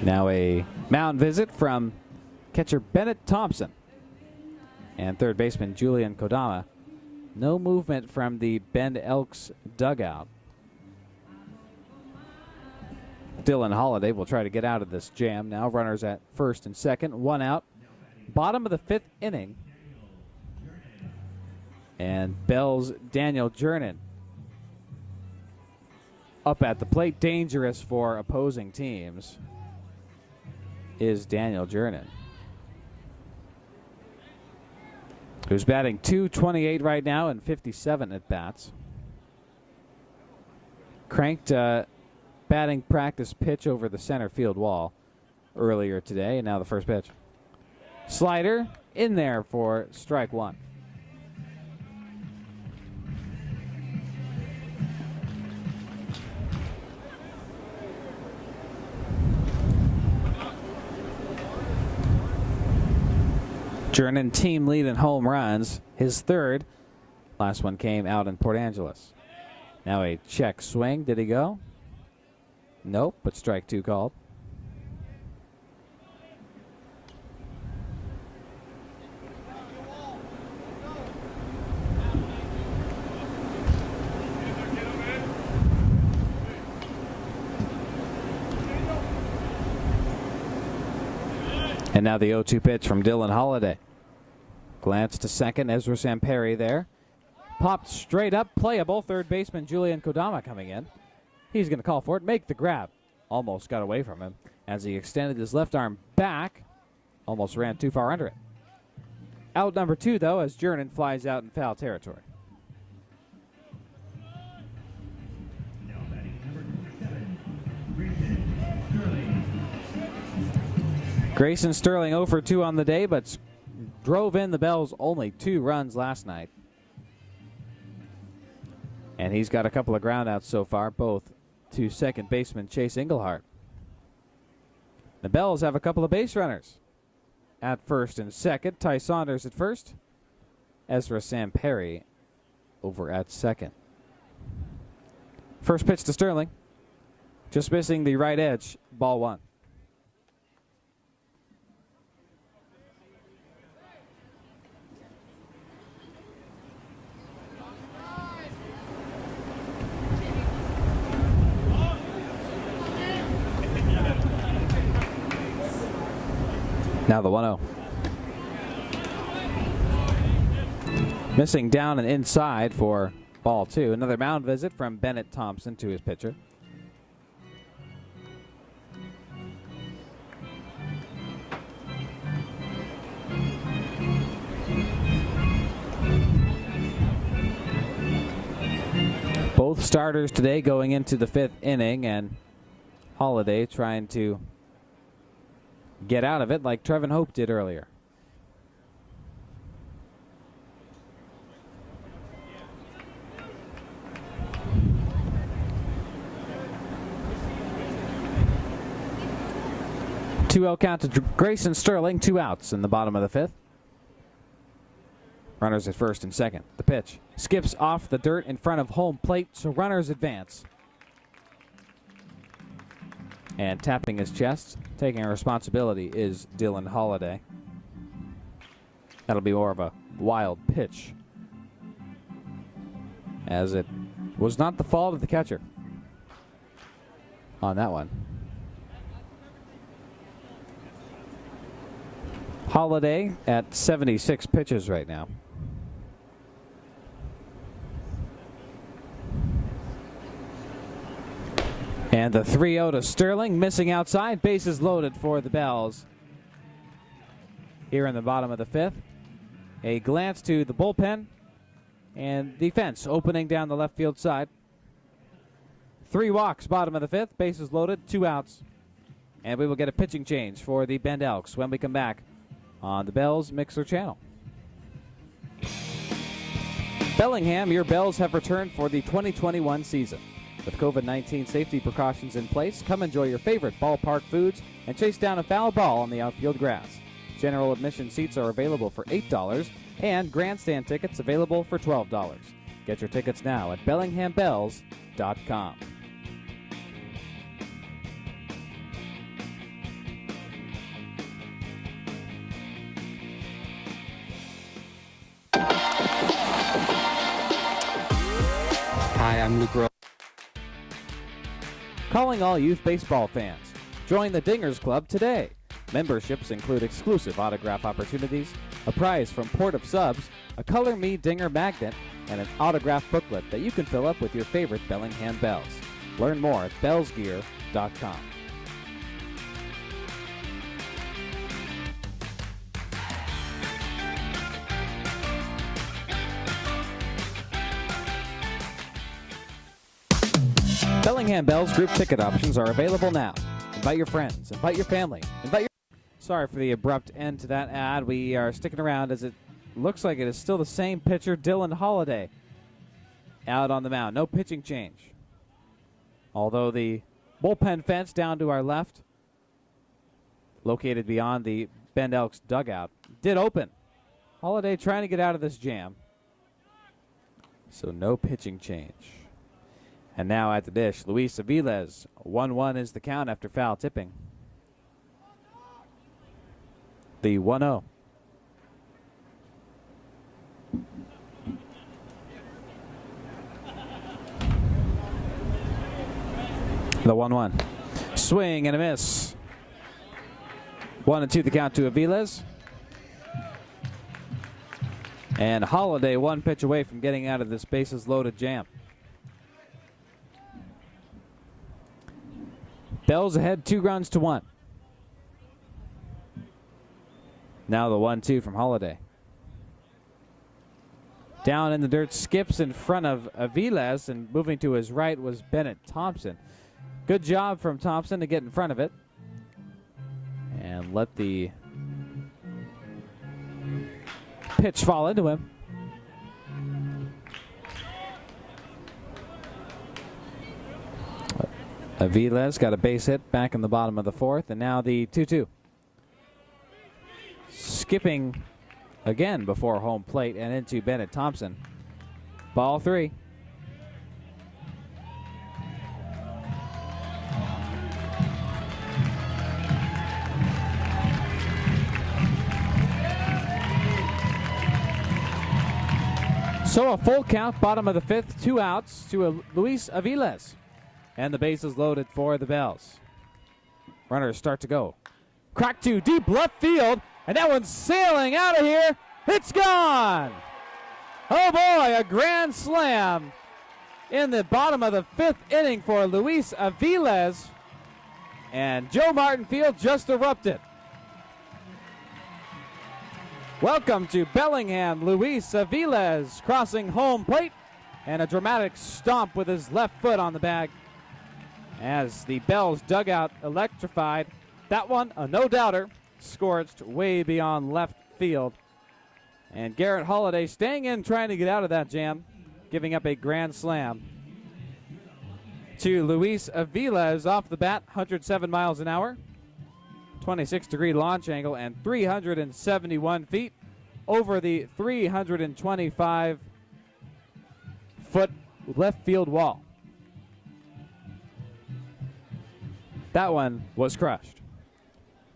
Now a mound visit from catcher Bennett Thompson and third baseman Julian Kodama. No movement from the Bend Elks dugout. Dylan Holiday will try to get out of this jam now. Runners at first and second, 1 out. Bottom of the 5th inning. And Bells' Daniel Jernin up at the plate. Dangerous for opposing teams. is Daniel Jernin, who's batting .228 right now and 57 at bats. Cranked batting practice pitch over the center field wall earlier today, and now the first pitch. Slider in there for strike one. Jernin team lead in home runs, his third. Last one came out in Port Angeles. Now a check swing. Did he go? Nope, but strike two called. And now the 0-2 pitch from Dylan Holliday. Glance to second, Ezra Samperi there. Popped straight up, playable. Third baseman Julian Kodama coming in. He's going to call for it, make the grab. Almost got away from him as he extended his left arm back. Almost ran too far under it. Out number two, though, as Jernin flies out in foul territory. Grayson Sterling 0 for 2 on the day, but drove in the Bells only 2 runs last night. And he's got a couple of groundouts so far, both to second baseman Chase Englehart. The Bells have a couple of base runners at first and second. Ty Saunders at first. Ezra Samperi over at second. First pitch to Sterling. Just missing the right edge. Ball one. Now the 1-0. Missing down and inside for ball two. Another mound visit from Bennett Thompson to his pitcher. Both starters today going into the 5th inning, and Holliday trying to get out of it like Trevin Hope did earlier. Two-out count to Grayson Sterling, 2 outs in the bottom of the 5th. Runners at first and second. The pitch skips off the dirt in front of home plate, so runners advance. And tapping his chest, taking responsibility, is Dylan Holliday. That'll be more of a wild pitch, as it was not the fault of the catcher on that one. Holliday at 76 pitches right now. And the 3-0 to Sterling, missing outside, bases loaded for the Bells. Here in the bottom of the 5th, a glance to the bullpen and the fence opening down the left field side. 3 walks, bottom of the 5th, bases loaded, 2 outs. And we will get a pitching change for the Bend Elks when we come back on the Bells Mixer channel. Bellingham, your Bells have returned for the 2021 season. With COVID-19 safety precautions in place, come enjoy your favorite ballpark foods and chase down a foul ball on the outfield grass. General admission seats are available for $8 and grandstand tickets available for $12. Get your tickets now at BellinghamBells.com. Hi, I'm Luke Rowe. Calling all youth baseball fans. Join the Dingers Club today. Memberships include exclusive autograph opportunities, a prize from Port of Subs, a Color Me Dinger magnet, and an autograph booklet that you can fill up with your favorite Bellingham Bells. Learn more at bellsgear.com. Bellingham Bells group ticket options are available now. Invite your friends, invite your family, Sorry for the abrupt end to that ad. We are sticking around as it looks like it is still the same pitcher, Dylan Holliday, out on the mound. No pitching change. Although the bullpen fence down to our left, located beyond the Bend Elks dugout, did open. Holliday trying to get out of this jam. So no pitching change. And now at the dish, Luis Aviles. 1-1 is the count after foul tipping. The 1-0. The 1-1. Swing and a miss. 1-2 the count to Aviles. And Holliday one pitch away from getting out of this bases loaded jam. Bells ahead 2-1. Now the 1-2 from Holliday. Down in the dirt, skips in front of Aviles, and moving to his right was Bennett Thompson. Good job from Thompson to get in front of it and let the pitch fall into him. Aviles got a base hit back in the bottom of the fourth, and now the 2-2. Skipping again before home plate and into Bennett Thompson. Ball 3. So a full count, bottom of the fifth, 2 outs to Luis Aviles. And the bases loaded for the Bells. Runners start to go. Crack to deep left field, and that one's sailing out of here. It's gone. Oh boy, a grand slam in the bottom of the fifth inning for Luis Aviles. And Joe Martin Field just erupted. Welcome to Bellingham, Luis Aviles crossing home plate, and a dramatic stomp with his left foot on the bag as the Bells dugout electrified. That one, a no-doubter, scorched way beyond left field. And Garrett Holliday staying in, trying to get out of that jam, giving up a grand slam to Luis Aviles off the bat, 107 miles an hour. 26-degree launch angle and 371 feet over the 325-foot left field wall. That one was crushed.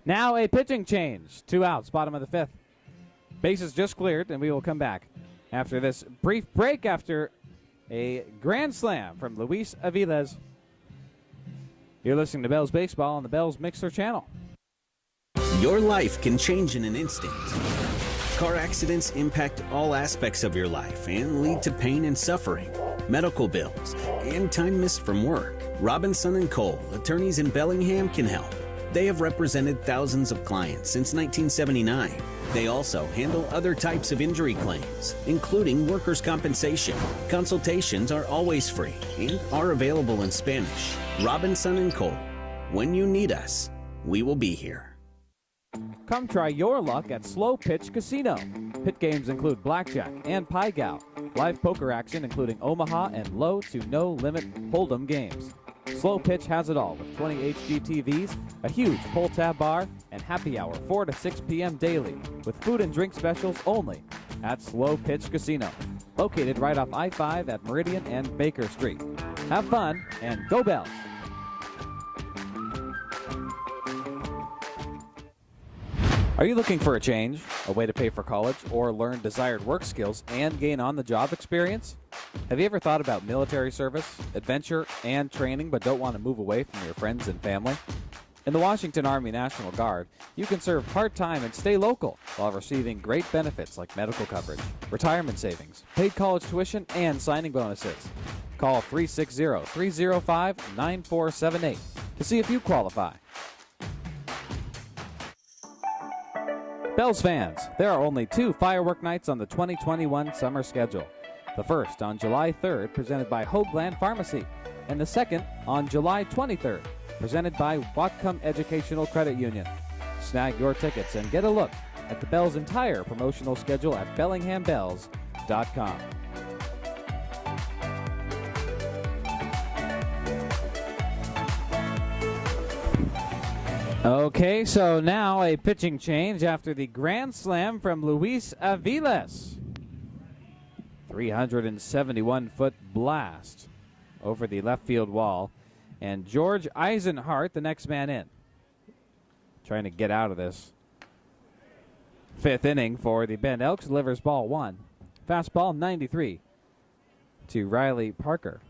Now a pitching change. 2 outs, bottom of the fifth. Bases just cleared, and we will come back after this brief break after a grand slam from Luis Aviles. You're listening to Bells Baseball on the Bells Mixer channel. Your life can change in an instant. Car accidents impact all aspects of your life and lead to pain and suffering, medical bills, and time missed from work. Robinson & Cole, attorneys in Bellingham, can help. They have represented thousands of clients since 1979. They also handle other types of injury claims, including workers' compensation. Consultations are always free and are available in Spanish. Robinson & Cole. When you need us, we will be here. Come try your luck at Slow Pitch Casino. Pit games include blackjack and pie gow. Live poker action including Omaha and low to no limit hold'em games. Slow Pitch has it all with 20 HD TVs, a huge pull-tab bar, and happy hour 4 to 6 p.m. daily with food and drink specials only at Slow Pitch Casino. Located right off I-5 at Meridian and Baker Street. Have fun and go Bells! Are you looking for a change, a way to pay for college, or learn desired work skills and gain on-the-job experience? Have you ever thought about military service, adventure, and training but don't want to move away from your friends and family? In the Washington Army National Guard, you can serve part-time and stay local while receiving great benefits like medical coverage, retirement savings, paid college tuition, and signing bonuses. Call 360-305-9478 to see if you qualify. Bells fans, there are only 2 firework nights on the 2021 summer schedule. The first on July 3rd, presented by Hoagland Pharmacy, and the second on July 23rd. Presented by Whatcom Educational Credit Union. Snag your tickets and get a look at the Bells' entire promotional schedule at BellinghamBells.com. Okay, so now a pitching change after the grand slam from Luis Aviles. 371-foot blast over the left field wall. And George Eisenhart, the next man in, trying to get out of this. Fifth inning for the Bend Elks, delivers ball one. Fastball 93 to Riley Parker,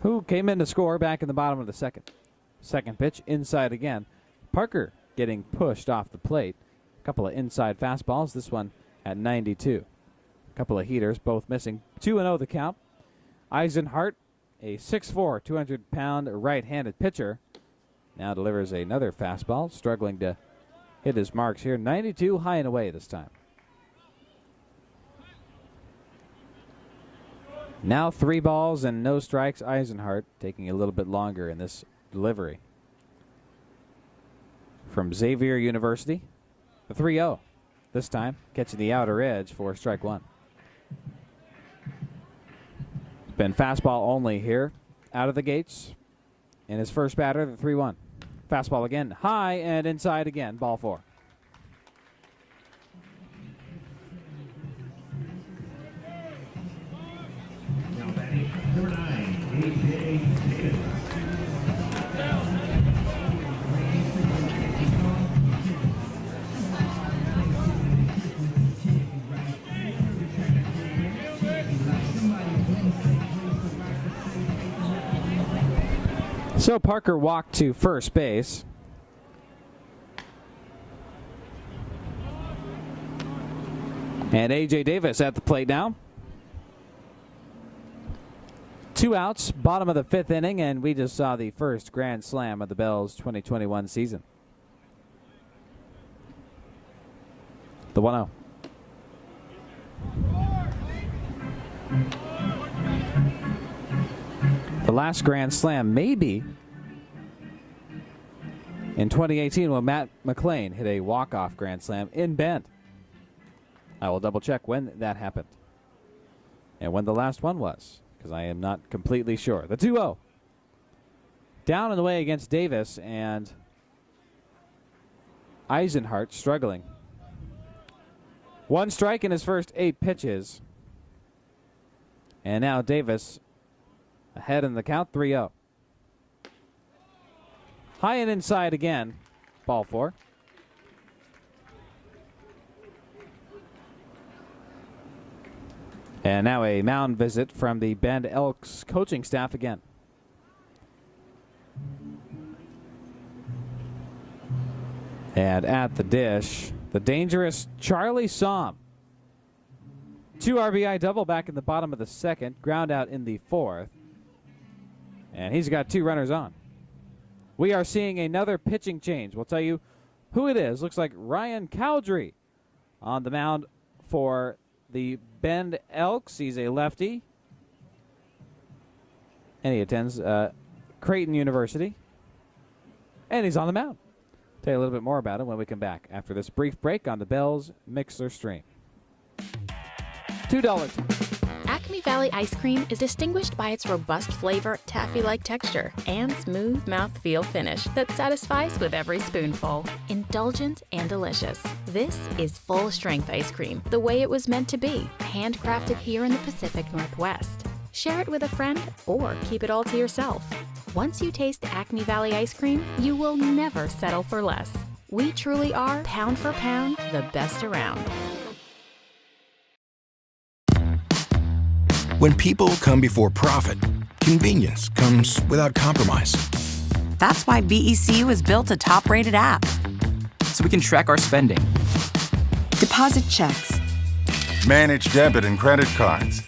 who came in to score back in the bottom of the second. Second pitch, inside again. Parker getting pushed off the plate. A couple of inside fastballs, this one at 92. A couple of heaters, both missing. 2-0 the count. Eisenhart, a 6'4", 200-pound right-handed pitcher, now delivers another fastball, struggling to hit his marks here. 92 high and away this time. Now 3 balls and no strikes. Eisenhart taking a little bit longer in this delivery. From Xavier University, the 3-0. This time, catching the outer edge for strike one. Been fastball only here, out of the gates. And his first batter, the 3-1. Fastball again, high and inside again, ball 4. Now batting number 9, A.J. Davis. So Parker walked to first base. And A.J. Davis at the plate now. 2 outs, bottom of the 5th inning, and we just saw the first grand slam of the Bells 2021 season. The 1-0. The last grand slam maybe in 2018 when Matt McLean hit a walk-off grand slam in Bend. I will double check when that happened and when the last one was, because I am not completely sure. The 2-0. Down and away against Davis, and Eisenhart struggling. 1 strike in his first 8 pitches. And now Davis ahead in the count, 3-0. High and inside again, ball 4. And now a mound visit from the Bend Elks coaching staff again. And at the dish, the dangerous Charlie Somm. 2 RBI double back in the bottom of the 2nd, ground out in the 4th. And he's got 2 runners on. We are seeing another pitching change. We'll tell you who it is. Looks like Ryan Cowdrey on the mound for the Bend Elks. He's a lefty. And he attends Creighton University. And he's on the mound. Tell you a little bit more about him when we come back after this brief break on the Bells Mixer Stream. $2. Acme Valley ice cream is distinguished by its robust flavor, taffy-like texture, and smooth mouthfeel finish that satisfies with every spoonful. Indulgent and delicious. This is full-strength ice cream, the way it was meant to be, handcrafted here in the Pacific Northwest. Share it with a friend or keep it all to yourself. Once you taste Acme Valley ice cream, you will never settle for less. We truly are, pound for pound, the best around. When people come before profit, convenience comes without compromise. That's why BECU was built a top-rated app. So we can track our spending. Deposit checks. Manage debit and credit cards.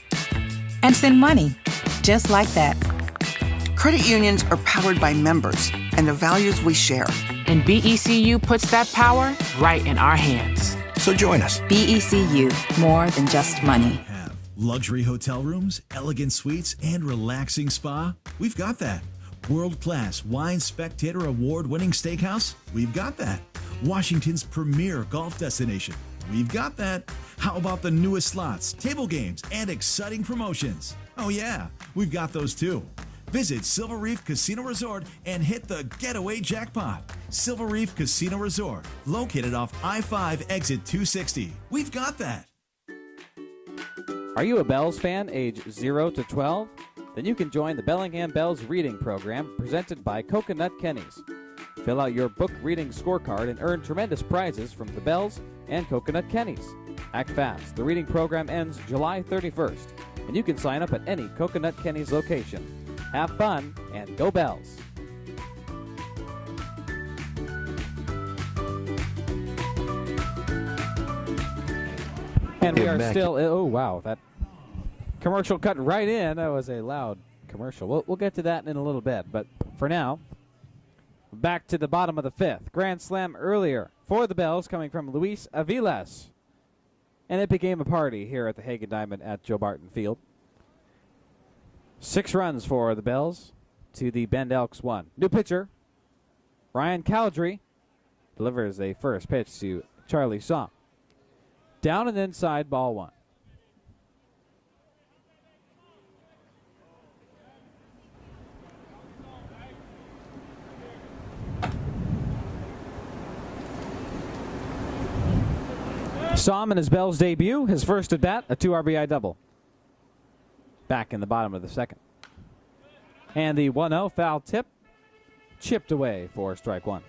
And send money. Just like that. Credit unions are powered by members and the values we share. And BECU puts that power right in our hands. So join us. BECU, more than just money. Luxury hotel rooms, elegant suites, and relaxing spa? We've got that. World-class wine spectator award-winning steakhouse? We've got that. Washington's premier golf destination? We've got that. How about the newest slots, table games, and exciting promotions? Oh yeah, we've got those too. Visit Silver Reef Casino Resort and hit the getaway jackpot. Silver Reef Casino Resort, located off I-5 exit 260. We've got that. Are you a Bells fan age 0 to 12? Then you can join the Bellingham Bells reading program presented by Coconut Kenny's. Fill out your book reading scorecard and earn tremendous prizes from the Bells and Coconut Kenny's. Act fast. The reading program ends July 31st, and you can sign up at any Coconut Kenny's location. Have fun and go Bells! And we are still, oh wow, that commercial cut right in. That was a loud commercial. We'll get to that in a little bit, but for now, back to the bottom of the fifth. Grand slam earlier for the Bells coming from Luis Aviles. And it became a party here at the Hagen Diamond at Joe Barton Field. 6 runs for the Bells to the Bend Elks 1. New pitcher, Ryan Cowdrey, delivers a first pitch to Charlie Somm. Down and inside, ball 1. Somm in his Bells debut, his first at bat, a 2 RBI double. Back in the bottom of the second. And the 1-0 foul tip, chipped away for strike 1.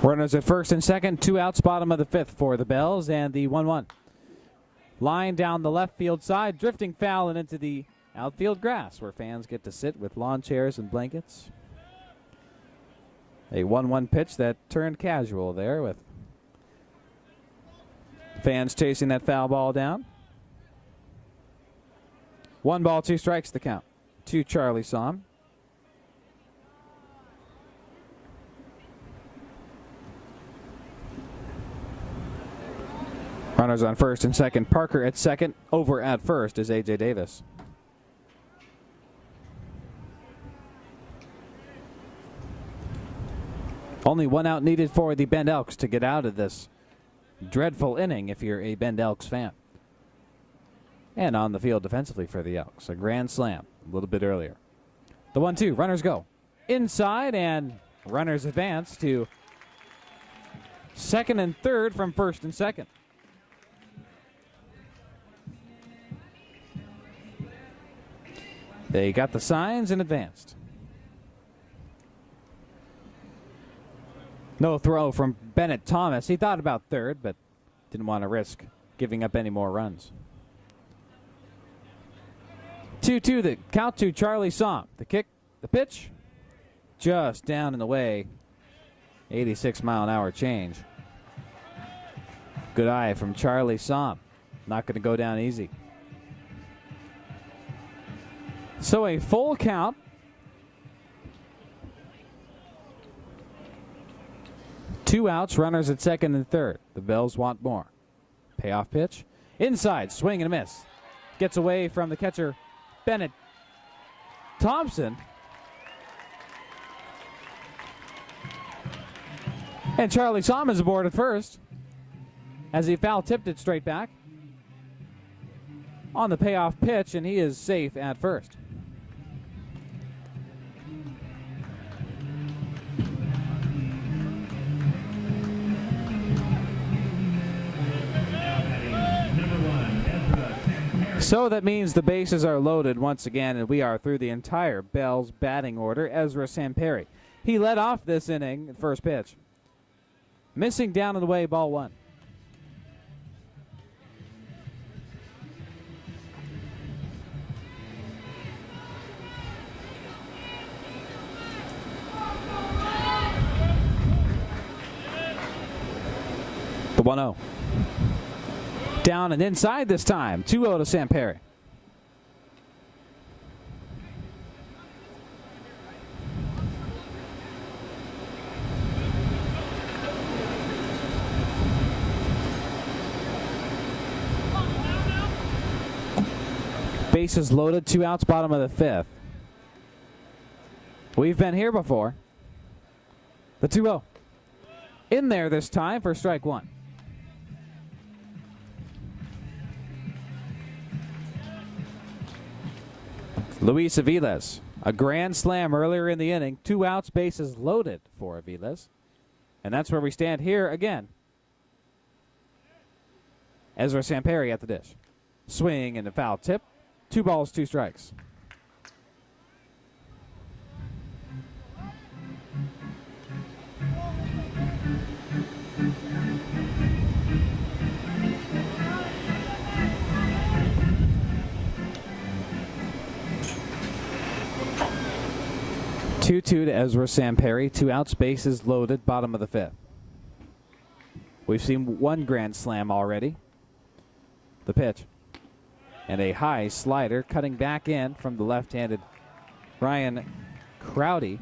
Runners at first and second, 2 outs, bottom of the fifth for the Bells, and the 1-1. Line down the left field side, drifting foul and into the outfield grass, where fans get to sit with lawn chairs and blankets. A 1-1 pitch that turned casual there, with fans chasing that foul ball down. 1 ball, 2 strikes the count to Charlie Somm. Runners on first and second. Parker at second. Over at first is A.J. Davis. Only 1 out needed for the Bend Elks to get out of this dreadful inning if you're a Bend Elks fan. And on the field defensively for the Elks. A grand slam a little bit earlier. The 1-2. Runners go inside, and runners advance to second and third from first and second. They got the signs and advanced. No throw from Bennett Thomas. He thought about third, but didn't want to risk giving up any more runs. 2-2, the count to Charlie Somm. The kick, the pitch, just down and away. 86-mile-an-hour change. Good eye from Charlie Somm. Not going to go down easy. So a full count. Two outs, runners at second and third. The Bells want more. Payoff pitch. Inside, swing and a miss. Gets away from the catcher, Bennett Thompson. And Charlie Somm is aboard at first as he foul tipped it straight back on the payoff pitch, and he is safe at first. So that means the bases are loaded once again, and we are through the entire Bells batting order. Ezra Samperi. He led off this inning, first pitch. Missing down and away, ball 1. The 1-0. Down and inside this time. 2-0 to Sam Perry. Bases loaded, 2 outs, bottom of the 5th. We've been here before. The 2-0. In there this time for strike 1. Luis Aviles, a grand slam earlier in the inning. 2 outs, bases loaded for Aviles. And that's where we stand here again. Ezra Samperi at the dish. Swing and a foul tip. 2 balls, 2 strikes. Two to Ezra Samperi. 2 outs, bases loaded, bottom of the 5th. We've seen 1 grand slam already. The pitch. And a high slider cutting back in from the left-handed Ryan Crowdree,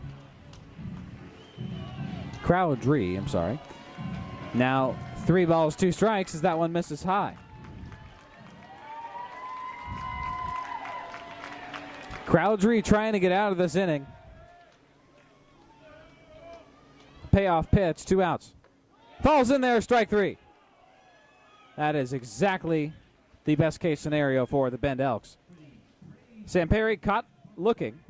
I'm sorry. Now 3 balls, 2 strikes as that one misses high. Crowdree trying to get out of this inning. Payoff pitch, 2 outs. Falls in there, strike 3. That is exactly the best case scenario for the Bend Elks. Samperi caught looking.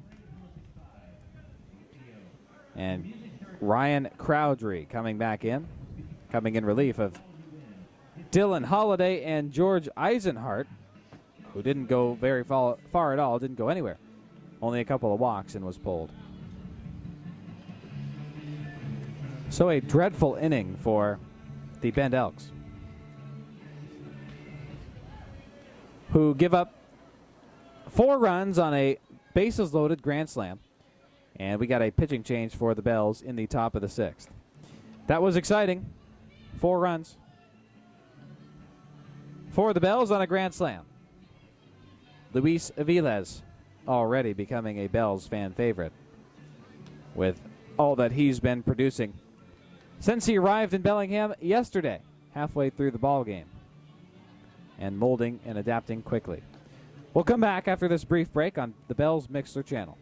And Ryan Crowdree coming in relief of Dylan Holiday and George Eisenhart, who didn't go very far at all, didn't go anywhere. Only a couple of walks and was pulled. So a dreadful inning for the Bend Elks, who give up 4 runs on a bases-loaded grand slam. And we got a pitching change for the Bells in the top of the 6th. That was exciting. 4 runs for the Bells on a grand slam. Luis Aviles already becoming a Bells fan favorite with all that he's been producing since he arrived in Bellingham yesterday, halfway through the ball game, and molding and adapting quickly. We'll come back after this brief break on the Bells Mixer channel.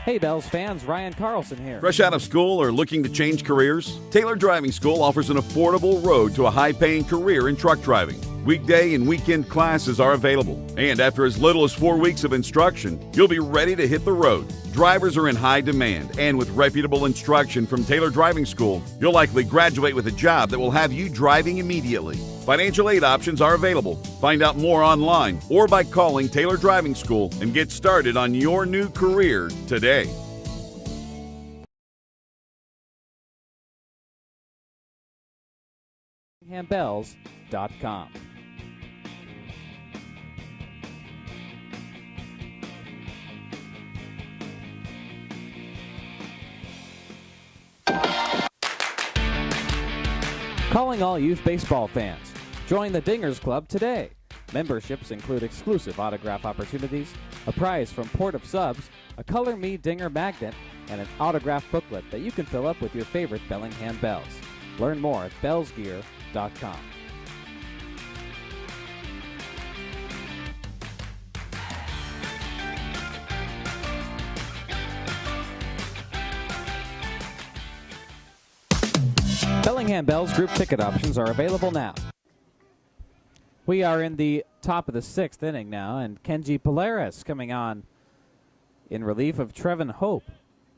Hey Bells fans, Ryan Carlson here. Fresh out of school or looking to change careers? Taylor Driving School offers an affordable road to a high-paying career in truck driving. Weekday and weekend classes are available, and after as little as 4 weeks of instruction, you'll be ready to hit the road. Drivers are in high demand, and with reputable instruction from Taylor Driving School, you'll likely graduate with a job that will have you driving immediately. Financial aid options are available. Find out more online or by calling Taylor Driving School and get started on your new career today. BellinghamBells.com. Calling all youth baseball fans. Join the Dingers Club today. Memberships include exclusive autograph opportunities, a prize from Port of Subs, a Color Me Dinger magnet, and an autograph booklet that you can fill up with your favorite Bellingham Bells. Learn more at bellsgear.com. Bellingham Bells group ticket options are available now. We are in the top of the 6th inning now, and Kenji Polaris coming on in relief of Trevin Hope,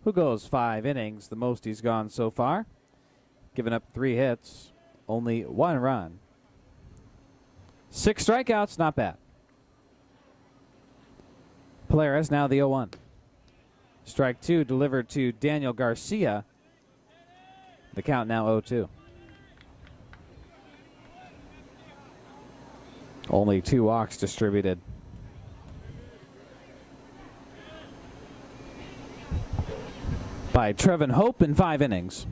who goes 5 innings, the most he's gone so far. Given up 3 hits, only 1 run. 6 strikeouts, not bad. Polaris now the 0-1. Strike 2 delivered to Daniel Garcia. The count now 0-2. Only 2 walks distributed. By Trevin Hope in 5 innings.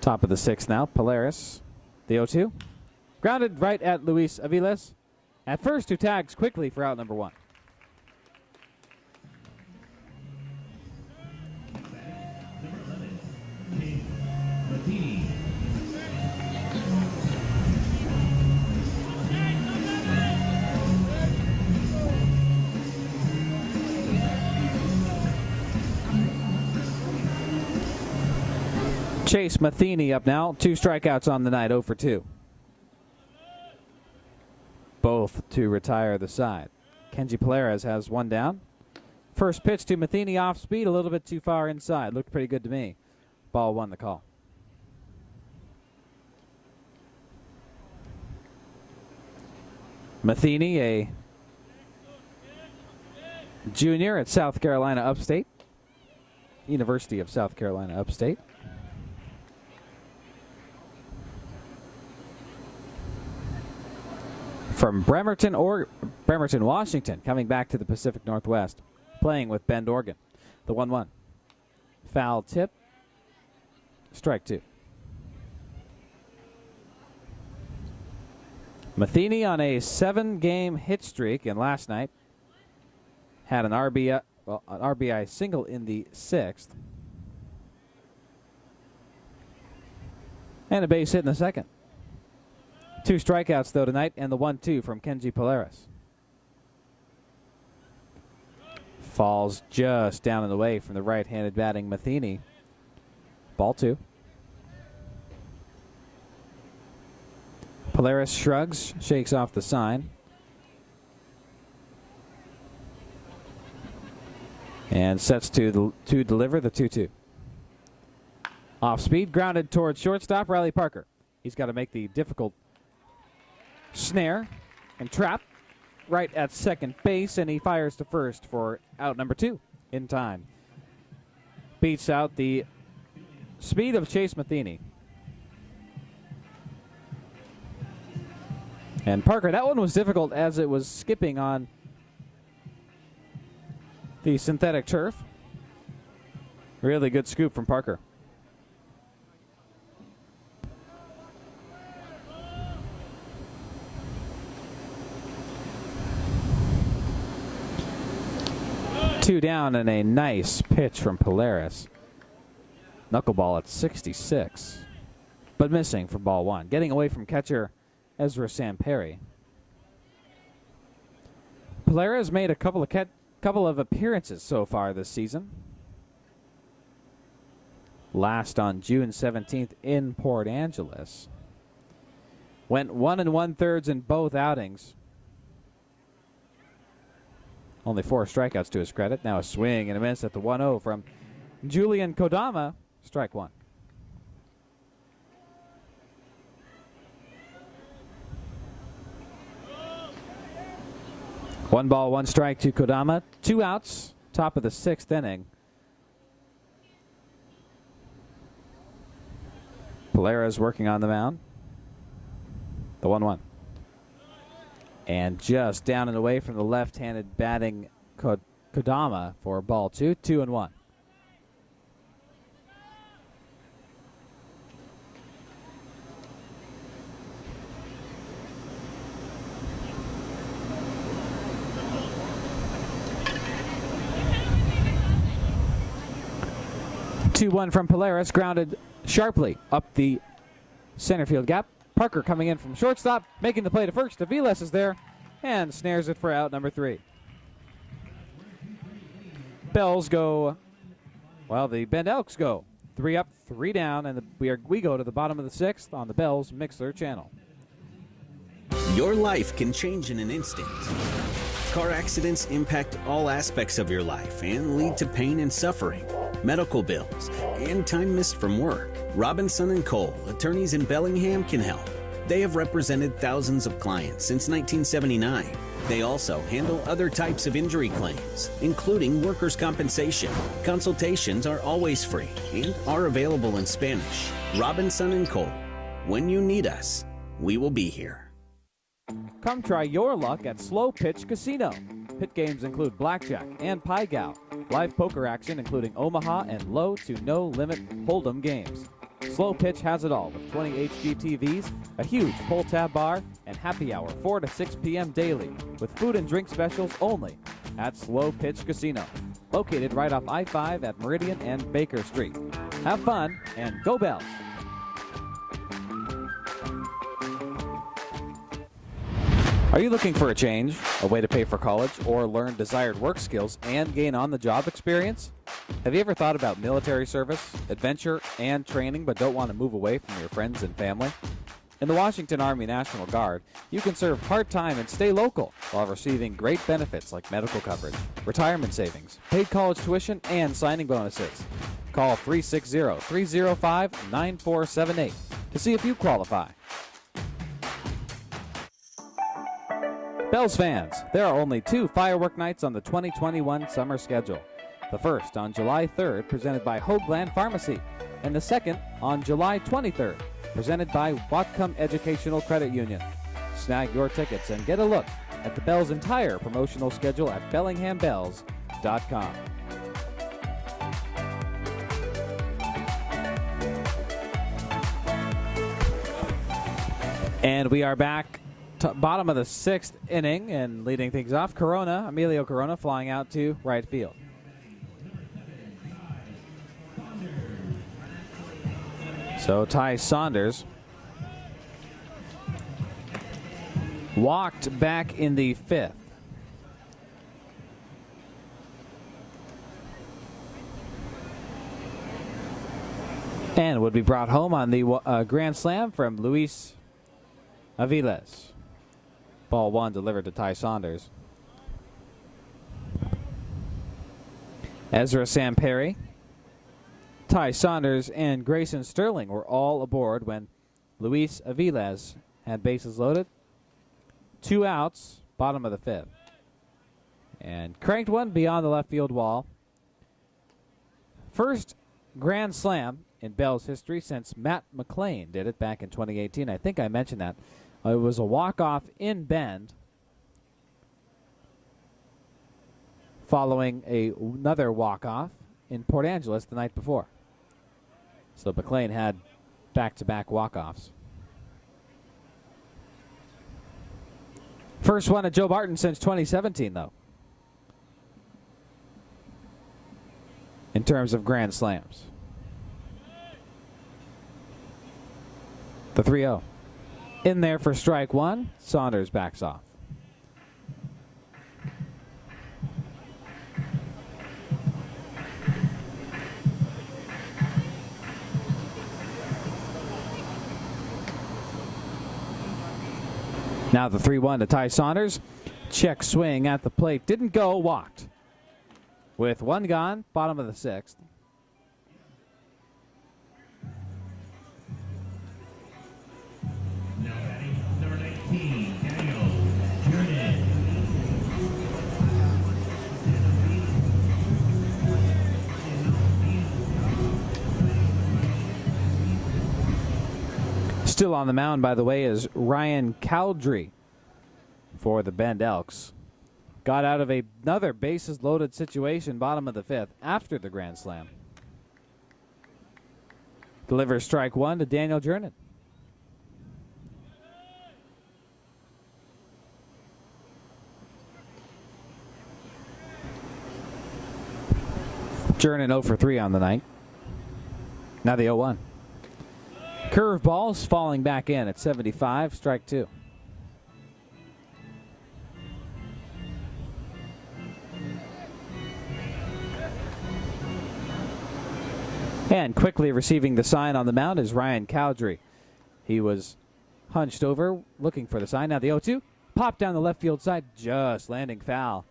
Top of the 6th now, Polaris, the 0-2. Grounded right at Luis Aviles. At first, who tags quickly for out number 1. Chase Matheny up now. 2 strikeouts on the night, 0 for 2. Both to retire the side. Kenji Polaris has 1 down. First pitch to Matheny off speed, a little bit too far inside. Looked pretty good to me. Ball 1 the call. Matheny, a junior at South Carolina Upstate. University of South Carolina Upstate. From Bremerton, Washington, coming back to the Pacific Northwest, playing with Bend, Oregon. The 1-1. Foul tip. Strike 2. Matheny on a 7-game hit streak, and last night had an RBI single in the 6th. And a base hit in the 2nd. 2 strikeouts, though, tonight, and the 1-2 from Kenji Polaris. Falls just down and away from the right-handed batting Matheny. Ball 2. Polaris shrugs, shakes off the sign. And sets to deliver the 2-2. Off speed, grounded towards shortstop, Riley Parker. He's got to make the difficult snare and trap right at second base, and he fires to first for out number 2 in time. Beats out the speed of Chase Matheny. And Parker, that one was difficult as it was skipping on the synthetic turf. Really good scoop from Parker. Two down and a nice pitch from Polaris. Knuckleball at 66, but missing for ball 1. Getting away from catcher Ezra Samperi. Polaris made a couple of appearances so far this season. Last on June 17th in Port Angeles. Went 1 1/3 in both outings. Only 4 strikeouts to his credit. Now a swing and a miss at the 1-0 from Julian Kodama. Strike 1. One ball, 1 strike to Kodama. 2 outs. Top of the 6th inning. Polaris working on the mound. The 1-1. And just down and away from the left-handed batting Kodama for ball 2. 2-1. Two-1 from Polaris, grounded sharply up the center field gap. Parker coming in from shortstop, making the play to first. Aviles is there and snares it for out number 3. Bells go, well, the Bend Elks go 3 up, 3 down, and we go to the bottom of the 6th on the Bells Mixler channel. Your life can change in an instant. Car accidents impact all aspects of your life and lead to pain and suffering, medical bills, and time missed from work. Robinson & Cole, attorneys in Bellingham, can help. They have represented thousands of clients since 1979. They also handle other types of injury claims, including workers' compensation. Consultations are always free and are available in Spanish. Robinson & Cole. When you need us, we will be here. Come try your luck at Slow Pitch Casino. Pit games include blackjack and pie gow. Live poker action including Omaha and low to no limit hold'em games. Slow Pitch has it all with 20 HD TVs, a huge pull-tab bar, and happy hour 4 to 6 p.m. daily with food and drink specials only at Slow Pitch Casino, located right off I-5 at Meridian and Baker Street. Have fun and go Bells! Are you looking for a change, a way to pay for college, or learn desired work skills and gain on-the-job experience? Have you ever thought about military service, adventure, and training but don't want to move away from your friends and family? In the Washington Army National Guard, you can serve part-time and stay local while receiving great benefits like medical coverage, retirement savings, paid college tuition, and signing bonuses. Call 360-305-9478 to see if you qualify. Bells fans, there are only 2 firework nights on the 2021 summer schedule. The first on July 3rd, presented by Hoagland Pharmacy, and the second on July 23rd, presented by Whatcom Educational Credit Union. Snag your tickets and get a look at the Bells' entire promotional schedule at BellinghamBells.com. And we are back. Bottom of the 6th inning, and leading things off, Emilio Corona flying out to right field. So Ty Saunders walked back in the 5th. And would be brought home on the grand slam from Luis Aviles. Ball 1 delivered to Ty Saunders. Ezra Samperi, Ty Saunders, and Grayson Sterling were all aboard when Luis Aviles had bases loaded. 2 outs, bottom of the 5th. And cranked one beyond the left field wall. First grand slam in Bell's history since Matt McLean did it back in 2018. I think I mentioned that. It was a walk-off in Bend following another walk-off in Port Angeles the night before. So McLean had back-to-back walk-offs. First one at Joe Barton since 2017, though, in terms of grand slams. The 3-0. In there for strike 1. Saunders backs off. Now the 3-1 to Ty Saunders. Check swing at the plate. Didn't go, walked. With 1 gone, bottom of the 6th. Still on the mound, by the way, is Ryan Cowdrey for the Bend Elks. Got out of another bases-loaded situation, bottom of the 5th, after the grand slam. Delivers strike 1 to Daniel Jernin. Jernin 0 for 3 on the night. Now the 0-1. Curveballs falling back in at 75, strike 2. And quickly receiving the sign on the mound is Ryan Cowdrey. He was hunched over looking for the sign. Now the 0-2. Popped down the left field side, just landing foul.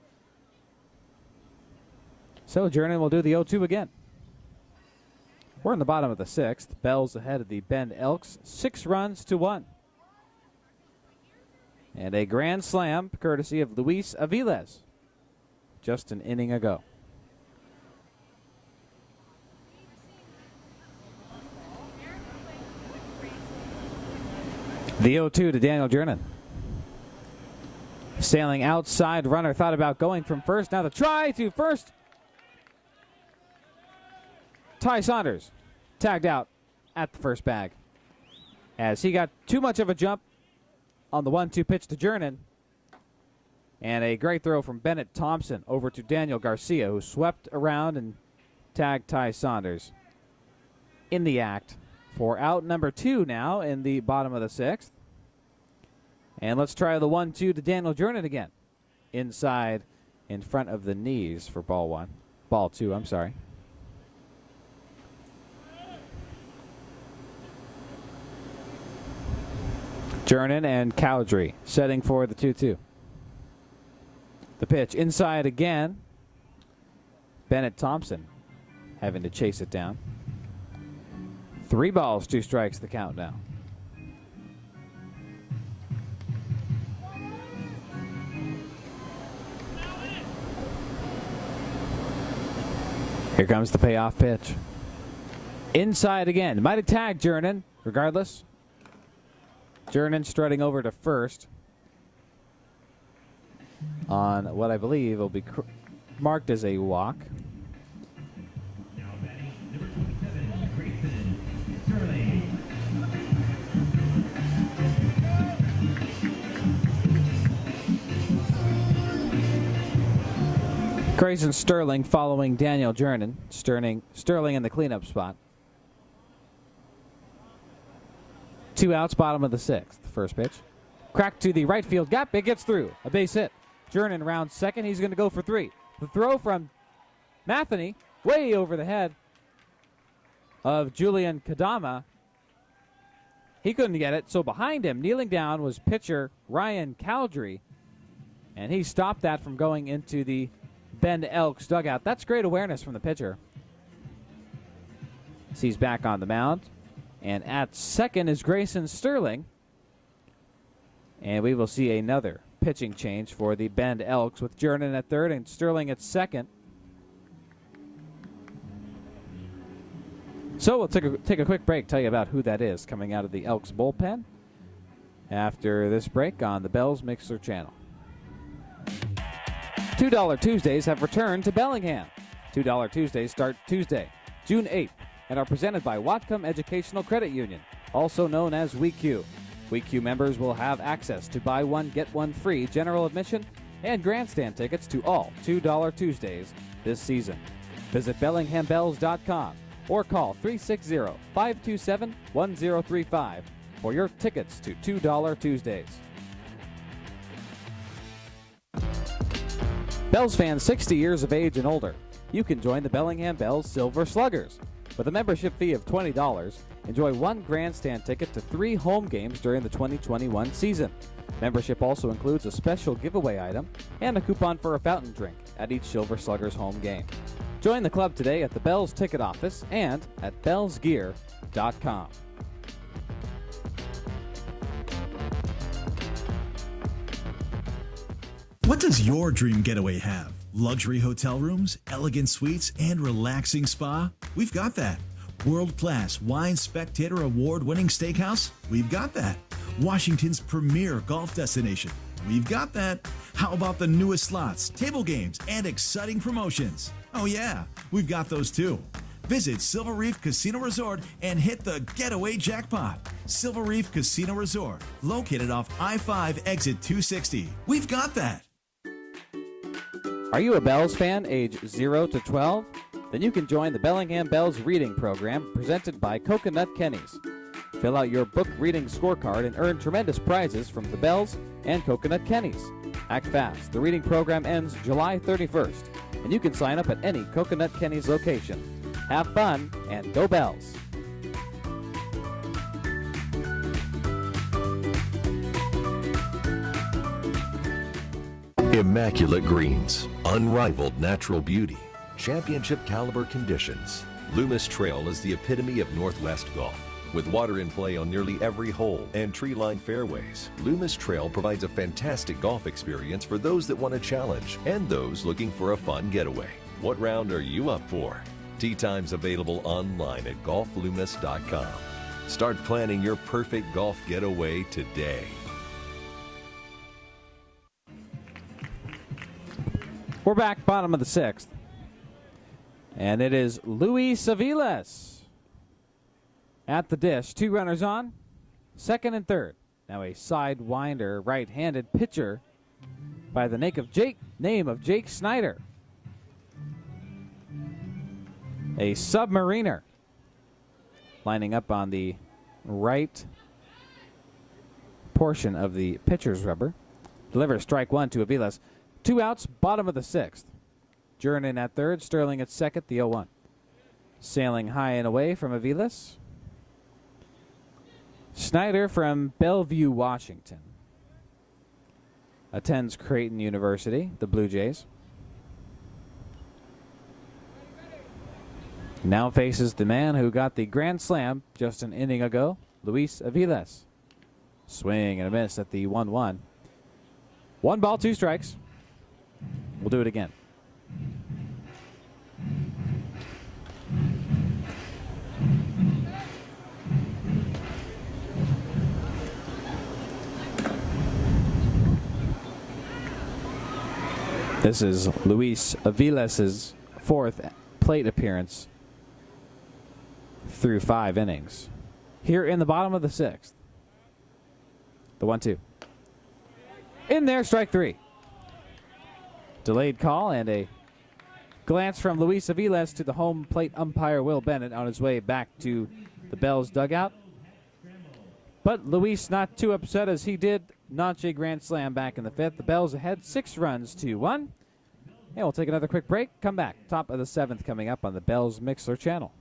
So Jernin will do the 0-2 again. We're in the bottom of the 6th. Bells ahead of the Bend Elks, 6 runs to 1. And a grand slam courtesy of Luis Aviles just an inning ago. The 0-2 to Daniel Jernin. Sailing outside, runner thought about going from first. Now the try to first. Ty Saunders tagged out at the first bag, as he got too much of a jump on the 1-2 pitch to Jernan. And a great throw from Bennett Thompson over to Daniel Garcia, who swept around and tagged Ty Saunders in the act for out number 2 now in the bottom of the 6th. And let's try the 1-2 to Daniel Jernan again. Inside in front of the knees for ball 2, I'm sorry. Jernan and Cowdrey setting for the 2-2. The pitch inside again. Bennett Thompson having to chase it down. 3 balls, 2 strikes, the count now. Here comes the payoff pitch. Inside again. Might have tagged Jernan, regardless. Jernan strutting over to first on what I believe will be marked as a walk. Now batting number 27, Grayson Sterling. Grayson Sterling following Daniel Jernan. Sterling in the cleanup spot. 2 outs, bottom of the 6th. First pitch. Cracked to the right field gap. It gets through. A base hit. Jernan round second. He's going to go for 3. The throw from Matheny way over the head of Julian Kadama. He couldn't get it, so behind him, kneeling down, was pitcher Ryan Cowdrey. And he stopped that from going into the Bend ELks dugout. That's great awareness from the pitcher. He's back on the mound. And at second is Grayson Sterling. And we will see another pitching change for the Bend ELks with Jernan at third and Sterling at second. So we'll take a quick break, tell you about who that is coming out of the Elks bullpen after this break on the Bells Mixer channel. $2 Tuesdays have returned to Bellingham. $2 Tuesdays start Tuesday, June 8th, and are presented by Whatcom Educational Credit Union, also known as WeQ. WeQ members will have access to buy one, get one free general admission and grandstand tickets to all $2 Tuesdays this season. Visit BellinghamBells.com or call 360-527-1035 for your tickets to $2 Tuesdays. Bells fans 60 years of age and older, you can join the Bellingham Bells Silver Sluggers. With a membership fee of $20, enjoy one grandstand ticket to 3 home games during the 2021 season. Membership also includes a special giveaway item and a coupon for a fountain drink at each Silver Sluggers home game. Join the club today at the Bells ticket office and at bellsgear.com. What does your dream getaway have? Luxury hotel rooms, elegant suites, and relaxing spa? We've got that. World-class Wine Spectator award-winning steakhouse? We've got that. Washington's premier golf destination? We've got that. How about the newest slots, table games, and exciting promotions? Oh yeah, we've got those too. Visit Silver Reef Casino Resort and hit the getaway jackpot. Silver Reef Casino Resort, located off I-5 exit 260. We've got that. Are you a Bells fan age 0 to 12? Then you can join the Bellingham Bells reading program presented by Coconut Kenny's. Fill out your book reading scorecard and earn tremendous prizes from the Bells and Coconut Kenny's. Act fast. The reading program ends July 31st, and you can sign up at any Coconut Kenny's location. Have fun and go Bells! Immaculate greens, unrivaled natural beauty, championship caliber conditions. Loomis Trail is the epitome of Northwest golf. With water in play on nearly every hole and tree-lined fairways, Loomis Trail provides a fantastic golf experience for those that want a challenge and those looking for a fun getaway. What round are you up for? Tee times available online at golfloomis.com. Start planning your perfect golf getaway today. We're back, bottom of the 6th. And it is Luis Aviles at the dish. 2 runners on, second and third. Now a sidewinder right-handed pitcher by the name of Jake Snyder. A submariner lining up on the right portion of the pitcher's rubber. Delivers strike 1 to Aviles. 2 outs, bottom of the 6th. Jernin at third, Sterling at second, the 0-1. Sailing high and away from Aviles. Snyder from Bellevue, Washington. Attends Creighton University, the Blue Jays. Now faces the man who got the grand slam just an inning ago, Luis Aviles. Swing and a miss at the 1-1. 1 ball, 2 strikes. We'll do it again. This is Luis Aviles' 4th plate appearance through 5 innings. Here in the bottom of the 6th. The 1-2. In there, strike 3. Delayed call and a glance from Luis Aviles to the home plate umpire Will Bennett on his way back to the Bells dugout. But Luis not too upset as he did notch a grand slam back in the 5th. The Bells ahead 6 runs to 1. And we'll take another quick break. Come back. Top of the 7th coming up on the Bells Mixler channel.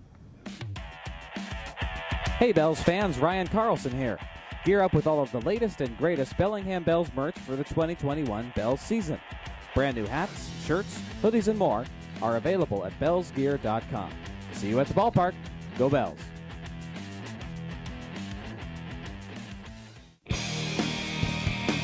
Hey Bells fans, Ryan Carlson here. Gear up with all of the latest and greatest Bellingham Bells merch for the 2021 Bells season. Brand new hats, shirts, hoodies, and more are available at bellsgear.com. See you at the ballpark. Go Bells.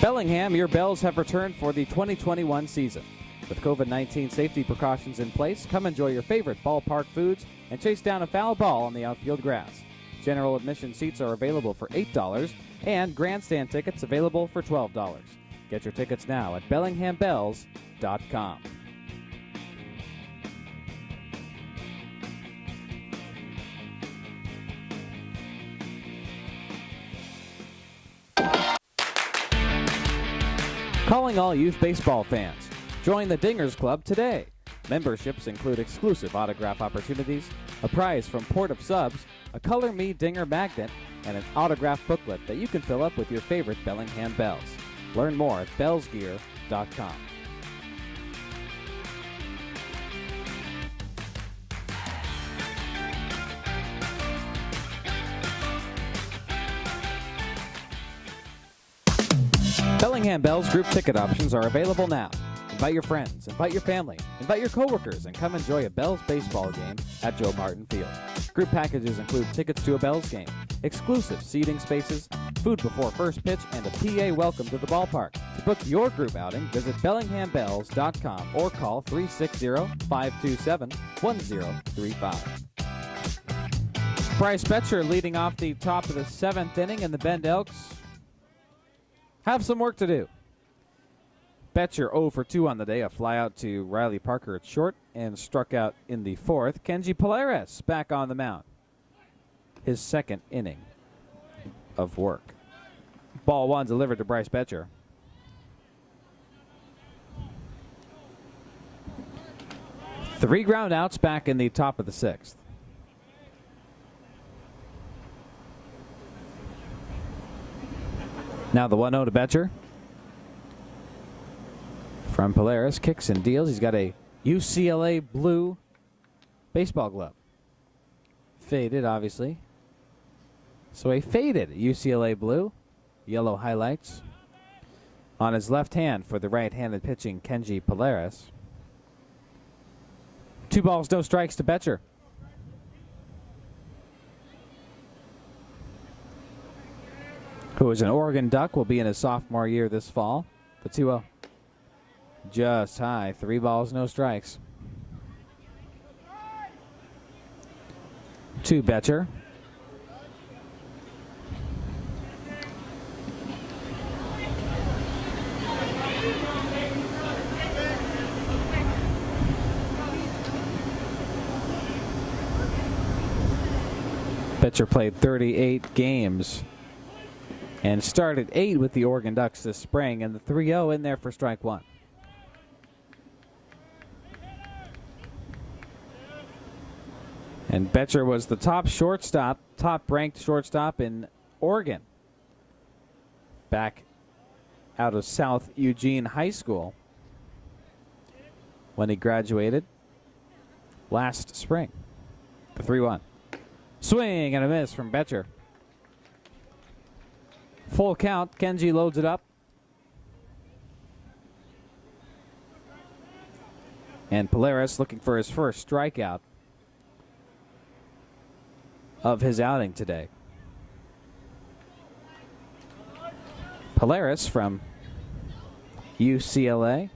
Bellingham, your Bells have returned for the 2021 season. With COVID-19 safety precautions in place, come enjoy your favorite ballpark foods and chase down a foul ball on the outfield grass. General admission seats are available for $8 and grandstand tickets available for $12. Get your tickets now at bellinghambells.com. Calling all youth baseball fans. Join the Dingers Club today. Memberships include exclusive autograph opportunities, a prize from Port of Subs, a Color Me Dinger magnet, and an autograph booklet that you can fill up with your favorite Bellingham Bells. Learn more at bellsgear.com. Bellingham Bells group ticket options are available now. Invite your friends, invite your family, invite your coworkers, and come enjoy a Bells baseball game at Joe Martin Field. Group packages include tickets to a Bells game, exclusive seating spaces, food before first pitch, and a PA welcome to the ballpark. To book your group outing, visit bellinghambells.com or call 360-527-1035. Bryce Betcher leading off the top of the 7th inning, and the Bend Elks have some work to do. Betcher 0 for 2 on the day, a fly out to Riley Parker at short, and struck out in the 4th. Kenji Polaris back on the mound. His 2nd inning of work. Ball 1 delivered to Bryce Betcher. Three ground outs back in the top of the 6th. Now the 1-0 to Betcher. From Polaris, kicks and deals. He's got a UCLA blue baseball glove. Faded, obviously. So a faded UCLA blue. Yellow highlights. On his left hand for the right-handed pitching Kenji Polaris. 2 balls, no strikes to Betcher. Who is an Oregon Duck, will be in his sophomore year this fall. The 2-0. Just high. 3 balls, no strikes. To Betcher. Pitcher played 38 games and started 8 with the Oregon Ducks this spring, and the 3-0 in there for strike one. And Betcher was the top-ranked shortstop in Oregon back out of South Eugene High School when he graduated last spring. The 3-1. Swing and a miss from Betcher. Full count. Kenji loads it up. And Polaris looking for his first strikeout of his outing today. Polaris from UCLA.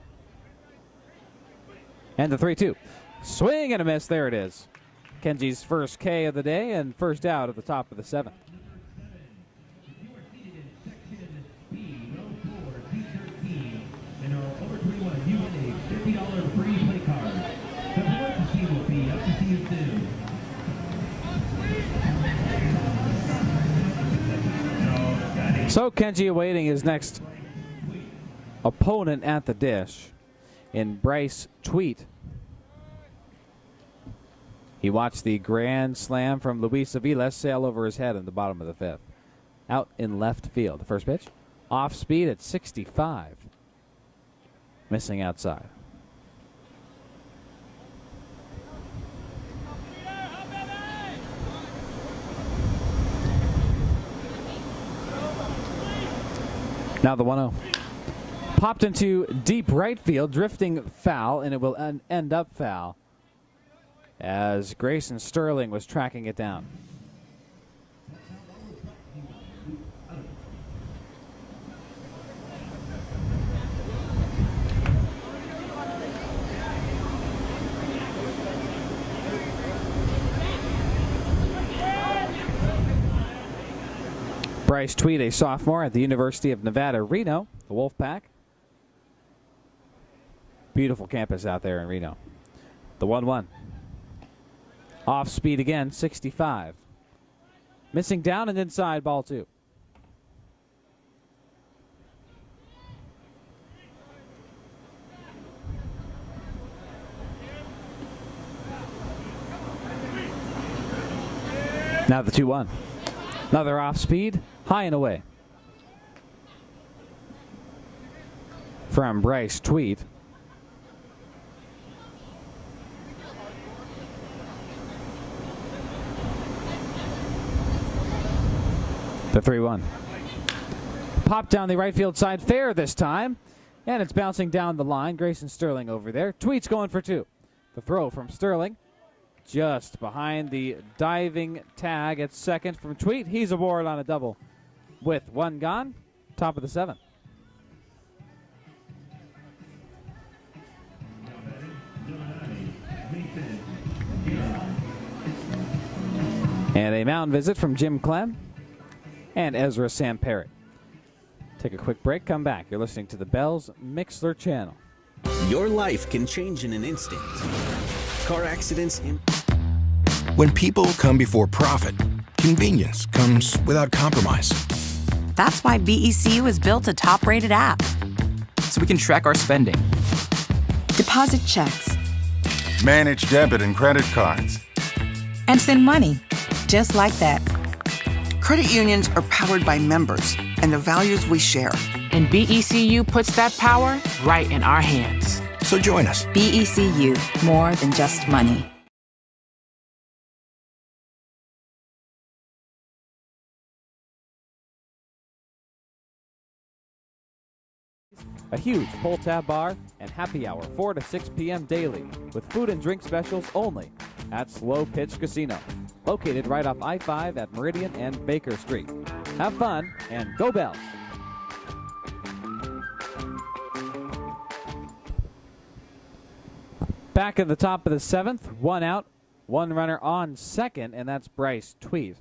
And the 3-2. Swing and a miss. There it is. Kenji's first K of the day and first out at the top of the 7th. So Kenji awaiting his next opponent at the dish in Bryce Tweet. He watched the grand slam from Luis Aviles sail over his head in the bottom of the 5th. Out in left field. The first pitch. Off speed at 65. Missing outside. Now the 1-0. Popped into deep right field, drifting foul, and it will end up foul as Grayson Sterling was tracking it down. Bryce Tweed, a sophomore at the University of Nevada, Reno, the Wolfpack. Beautiful campus out there in Reno. The 1-1. Off speed again, 65. Missing down and inside, ball 2. Now the 2-1. Another off speed, high and away. From Bryce Tweed. The 3-1. Popped down the right field side, fair this time. And it's bouncing down the line. Grayson Sterling over there. Tweet's going for 2. The throw from Sterling. Just behind the diving tag at second from Tweet. He's aboard on a double with 1 gone. Top of the 7th. And a mound visit from Jim Clem and Ezra Samparrott. Take a quick break, come back. You're listening to the Bells Mixler channel. Your life can change in an instant. Car accidents. When people come before profit, convenience comes without compromise. That's why BECU was built a top-rated app. So we can track our spending. Deposit checks. Manage debit and credit cards. And send money. Just like that. Credit unions are powered by members and the values we share. And BECU puts that power right in our hands. So join us. BECU, more than just money. A huge pull-tab bar and happy hour 4 to 6 p.m. daily with food and drink specials only at Slow Pitch Casino, located right off I-5 at Meridian and Baker Street. Have fun and go Bells! Back at the top of the 7th, 1 out, 1 runner on second, and that's Bryce Tweed.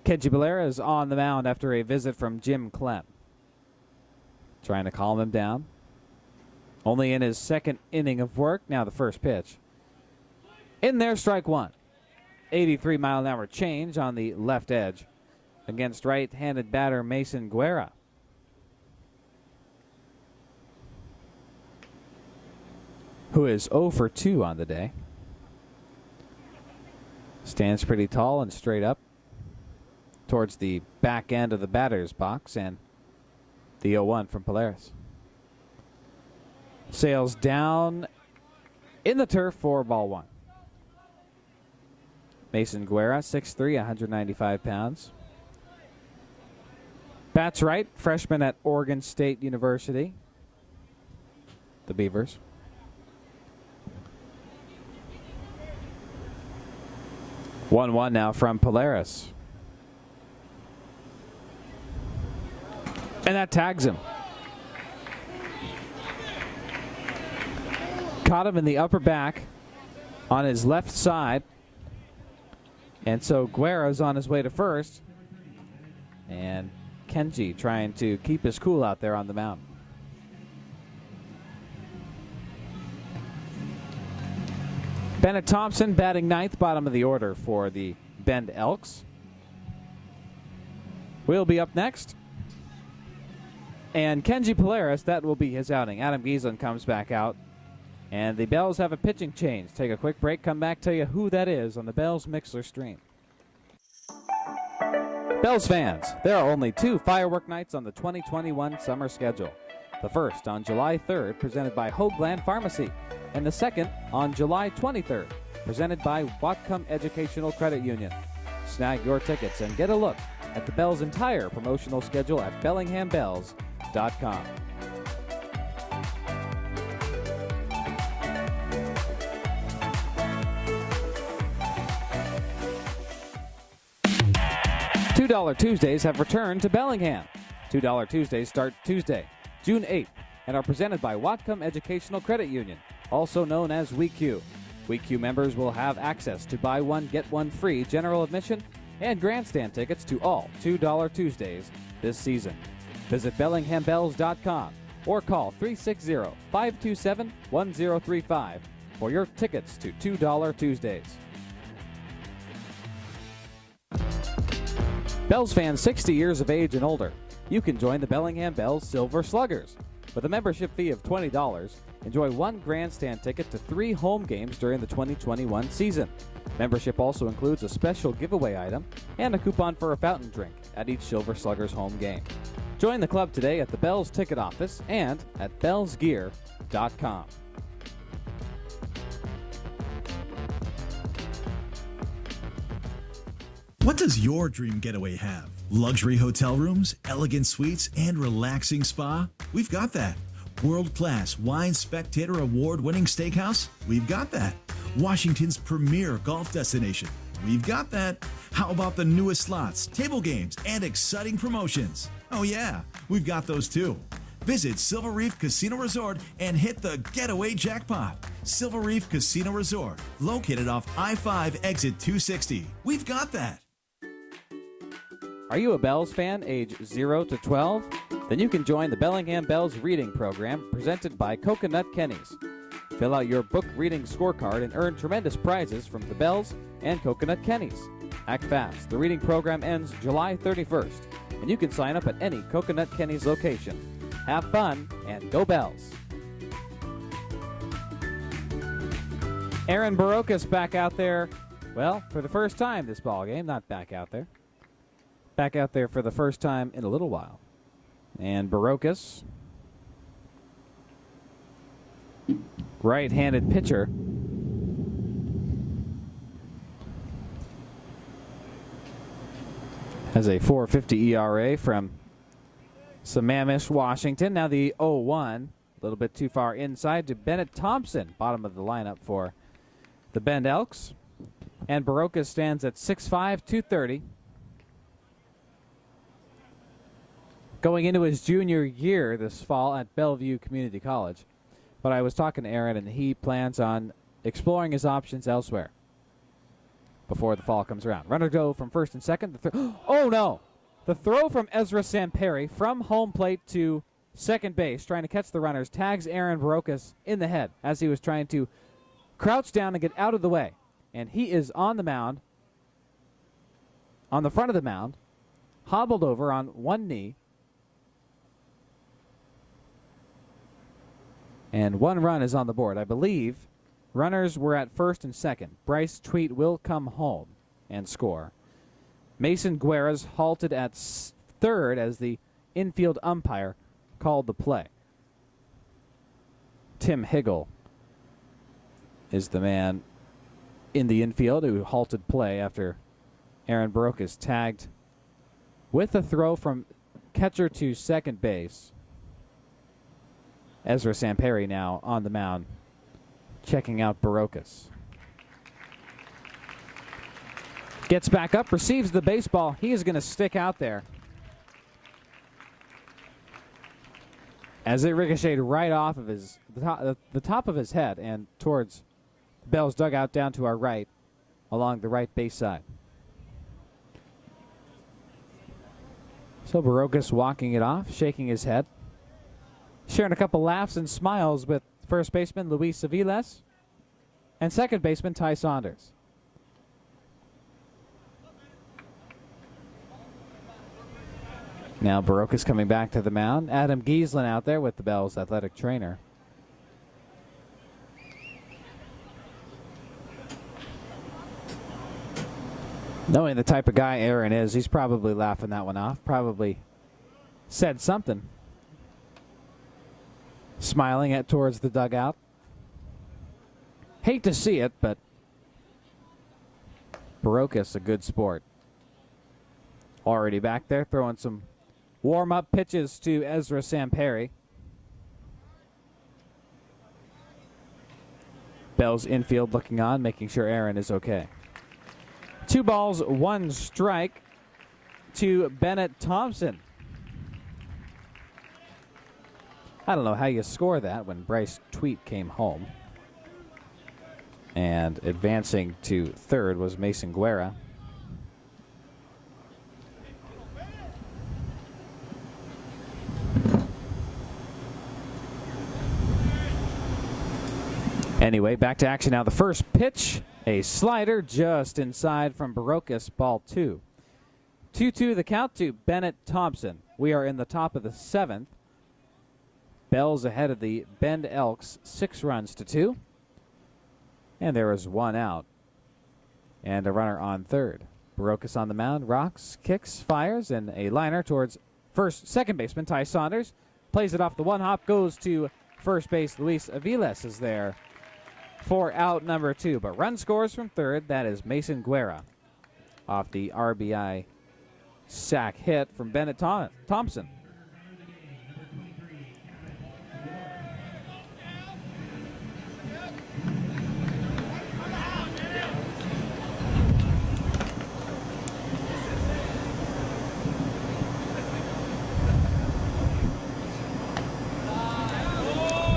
Kenji Belair is on the mound after a visit from Jim Clem. Trying to calm him down. Only in his 2nd inning of work. Now the first pitch. In there, strike 1. 83-mile-an-hour change on the left edge against right-handed batter Mason Guerra. Who is 0 for 2 on the day. Stands pretty tall and straight up towards the back end of the batter's box, and the 0-1 from Polaris. Sails down in the turf for ball one. Mason Guerra, 6'3", 195 pounds. Bats right, freshman at Oregon State University. The Beavers. One now from Polaris. And that tags him. Caught him in the upper back on his left side. And so Guerra's on his way to first. And Kenji trying to keep his cool out there on the mound. Bennett Thompson batting ninth, bottom of the order for the Bend Elks. We'll be up next. And Kenji Polaris, that will be his outing. Adam Gieslin comes back out. And the Bells have a pitching change. Take a quick break, come back, tell you who that is on the Bells Mixler stream. Bells fans, there are only 2 firework nights on the 2021 summer schedule. The first on July 3rd, presented by Hoagland Pharmacy, and the second on July 23rd, presented by Whatcom Educational Credit Union. Snag your tickets and get a look at the Bells' entire promotional schedule at BellinghamBells.com. $2 Tuesdays have returned to Bellingham. $2 Tuesdays start Tuesday, June 8th, and are presented by Whatcom Educational Credit Union, also known as WeQ. WeQ members will have access to buy one, get one free general admission and grandstand tickets to all $2 Tuesdays this season. Visit BellinghamBells.com or call 360-527-1035 for your tickets to $2 Tuesdays. Bells fans 60 years of age and older, you can join the Bellingham Bells Silver Sluggers. With a membership fee of $20, enjoy one grandstand ticket to 3 home games during the 2021 season. Membership also includes a special giveaway item and a coupon for a fountain drink at each Silver Sluggers home game. Join the club today at the Bells ticket office and at bellsgear.com. What does your dream getaway have? Luxury hotel rooms, elegant suites, and relaxing spa? We've got that. World-class wine spectator award-winning steakhouse? We've got that. Washington's premier golf destination? We've got that. How about the newest slots, table games, and exciting promotions? Oh yeah, we've got those too. Visit Silver Reef Casino Resort and hit the getaway jackpot. Silver Reef Casino Resort, located off I-5 exit 260. We've got that. Are you a Bells fan age 0 to 12? Then you can join the Bellingham Bells reading program presented by Coconut Kenny's. Fill out your book reading scorecard and earn tremendous prizes from the Bells and Coconut Kenny's. Act fast. The reading program ends July 31st, and you can sign up at any Coconut Kenny's location. Have fun and go Bells. Aaron Barocas back out there, well, for the first time this ball game, not back out there. Back out there for the first time in a little while. And Barocas, right-handed pitcher, has a 4.50 ERA from Sammamish, Washington. Now the 0-1, a little bit too far inside to Bennett Thompson, bottom of the lineup for the Bend Elks. And Barocas stands at 6'5", 230. Going into his junior year this fall at Bellevue Community College. But I was talking to Aaron, and he plans on exploring his options elsewhere before the fall comes around. Runner go from first and second. Oh, no. The throw from Ezra Samperi from home plate to second base, trying to catch the runners, tags Aaron Barocas in the head as he was trying to crouch down and get out of the way. And he is on the mound on the front of the mound, hobbled over on one knee. And 1 run is on the board. I believe runners were at first and second. Bryce Tweet will come home and score. Mason Guerra's halted at third as the infield umpire called the play. Tim Higgle is the man in the infield who halted play after Aaron Barocas tagged with a throw from catcher to second base. Ezra Samperi now on the mound, checking out Barocas. Gets back up, receives the baseball. He is going to stick out there as it ricocheted right off of the top of his head and towards Bell's dugout down to our right along the right base side. So Barocas walking it off, shaking his head, sharing a couple laughs and smiles with first baseman Luis Aviles and second baseman Ty Saunders. Now Barocas coming back to the mound. Adam Gieslin out there with the Bells athletic trainer. Knowing the type of guy Aaron is, he's probably laughing that one off. Probably said something. Smiling towards the dugout. Hate to see it, but Barocas a good sport. Already back there throwing some warm-up pitches to Ezra Samperi. Bell's infield looking on, making sure Aaron is okay. 2 balls, 1 strike to Bennett Thompson. I don't know how you score that when Bryce Tweet came home. And advancing to third was Mason Guerra. Anyway, back to action now. The first pitch, a slider just inside from Barocas, ball 2. 2-2 the count to Bennett Thompson. We are in the top of the 7th. Bells ahead of the Bend Elks, 6 runs to 2. And there is 1 out. And a runner on third. Barocas on the mound, rocks, kicks, fires, and a liner towards second baseman Ty Saunders. Plays it off the 1-hop, goes to first base. Luis Aviles is there for out number 2. But run scores from third. That is Mason Guerra off the RBI sack hit from Bennett Thompson.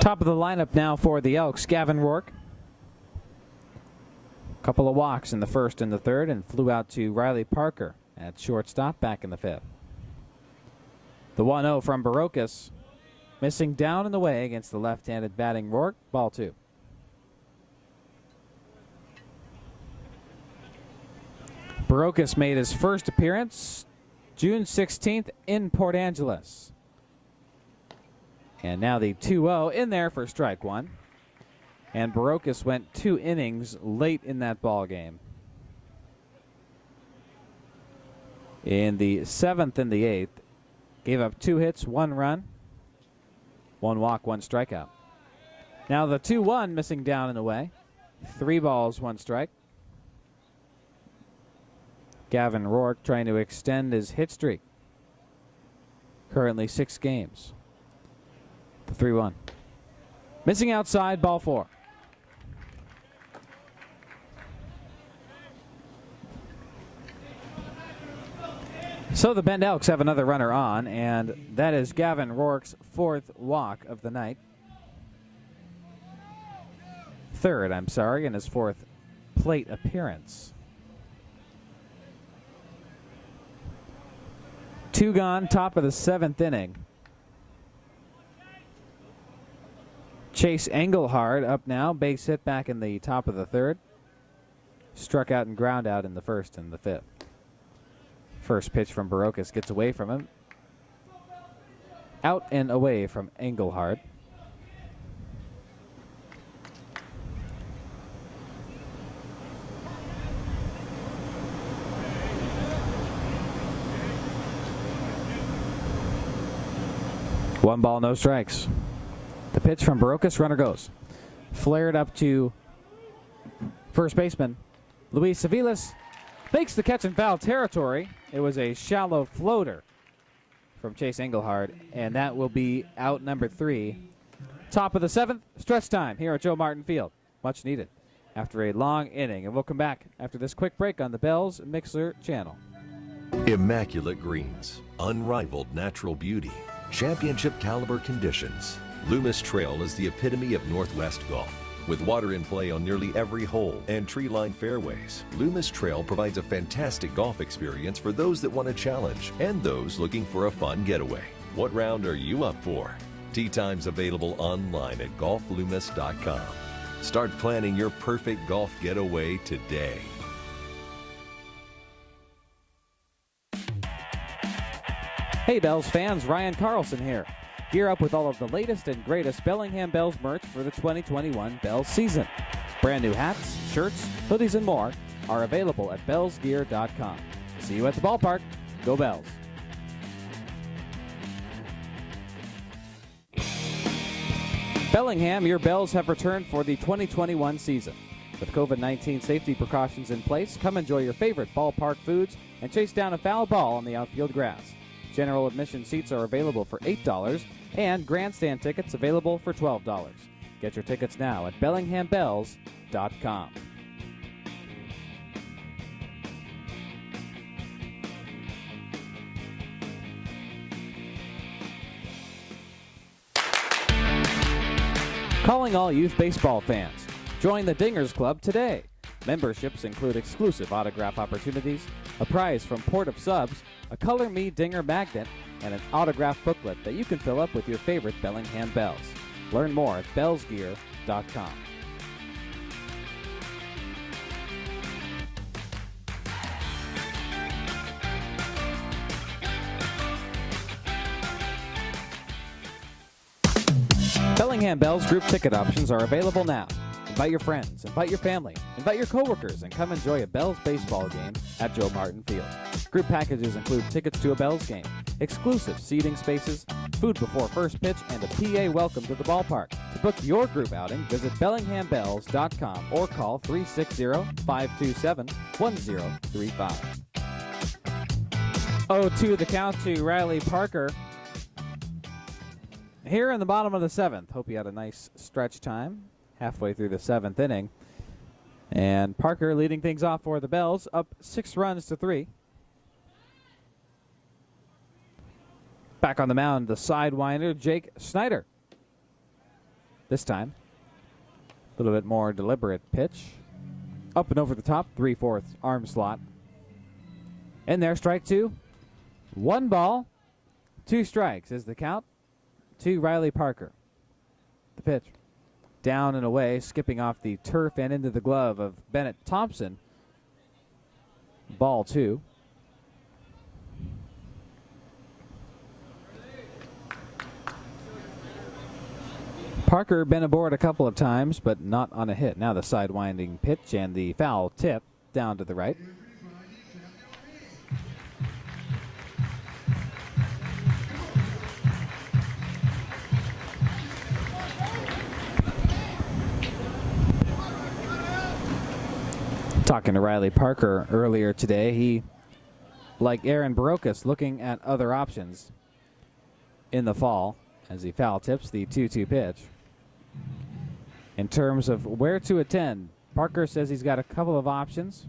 Top of the lineup now for the Elks, Gavin Rourke. Couple of walks in the first and the third, and flew out to Riley Parker at shortstop back in the 5th. The 1-0 from Barocas, missing down in the way against the left-handed batting Rourke, ball 2. Barocas made his first appearance June 16th in Port Angeles. And now the 2-0 in there for strike 1. And Barocas went 2 innings late in that ball game. In the 7th and the 8th, gave up 2 hits, 1 run, 1 walk, 1 strikeout. Now the 2-1 missing down in the way. 3 balls, 1 strike. Gavin Rourke trying to extend his hit streak. Currently 6 games. The 3-1. Missing outside, ball 4. So the Bend Elks have another runner on, and that is Gavin Rourke's 4th walk of the night. Third, I'm sorry, in his 4th plate appearance. 2 gone, top of the 7th inning. Chase Engelhard up now, base hit back in the top of the 3rd. Struck out and ground out in the 1st and the 5th. First pitch from Barocas gets away from him. Out and away from Engelhard. One ball, no strikes. The pitch from Barocas, runner goes. Flared up to first baseman Luis Aviles. Makes the catch in foul territory. It was a shallow floater from Chase Engelhard, and that will be out number 3. Top of the 7th, stretch time here at Joe Martin Field. Much needed after a long inning. And we'll come back after this quick break on the Bells Mixer channel. Immaculate greens, unrivaled natural beauty, championship caliber conditions. Loomis Trail is the epitome of Northwest golf. With water in play on nearly every hole and tree-lined fairways, Loomis Trail provides a fantastic golf experience for those that want a challenge and those looking for a fun getaway. What round are you up for? Tee times available online at golfloomis.com. Start planning your perfect golf getaway today. Hey Bells fans, Ryan Carlson here. Gear up with all of the latest and greatest Bellingham Bells merch for the 2021 Bells season. Brand new hats, shirts, hoodies, and more are available at bellsgear.com. See you at the ballpark. Go Bells. Bellingham, your Bells have returned for the 2021 season. With COVID-19 safety precautions in place, come enjoy your favorite ballpark foods and chase down a foul ball on the outfield grass. General admission seats are available for $8 and grandstand tickets available for $12. Get your tickets now at bellinghambells.com. Calling all youth baseball fans. Join the Dingers Club today. Memberships include exclusive autograph opportunities, a prize from Port of Subs, a Color Me Dinger magnet, and an autograph booklet that you can fill up with your favorite Bellingham Bells. Learn more at bellsgear.com. Bellingham Bells group ticket options are available now. Invite your friends, invite your family, invite your coworkers, and come enjoy a Bells baseball game at Joe Martin Field. Group packages include tickets to a Bells game, exclusive seating spaces, food before first pitch, and a PA welcome to the ballpark. To book your group outing, visit bellinghambells.com or call 360-527-1035. 0-2 the count to Riley Parker. Here in the bottom of the 7th. Hope you had a nice stretch time halfway through the 7th inning. And Parker leading things off for the Bells, up 6 runs to 3. Back on the mound, the sidewinder, Jake Snyder. This time, a little bit more deliberate pitch. Up and over the top, 3/4 arm slot. And there, strike 2. 1 ball, 2 strikes is the count to Riley Parker. The pitch. Down and away, skipping off the turf and into the glove of Bennett Thompson. Ball 2. Parker been aboard a couple of times, but not on a hit. Now the sidewinding pitch and the foul tip down to the right. Talking to Riley Parker earlier today, he, like Aaron Barocas, looking at other options in the fall as he foul tips the 2-2 pitch. In terms of where to attend, Parker says he's got a couple of options.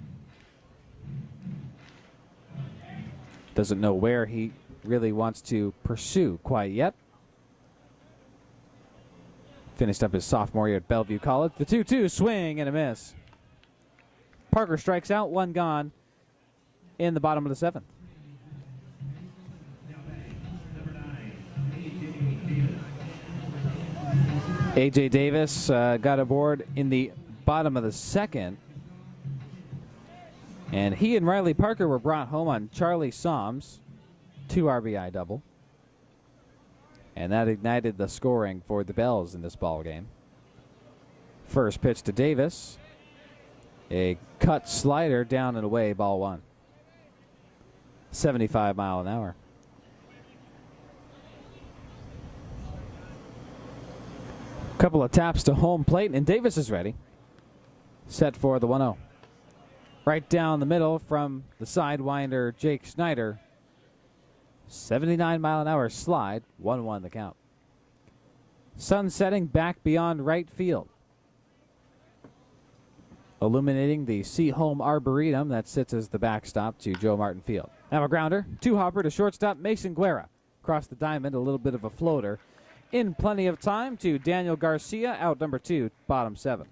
Doesn't know where he really wants to pursue quite yet. Finished up his sophomore year at Bellevue College. The 2-2 swing and a miss. Parker strikes out, 1 gone in the bottom of the 7th. A.J. Davis got aboard in the bottom of the 2nd. And he and Riley Parker were brought home on Charlie Som's 2 RBI double. And that ignited the scoring for the Bells in this ball game. First pitch to Davis. A cut slider down and away, ball 1. 75 mile an hour. Couple of taps to home plate, and Davis is ready. Set for the 1-0. Right down the middle from the sidewinder, Jake Snyder. 79 mile an hour slide, 1-1 the count. Sun setting back beyond right field. Illuminating the Seaholm Arboretum that sits as the backstop to Joe Martin Field. Now a grounder, 2-hopper to shortstop Mason Guerra. Across the diamond, a little bit of a floater. In plenty of time to Daniel Garcia, out number 2, bottom 7.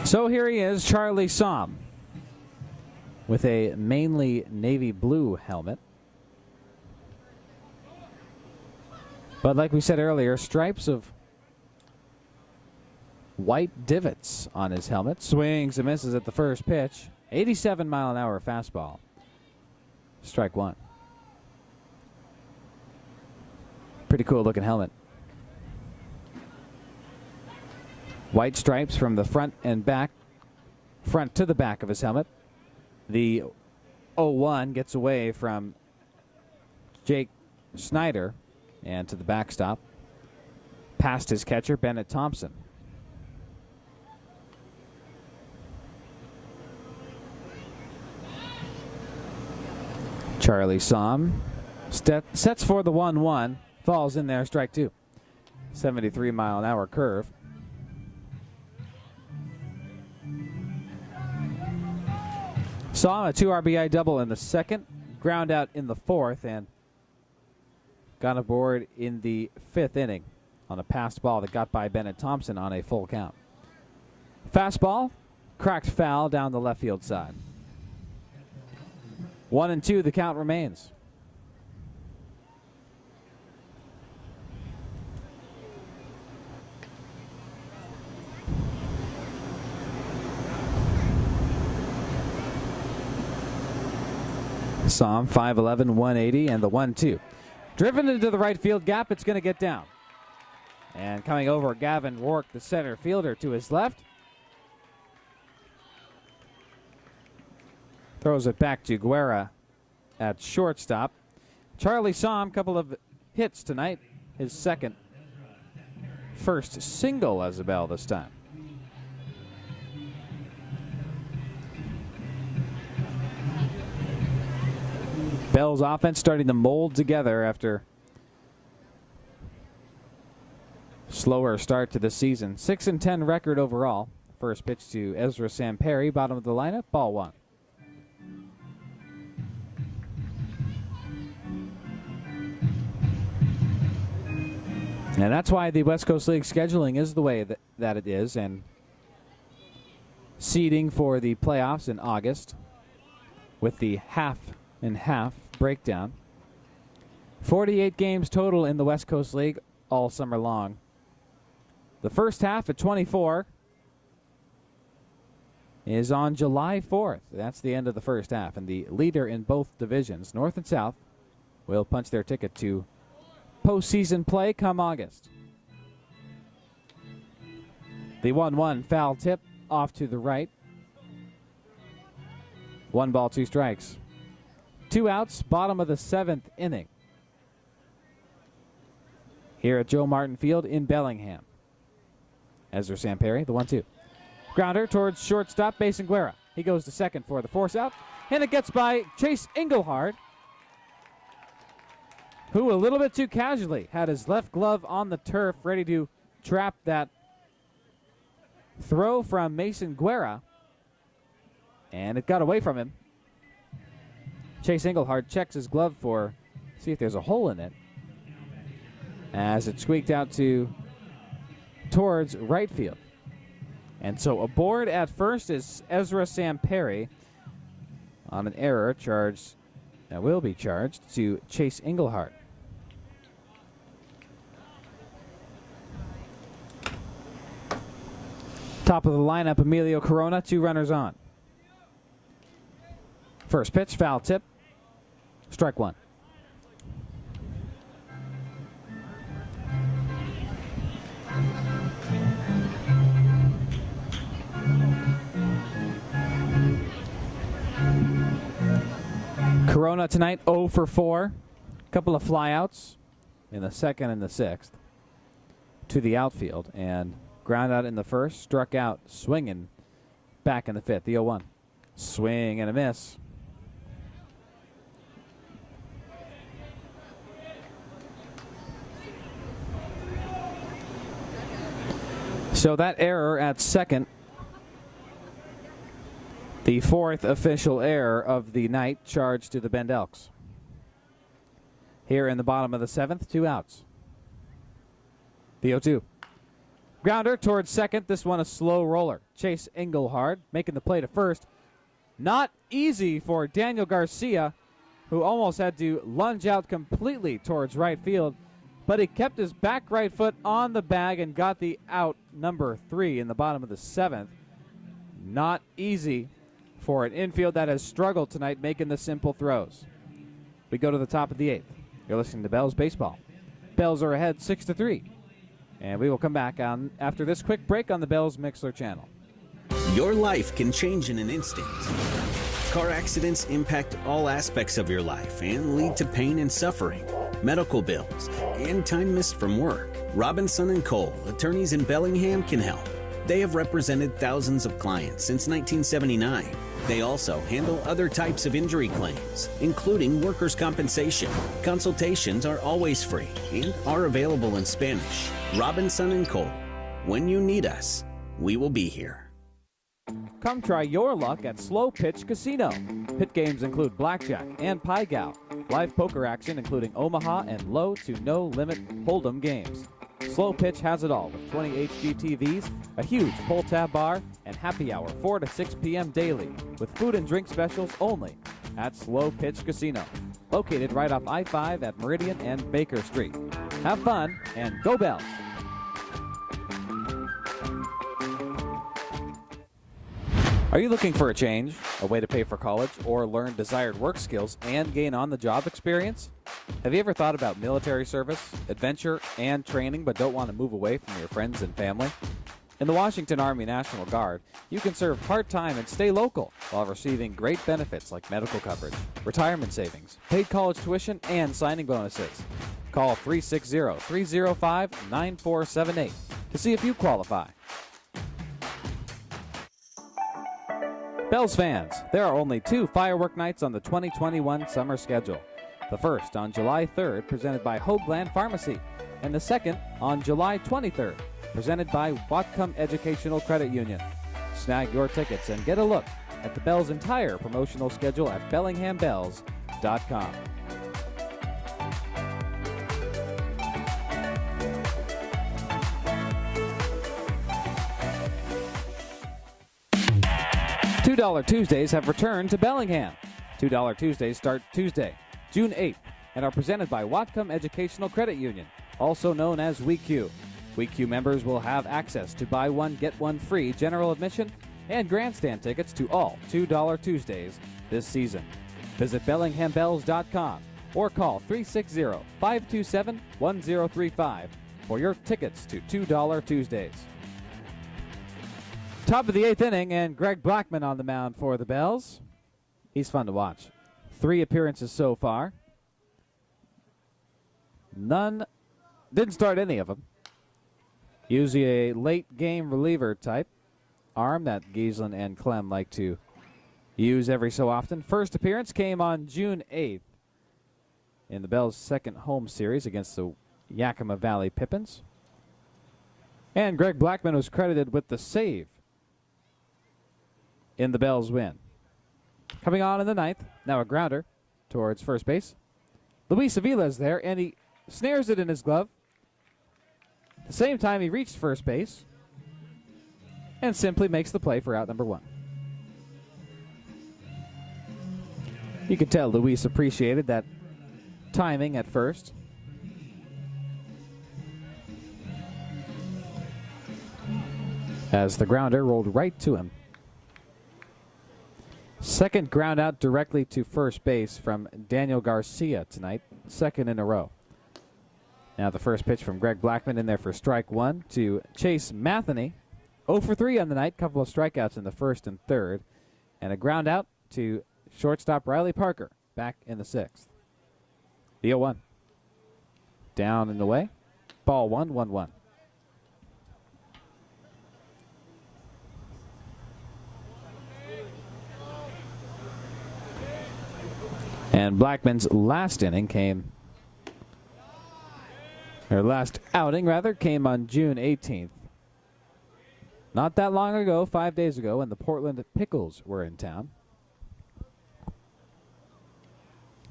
So here he is, Charlie Som, with a mainly navy blue helmet. But like we said earlier, stripes of white divots on his helmet. Swings and misses at the first pitch. 87 mile an hour fastball. Strike 1. Pretty cool looking helmet. White stripes from the front and back, front to the back of his helmet. The 0-1 gets away from Jake Snyder and to the backstop. Past his catcher, Bennett Thompson. Charlie Som sets for the 1-1, falls in there, strike 2. 73 mile an hour curve. Saw a 2 RBI double in the second, ground out in the fourth, and got aboard in the 5th inning on a passed ball that got by Bennett Thompson on a full count. Fastball, cracked foul down the left field side. 1-2, the count remains. Som, 5'11", 180, and the 1-2. Driven into the right field gap, it's going to get down. And coming over, Gavin Rourke, the center fielder, to his left. Throws it back to Guerra at shortstop. Charlie Som, couple of hits tonight. His second. First single as a Bell this time. Bell's offense starting to mold together after slower start to the season. 6-10 record overall. First pitch to Ezra Samperi, bottom of the lineup, ball 1. And that's why the West Coast League scheduling is the way that it is, and seeding for the playoffs in August with the half and half breakdown. 48 games total in the West Coast League all summer long. The first half at 24 is on July 4th. That's the end of the first half, and the leader in both divisions, North and South, will punch their ticket to postseason play come August. The 1-1 foul tip off to the right. 1 ball, 2 strikes. 2 outs, bottom of the 7th inning. Here at Joe Martin Field in Bellingham. Ezra Samperi, the 1-2. Grounder towards shortstop, Mason Guerra. He goes to second for the force out, and it gets by Chase Engelhard, who a little bit too casually had his left glove on the turf, ready to trap that throw from Mason Guerra, and it got away from him. Chase Engelhard checks his glove see if there's a hole in it, as it squeaked out towards right field. And so aboard at first is Ezra Samperi on an error charged That will be charged to Chase Engelhardt. Top of the lineup, Emilio Corona, 2 runners on. First pitch, foul tip. Strike 1. Corona tonight 0 for 4. Couple of flyouts in the second and the sixth to the outfield, and ground out in the first, struck out swinging back in the fifth. The 0-1. Swing and a miss. So that error at second, the 4th official error of the night, charged to the Bend Elks. Here in the bottom of the 7th, 2 outs. The 0-2. Grounder towards second. This one a slow roller. Chase Engelhardt making the play to first. Not easy for Daniel Garcia, who almost had to lunge out completely towards right field, but he kept his back right foot on the bag and got the out, number 3, in the bottom of the 7th. Not easy for an infield that has struggled tonight making the simple throws. We go to the top of the 8th. You're listening to Bells Baseball. Bells are ahead 6-3. And we will come back on after this quick break on the Bells Mixler channel. Your life can change in an instant. Car accidents impact all aspects of your life and lead to pain and suffering, medical bills, and time missed from work. Robinson & Cole, attorneys in Bellingham, can help. They have represented thousands of clients since 1979. They also handle other types of injury claims, including workers' compensation. Consultations are always free and are available in Spanish. Robinson & Cole. When you need us, we will be here. Come try your luck at Slow Pitch Casino. Pit games include blackjack and pie gow. Live poker action including Omaha and low to no limit hold'em games. Slow Pitch has it all with 20 HD TVs, a huge pull-tab bar, and happy hour 4 to 6 p.m. daily with food and drink specials only at Slow Pitch Casino, located right off I-5 at Meridian and Baker Street. Have fun and go Bells! Are you looking for a change, a way to pay for college, or learn desired work skills and gain on-the-job experience? Have you ever thought about military service, adventure, and training but don't want to move away from your friends and family? In the Washington Army National Guard, you can serve part-time and stay local while receiving great benefits like medical coverage, retirement savings, paid college tuition, and signing bonuses. Call 360-305-9478 to see if you qualify. Bells fans, there are only 2 firework nights on the 2021 summer schedule. The first on July 3rd, presented by Hoagland Pharmacy, and the second on July 23rd, presented by Whatcom Educational Credit Union. Snag your tickets and get a look at the Bells' entire promotional schedule at BellinghamBells.com. $2 Tuesdays have returned to Bellingham. $2 Tuesdays start Tuesday, June 8th, and are presented by Whatcom Educational Credit Union, also known as WeQ. WeQ members will have access to buy one, get one free general admission and grandstand tickets to all $2 Tuesdays this season. Visit BellinghamBells.com or call 360-527-1035 for your tickets to $2 Tuesdays. Top of the 8th inning, and Greg Blackman on the mound for the Bells. He's fun to watch. 3 appearances so far. None, didn't start any of them. Usually a late game reliever type arm that Giesland and Clem like to use every so often. First appearance came on June 8th in the Bells' second home series against the Yakima Valley Pippins. And Greg Blackman was credited with the save in the Bells' win. Coming on in the 9th, now a grounder towards first base. Luis Avila is there, and he snares it in his glove. At the same time, he reached first base and simply makes the play for out number 1. You could tell Luis appreciated that timing at first. As the grounder rolled right to him. Second ground out directly to first base from Daniel Garcia tonight, second in a row. Now the first pitch from Greg Blackman in there for strike one to Chase Matheny. 0 for 3 on the night, couple of strikeouts in the first and third, and a ground out to shortstop Riley Parker back in the sixth. The 0-1. Down and away. Ball 1-1-1. And Blackman's last outing came on June 18th. Not that long ago, 5 days ago, when the Portland Pickles were in town.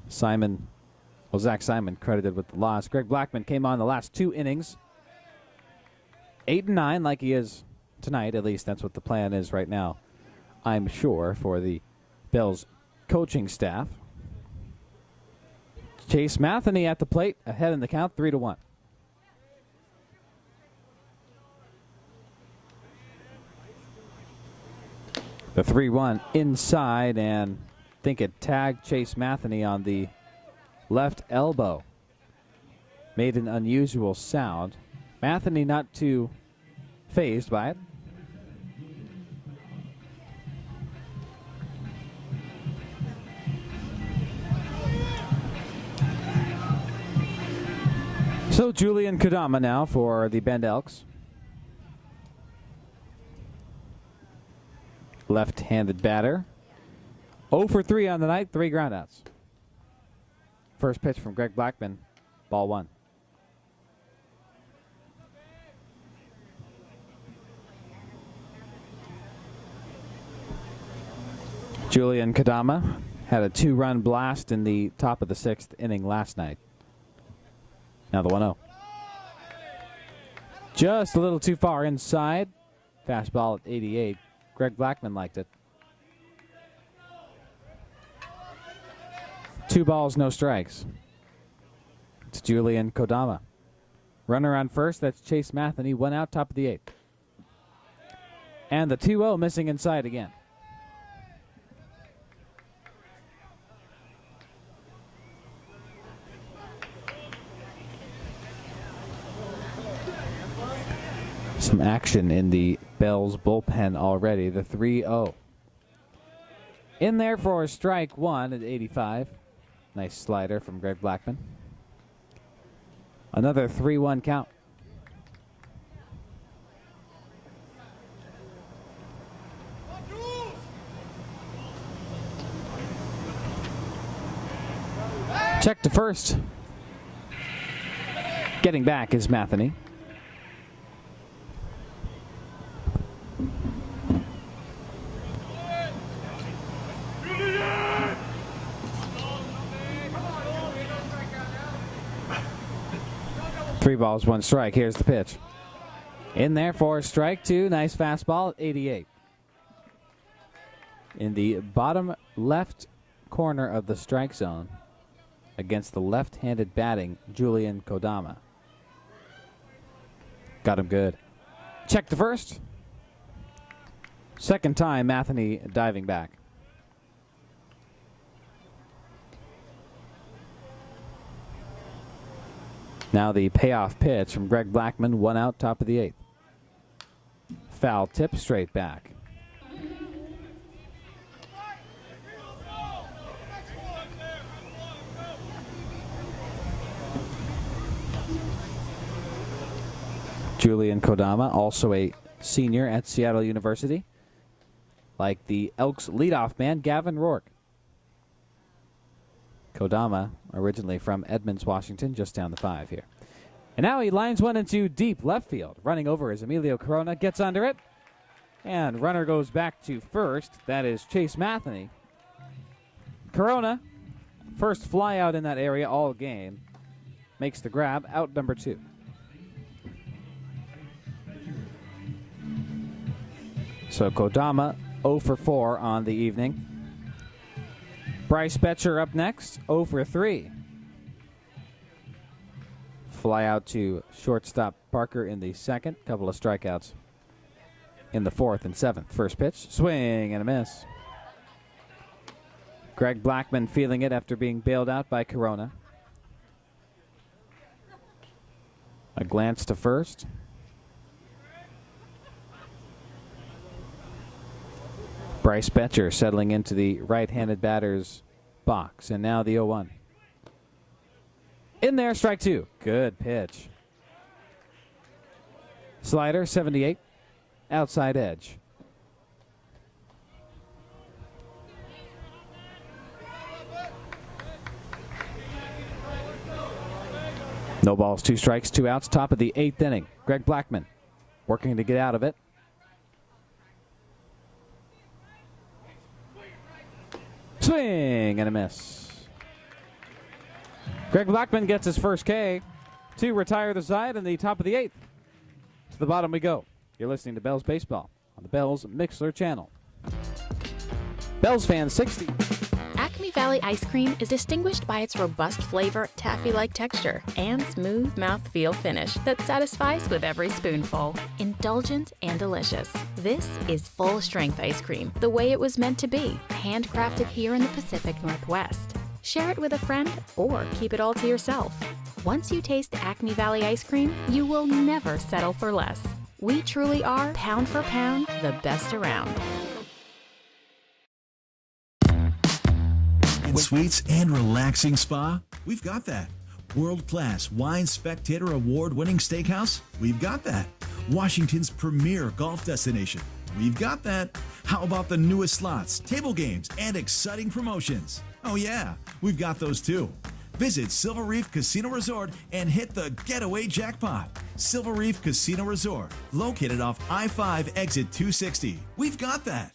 Zach Simon credited with the loss. Greg Blackman came on the last 2 innings. 8-9 like he is tonight, at least that's what the plan is right now, I'm sure, for the Bells coaching staff. Chase Matheny at the plate, ahead in the count, 3-1. The 3-1 inside, and I think it tagged Chase Matheny on the left elbow. Made an unusual sound. Matheny not too fazed by it. So Julian Kodama now for the Bend Elks. Left-handed batter. 0 for 3 on the night, 3 groundouts. First pitch from Greg Blackman, ball 1. Julian Kodama had a 2-run blast in the top of the 6th inning last night. Now the 1-0. Just a little too far inside. Fastball at 88. Greg Blackman liked it. 2 balls, no strikes. It's Julian Kodama. Runner on first, that's Chase Matheny. 1 out, top of the 8th. And the 2-0 missing inside again. Some action in the Bells bullpen already. The 3-0. In there for strike 1 at 85. Nice slider from Greg Blackman. Another 3-1 count. Check to first. Getting back is Matheny. Three balls, 1 strike. Here's the pitch. In there for strike 2. Nice fastball at 88. In the bottom left corner of the strike zone against the left-handed batting Julian Kodama. Got him good. Check to first. Second time, Matheny diving back. Now the payoff pitch from Greg Blackman, 1 out, top of the 8th. Foul tip, straight back. Julian Kodama, also a senior at Seattle University, like the Elks leadoff man, Gavin Rourke. Kodama, originally from Edmonds, Washington, just down the 5 here. And now he lines one into deep left field. Running over is Emilio Corona, gets under it. And runner goes back to first. That is Chase Matheny. Corona, first fly out in that area all game, makes the grab, out number 2. So Kodama 0 for 4 on the evening. Bryce Betcher up next, 0 for 3. Fly out to shortstop Parker in the second. Couple of strikeouts in the fourth and seventh. First pitch, swing and a miss. Greg Blackman feeling it after being bailed out by Corona. A glance to first. Bryce Betcher settling into the right-handed batter's box. And now the 0-1. In there, strike two. Good pitch. Slider, 78. Outside edge. No balls, 2 strikes, 2 outs. Top of the 8th inning. Greg Blackman working to get out of it. Swing and a miss. Greg Blackman gets his first K to retire the side in the top of the 8th. To the bottom we go. You're listening to Bells Baseball on the Bells Mixler channel. Bells fans 60. Acme Valley ice cream is distinguished by its robust flavor, taffy-like texture, and smooth mouthfeel finish that satisfies with every spoonful. Indulgent and delicious. This is full-strength ice cream, the way it was meant to be, handcrafted here in the Pacific Northwest. Share it with a friend or keep it all to yourself. Once you taste Acme Valley ice cream, you will never settle for less. We truly are, pound for pound, the best around. And suites and relaxing spa? We've got that. World-class wine spectator award-winning steakhouse? We've got that. Washington's premier golf destination? We've got that. How about the newest slots, table games, and exciting promotions? Oh yeah, we've got those too. Visit Silver Reef Casino Resort and hit the getaway jackpot. Silver Reef Casino Resort, located off I-5 exit 260. We've got that.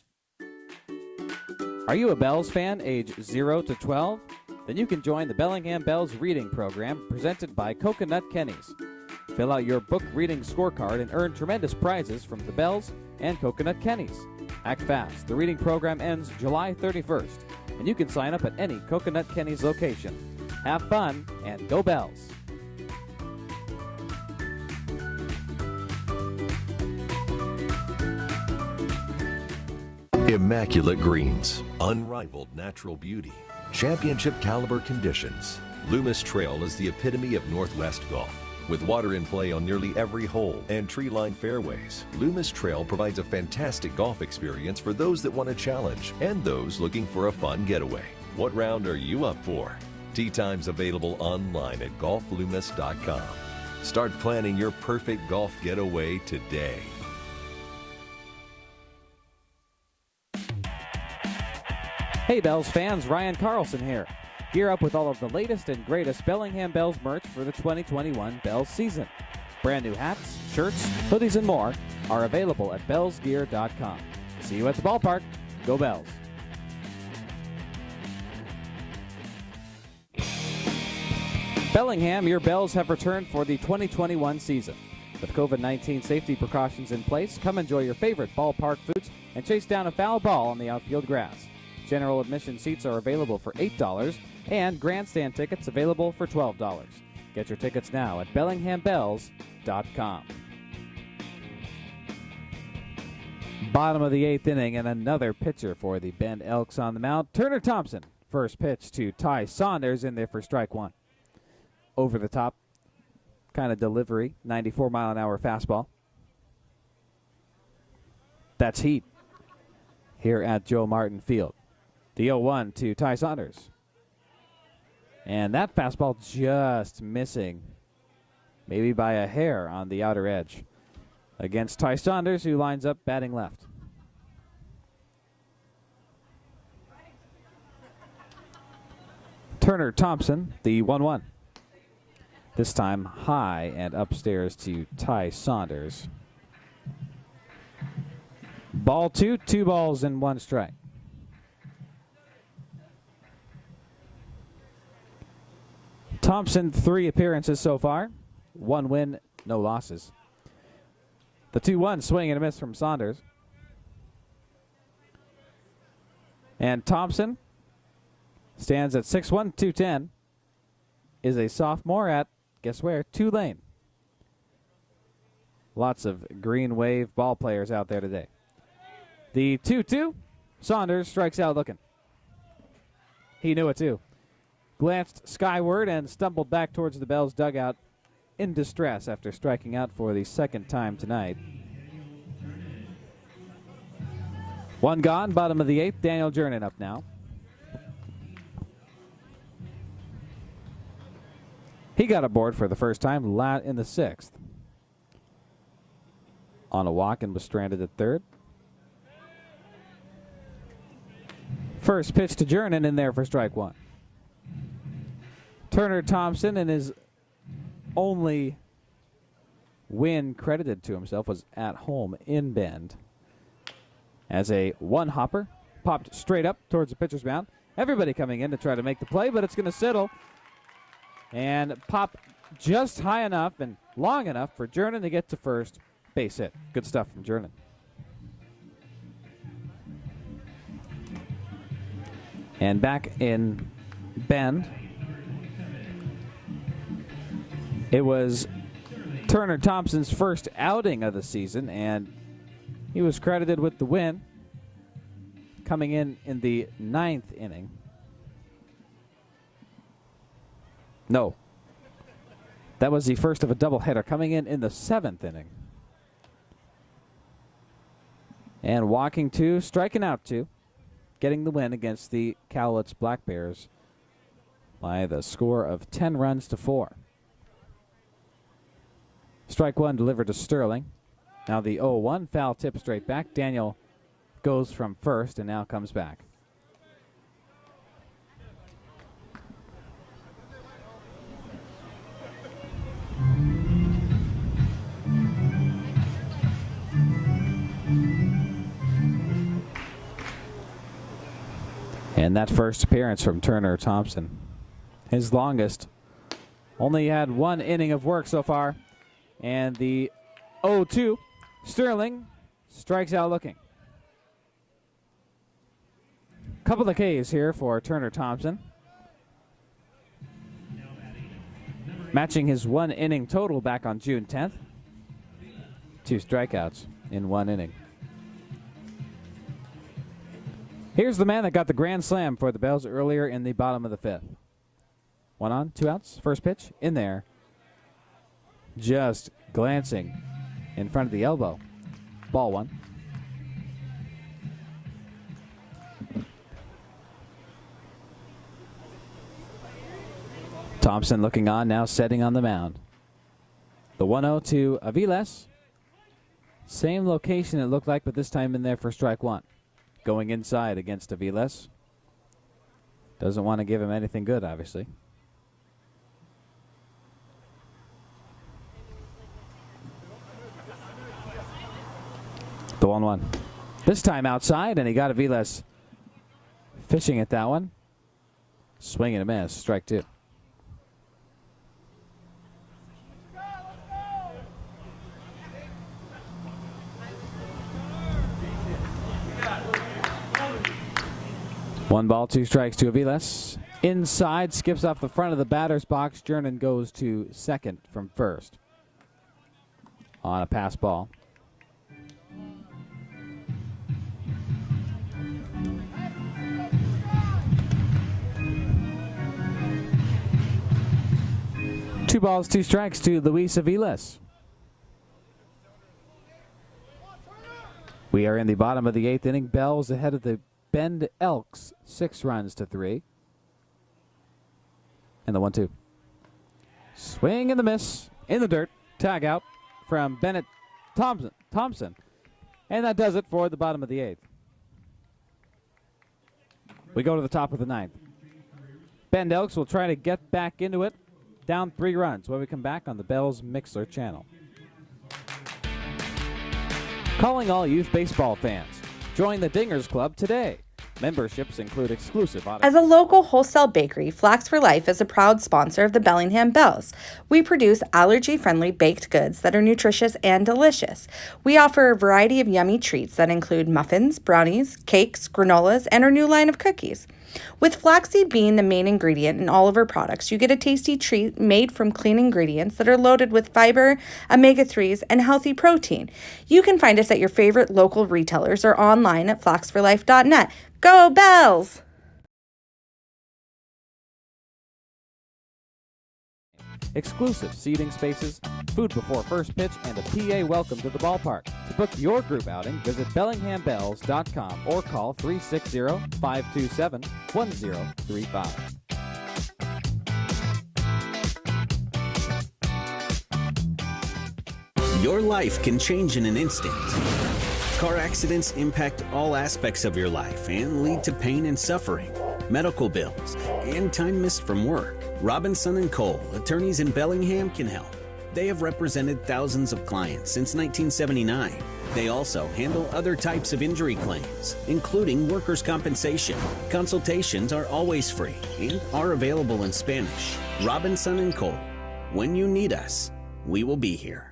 Are you a Bells fan age 0 to 12? Then you can join the Bellingham Bells reading program presented by Coconut Kenny's. Fill out your book reading scorecard and earn tremendous prizes from the Bells and Coconut Kenny's. Act fast. The reading program ends July 31st, and you can sign up at any Coconut Kenny's location. Have fun and go Bells. Immaculate greens, unrivaled natural beauty, championship caliber conditions. Loomis Trail is the epitome of Northwest golf. With water in play on nearly every hole and tree-lined fairways, Loomis Trail provides a fantastic golf experience for those that want a challenge and those looking for a fun getaway. What round are you up for? Tee times available online at golfloomis.com. Start planning your perfect golf getaway today. Hey Bells fans, Ryan Carlson here. Gear up with all of the latest and greatest Bellingham Bells merch for the 2021 Bells season. Brand new hats, shirts, hoodies, and more are available at bellsgear.com. See you at the ballpark. Go Bells. Bellingham, your Bells have returned for the 2021 season. With COVID-19 safety precautions in place, come enjoy your favorite ballpark foods and chase down a foul ball on the outfield grass. General admission seats are available for $8 and grandstand tickets available for $12. Get your tickets now at bellinghambells.com. Bottom of the 8th inning and another pitcher for the Bend Elks on the mound. Turner Thompson. First pitch to Ty Saunders in there for strike one. Over the top kind of delivery, 94-mile-an-hour fastball. That's heat here at Joe Martin Field. The 0-1 to Ty Saunders. And that fastball just missing, maybe by a hair on the outer edge, against Ty Saunders, who lines up batting left. Turner Thompson, the 1-1. This time high and upstairs to Ty Saunders. Ball 2, 2 balls and 1 strike. Thompson, 3 appearances so far. 1 win, no losses. The 2-1 swing and a miss from Saunders. And Thompson Stands at 6'1", 210. Is a sophomore at, guess where, Tulane. Lots of Green Wave ball players out there today. The 2-2. Saunders strikes out looking. He knew it too. Glanced skyward and stumbled back towards the Bells dugout in distress after striking out for the second time tonight. One gone, bottom of the 8th. Daniel Jernan up now. He got aboard for the first time in the 6th. On a walk and was stranded at 3rd. First pitch to Jernan in there for strike 1. Turner Thompson, in his only win credited to himself, was at home in Bend. As a one-hopper popped straight up towards the pitcher's mound. Everybody coming in to try to make the play, but it's going to settle and pop just high enough and long enough for Jernan to get to first. Base hit. Good stuff from Jernan. And back in Bend, it was Turner Thompson's first outing of the season, and he was credited with the win, coming in the 9th inning. No, that was the first of a doubleheader, coming in the 7th inning. And walking 2, striking out 2, getting the win against the Cowlitz Black Bears by the score of 10 runs to 4. Strike 1 delivered to Sterling. Now the 0-1 foul tip straight back. Daniel goes from first and now comes back. And that first appearance from Turner Thompson, his longest, only had 1 inning of work so far. And the 0-2, Sterling strikes out looking. Couple of Ks here for Turner Thompson, matching his 1 inning total back on June 10th. 2 strikeouts in 1 inning. Here's the man that got the grand slam for the Bells earlier in the bottom of the 5th. 1 on, 2 outs. First pitch in there. Just glancing in front of the elbow. Ball 1. Thompson looking on now, setting on the mound. The 1-0 to Aviles. Same location it looked like, but this time in there for strike 1. Going inside against Aviles. Doesn't want to give him anything good, obviously. The 1-1. This time outside, and he got Aviles fishing at that one. Swing and a miss. Strike 2. One ball, 2 strikes to Aviles. Inside, skips off the front of the batter's box. Jernan goes to second from first on a pass ball. Two balls, 2 strikes to Luis Aviles. We are in the bottom of the 8th inning. Bells ahead of the Bend ELks, 6 runs to 3. And the 1-2. Swing and the miss in the dirt. Tag out from Bennett Thompson. And that does it for the bottom of the 8th. We go to the top of the 9th. Bend ELks will try to get back into it. Down 3 runs when we come back on the Bells Mixler channel. Calling all youth baseball fans. Join the Dingers Club today. Memberships include exclusive As a local wholesale bakery, Flax for Life is a proud sponsor of the Bellingham Bells. We produce allergy-friendly baked goods that are nutritious and delicious. We offer a variety of yummy treats that include muffins, brownies, cakes, granolas, and our new line of cookies. With flaxseed being the main ingredient in all of our products, you get a tasty treat made from clean ingredients that are loaded with fiber, omega-3s, and healthy protein. You can find us at your favorite local retailers or online at flaxforlife.net. Go Bells! Exclusive seating spaces, food before first pitch, and a PA welcome to the ballpark. To book your group outing, visit BellinghamBells.com or call 360-527-1035. Your life can change in an instant. Car accidents impact all aspects of your life and lead to pain and suffering, medical bills, and time missed from work. Robinson & Cole, attorneys in Bellingham, can help. They have represented thousands of clients since 1979. They also handle other types of injury claims, including workers' compensation. Consultations are always free and are available in Spanish. Robinson & Cole. When you need us, we will be here.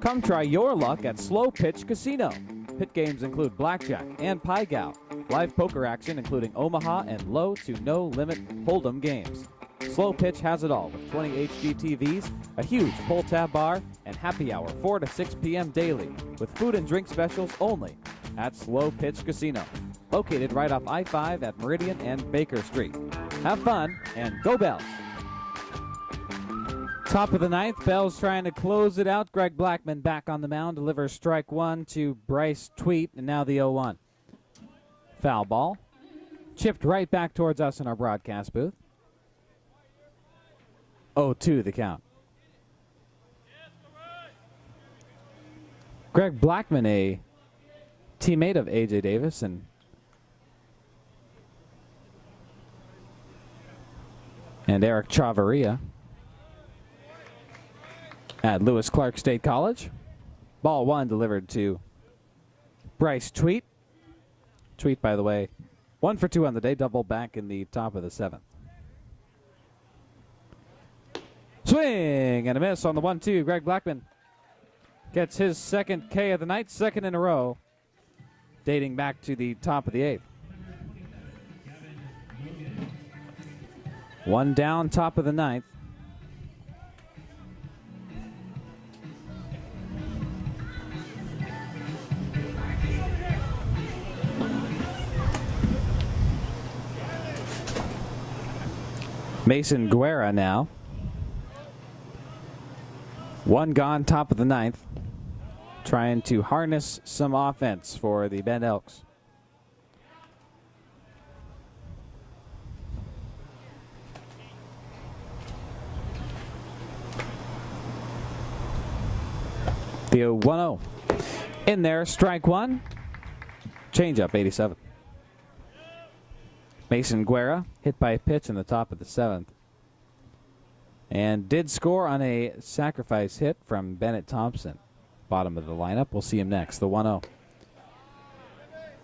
Come try your luck at Slow Pitch Casino. Pit games include blackjack and pie gow. Live poker action including Omaha and low to no limit hold'em games. Slow Pitch has it all with 20 HD TVs, a huge pull-tab bar, and happy hour 4 to 6 p.m. daily with food and drink specials only at Slow Pitch Casino. Located right off I-5 at Meridian and Baker Street. Have fun and go Bells! Top of the ninth, Bells trying to close it out. Greg Blackman back on the mound, delivers strike one to Bryce Tweet, and now the 0-1. Foul ball. Chipped right back towards us in our broadcast booth. 0-2 the count. Greg Blackman, a teammate of A.J. Davis and Eric Chavarria at Lewis Clark State College. Ball one delivered to Bryce Tweet. Tweet, by the way, 1 for 2 on the day, double back in the top of the 7th. Swing and a miss on the 1-2. Greg Blackman gets his second K of the night, second in a row, dating back to the top of the 8th. One down, top of the 9th. Mason Guerra now. One gone, top of the 9th. Trying to harness some offense for the Bend Elks. The 0-1-0. In there, strike one. Changeup, 87. Mason Guerra hit by a pitch in the top of the 7th. And did score on a sacrifice hit from Bennett Thompson. Bottom of the lineup. We'll see him next. The 1-0.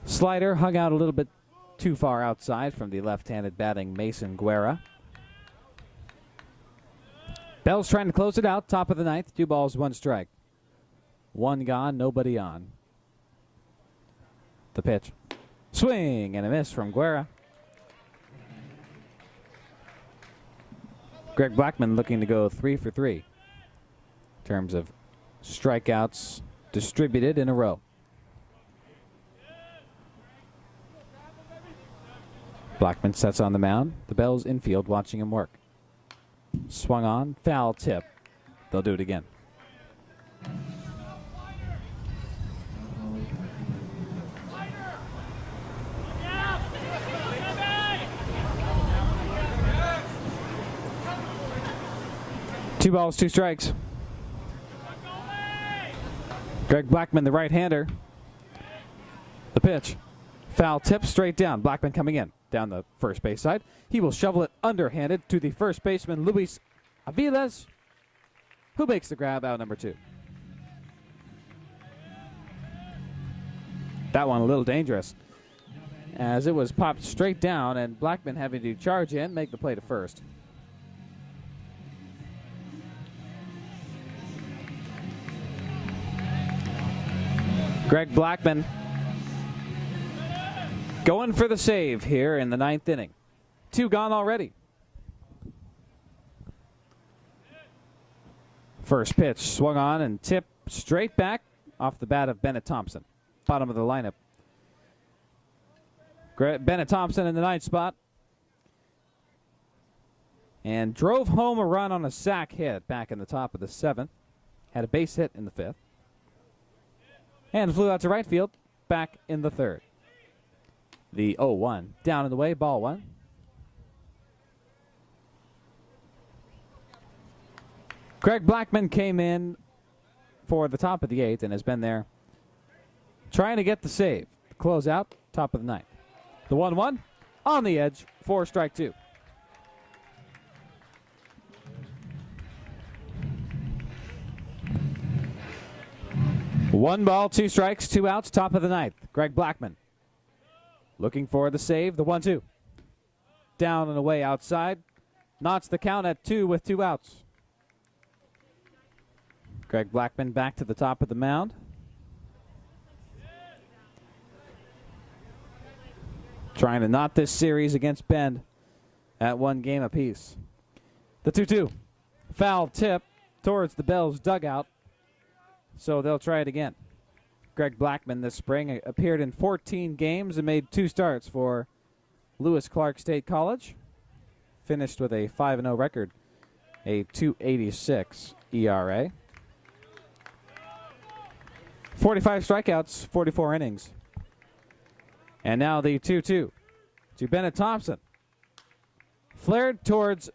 Slider hung out a little bit too far outside from the left-handed batting Mason Guerra. Bells trying to close it out. Top of the 9th. 2 balls, 1 strike. One gone, nobody on. The pitch. Swing and a miss from Guerra. Greg Blackman looking to go 3 for 3 in terms of strikeouts distributed in a row. Blackman sets on the mound. The Bells infield watching him work. Swung on, foul tip. They'll do it again. Two balls, 2 strikes. Greg Blackman, the right-hander. The pitch. Foul tip straight down. Blackman coming in down the first base side. He will shovel it underhanded to the first baseman, Luis Aviles, who makes the grab, out number 2. That one a little dangerous. as it was popped straight down, and Blackman having to charge in, make the play to first. Greg Blackman going for the save here in the 9th inning. 2 gone already. First pitch swung on and tipped straight back off the bat of Bennett Thompson. Bottom of the lineup. Bennett Thompson in the 9th spot. And drove home a run on a sac hit back in the top of the 7th. Had a base hit in the 5th. And flew out to right field back in the 3rd. The 0-1 down in the way, ball 1. Greg Blackman came in for the top of the 8th and has been there trying to get the save. Close out, top of the 9th. The 1-1 on the edge for strike 2. One ball, 2 strikes, 2 outs, top of the 9th. Greg Blackman looking for the save, the 1-2. Down and away outside. Knots the count at 2 with 2 outs. Greg Blackman back to the top of the mound. Trying to knot this series against Bend at 1 game apiece. The 2-2. Foul tip towards the Bells dugout. So they'll try it again. Greg Blackman this spring appeared in 14 games and made 2 starts for Lewis Clark State College. Finished with a 5-0 record, a .286 ERA. 45 strikeouts, 44 innings. And now the 2-2 to Bennett Thompson. Flared towards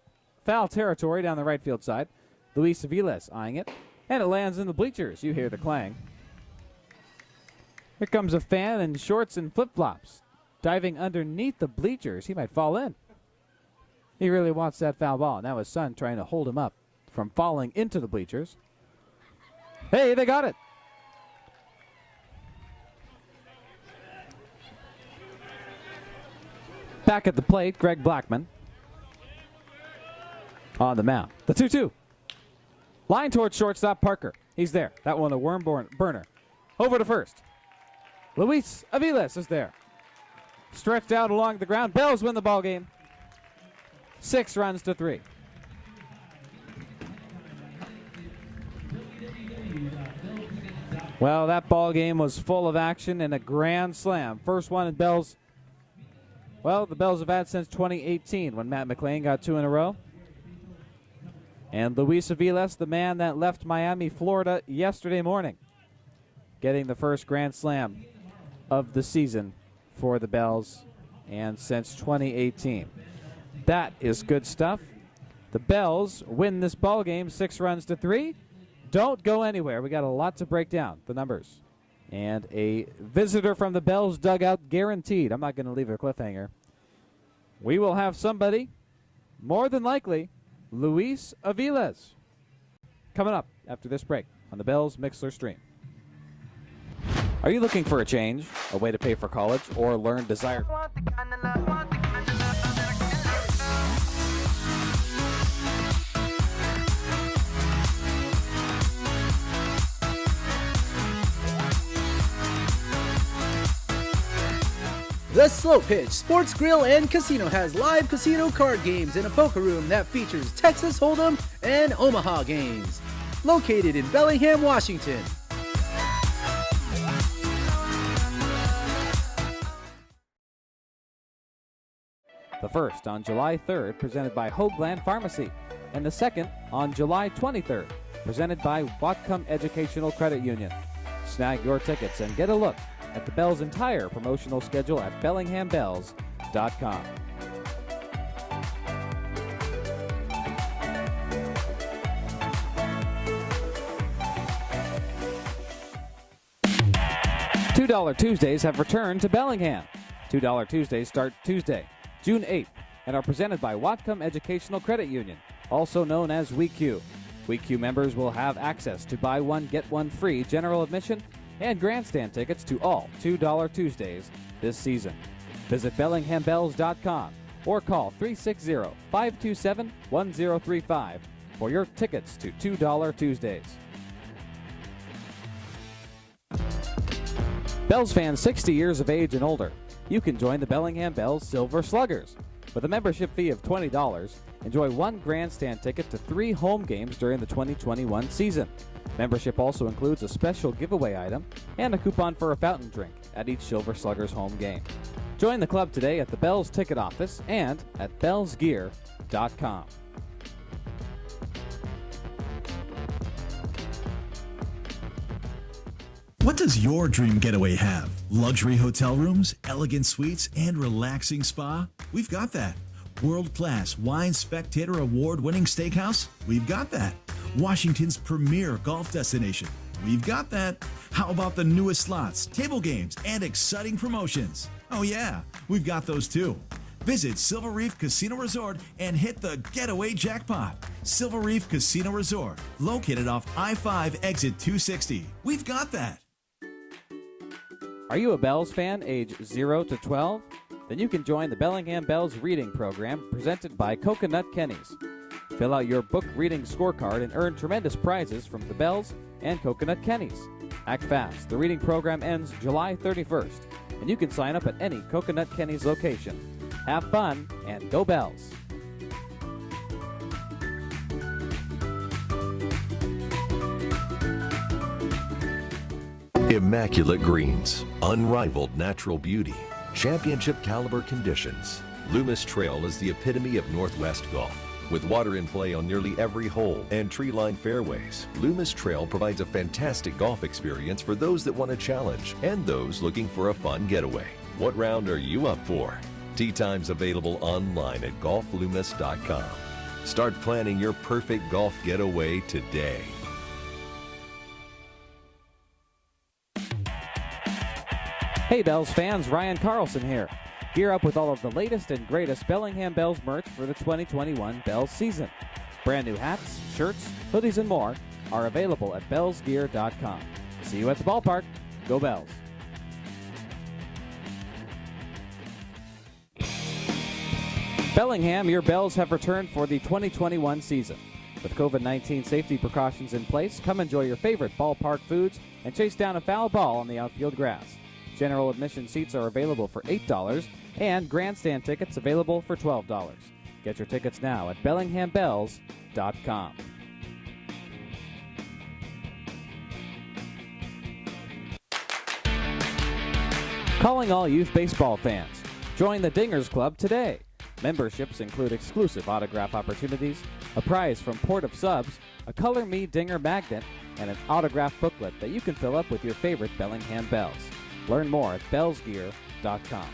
foul territory down the right field side. Luis Aviles eyeing it. And it lands in the bleachers. You hear the clang. Here comes a fan in shorts and flip-flops. Diving underneath the bleachers. He might fall in. He really wants that foul ball. Now his son trying to hold him up from falling into the bleachers. Hey, they got it. Back at the plate, Greg Blackman on the mound. The 2-2. Line towards shortstop Parker. He's there. That one a worm burner. Over to first. Luis Aviles is there. Stretched out along the ground. Bells win the ball game. 6 runs to 3. Well, that ball game was full of action and a grand slam. First one in Bells. Well, the Bells have had since 2018 when Matt McLean got 2 in a row. And Luis Aviles, the man that left Miami, Florida yesterday morning, getting the first grand slam of the season for the Bells and since 2018. That is good stuff. The Bells win this ball game 6 runs to 3. Don't go anywhere. We got a lot to break down, the numbers. And a visitor from the Bells dugout guaranteed. I'm not going to leave a cliffhanger. We will have somebody, more than likely, Luis Aviles, coming up after this break on the Bells Mixler stream. Are you looking for a change, a way to pay for college, or learn desired? The Slow Pitch Sports Grill and Casino has live casino card games in a poker room that features Texas Hold'em and Omaha games. Located in Bellingham, Washington. The first on July 3rd, presented by Hoagland Pharmacy, and the second on July 23rd, presented by Whatcom Educational Credit Union. Snag your tickets and get a look at the Bells' entire promotional schedule at BellinghamBells.com. $2 Tuesdays have returned to Bellingham. $2 Tuesdays start Tuesday, June 8th, and are presented by Whatcom Educational Credit Union, also known as WeQ. WeQ members will have access to buy one, get one free general admission and grandstand tickets to all $2 Tuesdays this season. Visit BellinghamBells.com or call 360-527-1035 for your tickets to $2 Tuesdays. Bells fans 60 years of age and older, you can join the Bellingham Bells Silver Sluggers. With a membership fee of $20, enjoy one grandstand ticket to 3 home games during the 2021 season. Membership also includes a special giveaway item and a coupon for a fountain drink at each Silver Sluggers home game. Join the club today at the Bells ticket office and at bellsgear.com. What does your dream getaway have? Luxury hotel rooms, elegant suites, and relaxing spa? We've got that. World-class wine spectator award-winning steakhouse? We've got that. Washington's premier golf destination? We've got that. How about the newest slots, table games, and exciting promotions? Oh yeah, we've got those too. Visit Silver Reef Casino Resort and hit the getaway jackpot. Silver Reef Casino Resort, located off I-5 exit 260. We've got that. Are you a Bells fan age 0 to 12? Then you can join the Bellingham Bells reading program presented by Coconut Kenny's. Fill out your book reading scorecard and earn tremendous prizes from the Bells and Coconut Kenny's. Act fast. The reading program ends July 31st, and you can sign up at any Coconut Kenny's location. Have fun and go Bells! Immaculate greens, unrivaled natural beauty, championship caliber conditions. Loomis Trail is the epitome of Northwest golf. With water in play on nearly every hole and tree-lined fairways, Loomis Trail provides a fantastic golf experience for those that want a challenge and those looking for a fun getaway. What round are you up for? Tee times available online at golfloomis.com. Start planning your perfect golf getaway today. Hey Bells fans, Ryan Carlson here. Gear up with all of the latest and greatest Bellingham Bells merch for the 2021 Bells season. Brand new hats, shirts, hoodies, and more are available at bellsgear.com. See you at the ballpark. Go Bells! Bellingham, your Bells have returned for the 2021 season. With COVID-19 safety precautions in place, come enjoy your favorite ballpark foods and chase down a foul ball on the outfield grass. General admission seats are available for $8 and grandstand tickets available for $12. Get your tickets now at bellinghambells.com. Calling all youth baseball fans. Join the Dingers Club today. Memberships include exclusive autograph opportunities, a prize from Port of Subs, a Color Me Dinger magnet, and an autograph booklet that you can fill up with your favorite Bellingham Bells. Learn more at bellsgear.com.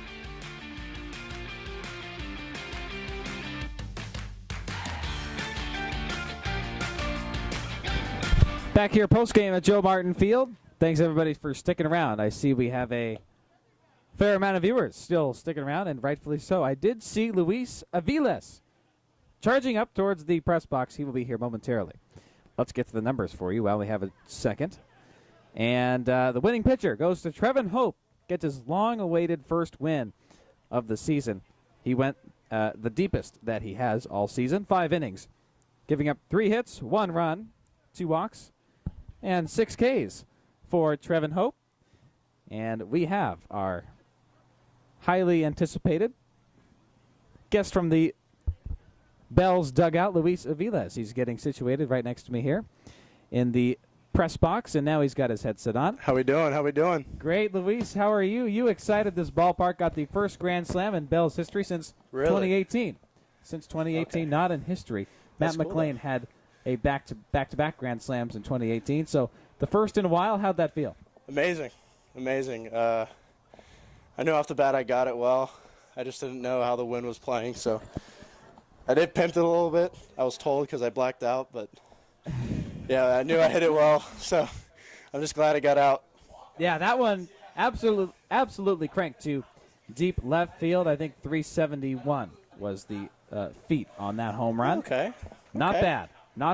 Back here post-game at Joe Martin Field. Thanks everybody for sticking around. I see we have a fair amount of viewers still sticking around, and rightfully so. I did see Luis Aviles charging up towards the press box. He will be here momentarily. Let's get to the numbers for you while we have a second. And the winning pitcher goes to Trevin Hope. Gets his long-awaited first win of the season. He went the deepest that he has all season, 5 innings, giving up 3 hits, 1 run, 2 walks, and 6 Ks for Trevin Hope. And we have our highly anticipated guest from the Bells dugout, Luis Aviles. He's getting situated right next to me here in the press box, and now he's got his headset on. How we doing? How we doing? Great, Luis. How are you? You excited this ballpark got the first Grand Slam in Bells history since 2018. Since 2018, okay. Not in history. That's Matt McLean had a back-to-back Grand Slams in 2018, so the first in a while. How'd that feel? Amazing. I knew off the bat I got it well. I just didn't know how the wind was playing, so I did pimp it a little bit. I was told because I blacked out, but yeah, I knew I hit it well, so I'm just glad I got out. Yeah, that one absolutely cranked to deep left field. I think 371 was the feet on that home run. Okay. Not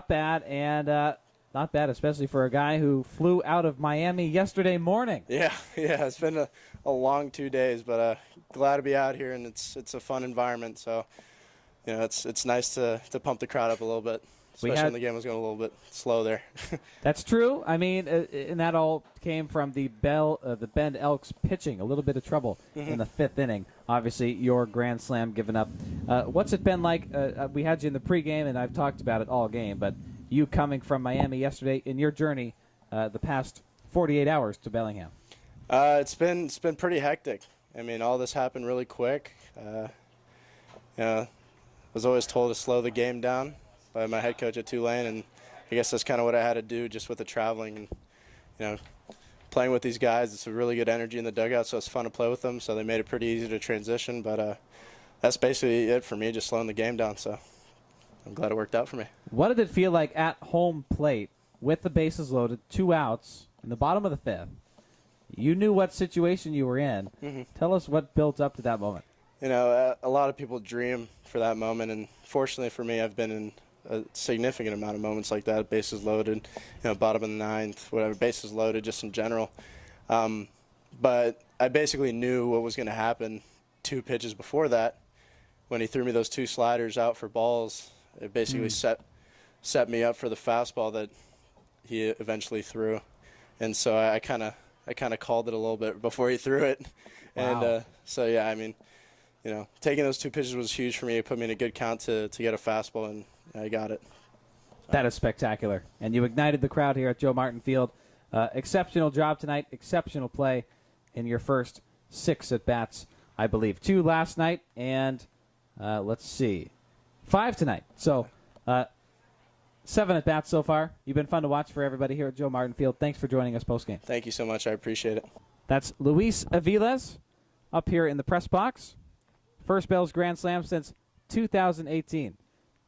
bad. And Not bad, especially for a guy who flew out of Miami yesterday morning. Yeah, it's been a long 2 days, but glad to be out here, and it's a fun environment. So, it's nice to pump the crowd up a little bit, especially when the game was going a little bit slow there. That's true. I mean, and that all came from the Bend Elks pitching. A little bit of trouble in the 5th inning. Obviously, your grand slam given up. What's it been like? We had you in the pregame, and I've talked about it all game, but you coming from Miami yesterday in your journey the past 48 hours to Bellingham. It's been pretty hectic. I mean, all this happened really quick. Was always told to slow the game down by my head coach at Tulane, and I guess that's kind of what I had to do just with the traveling and playing with these guys. It's a really good energy in the dugout, so it's fun to play with them. So they made it pretty easy to transition, but that's basically it for me, just slowing the game down. So I'm glad it worked out for me. What did it feel like at home plate with the bases loaded, 2 outs in the bottom of the 5th? You knew what situation you were in. Tell us what built up to that moment. A lot of people dream for that moment, and fortunately for me, I've been in a significant amount of moments like that, bases loaded, bottom of the 9th, whatever, bases loaded just in general. But I basically knew what was going to happen 2 pitches before that. When he threw me those 2 sliders out for balls, it basically set me up for the fastball that he eventually threw. And so I kind of called it a little bit before he threw it. Wow. And so, yeah, I mean, taking those 2 pitches was huge for me. It put me in a good count to get a fastball, and I got it. That is spectacular. And you ignited the crowd here at Joe Martin Field. Exceptional job tonight. Exceptional play in your first 6 at-bats, I believe. 2 last night, and let's see, 5 tonight. So 7 at-bats so far. You've been fun to watch for everybody here at Joe Martin Field. Thanks for joining us postgame. Thank you so much. I appreciate it. That's Luis Aviles up here in the press box. First Bells Grand Slam since 2018.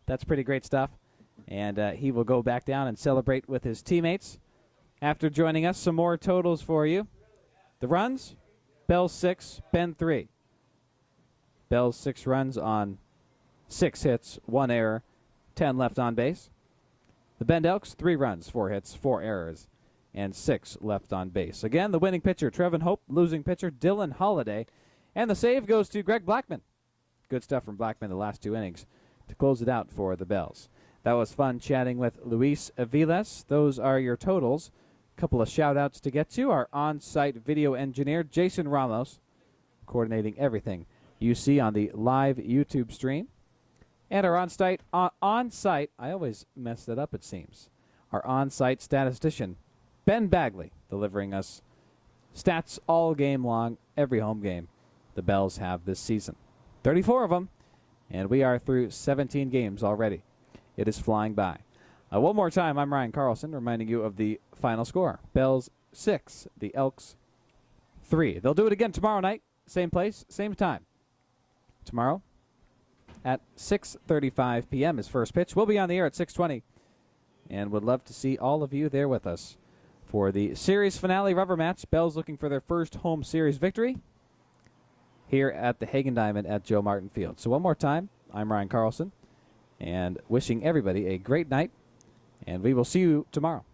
That's pretty great stuff. And he will go back down and celebrate with his teammates. After joining us, some more totals for you. The runs, Bells 6, Bend 3. Bells 6 runs on 6 hits, 1 error, 10 left on base. The Bend Elks, 3 runs, 4 hits, 4 errors, and 6 left on base. Again, the winning pitcher, Trevin Hope, losing pitcher, Dylan Holliday. And the save goes to Greg Blackman. Good stuff from Blackman the last 2 innings to close it out for the Bells. That was fun chatting with Luis Aviles. Those are your totals. A couple of shout-outs to get to. Our on-site video engineer, Jason Ramos, coordinating everything you see on the live YouTube stream. And our on-site, I always mess that up, it seems. Our on-site statistician, Ben Bagley, delivering us stats all game long, every home game the Bells have this season. 34 of them, and we are through 17 games already. It is flying by. One more time, I'm Ryan Carlson, reminding you of the final score. Bells 6, the Elks 3. They'll do it again tomorrow night, same place, same time. Tomorrow at 6:35 p.m. is first pitch. We'll be on the air at 6:20, and would love to see all of you there with us for the series finale rubber match. Bells looking for their first home series victory here at the Hagen Diamond at Joe Martin Field. So one more time, I'm Ryan Carlson, and wishing everybody a great night, and we will see you tomorrow.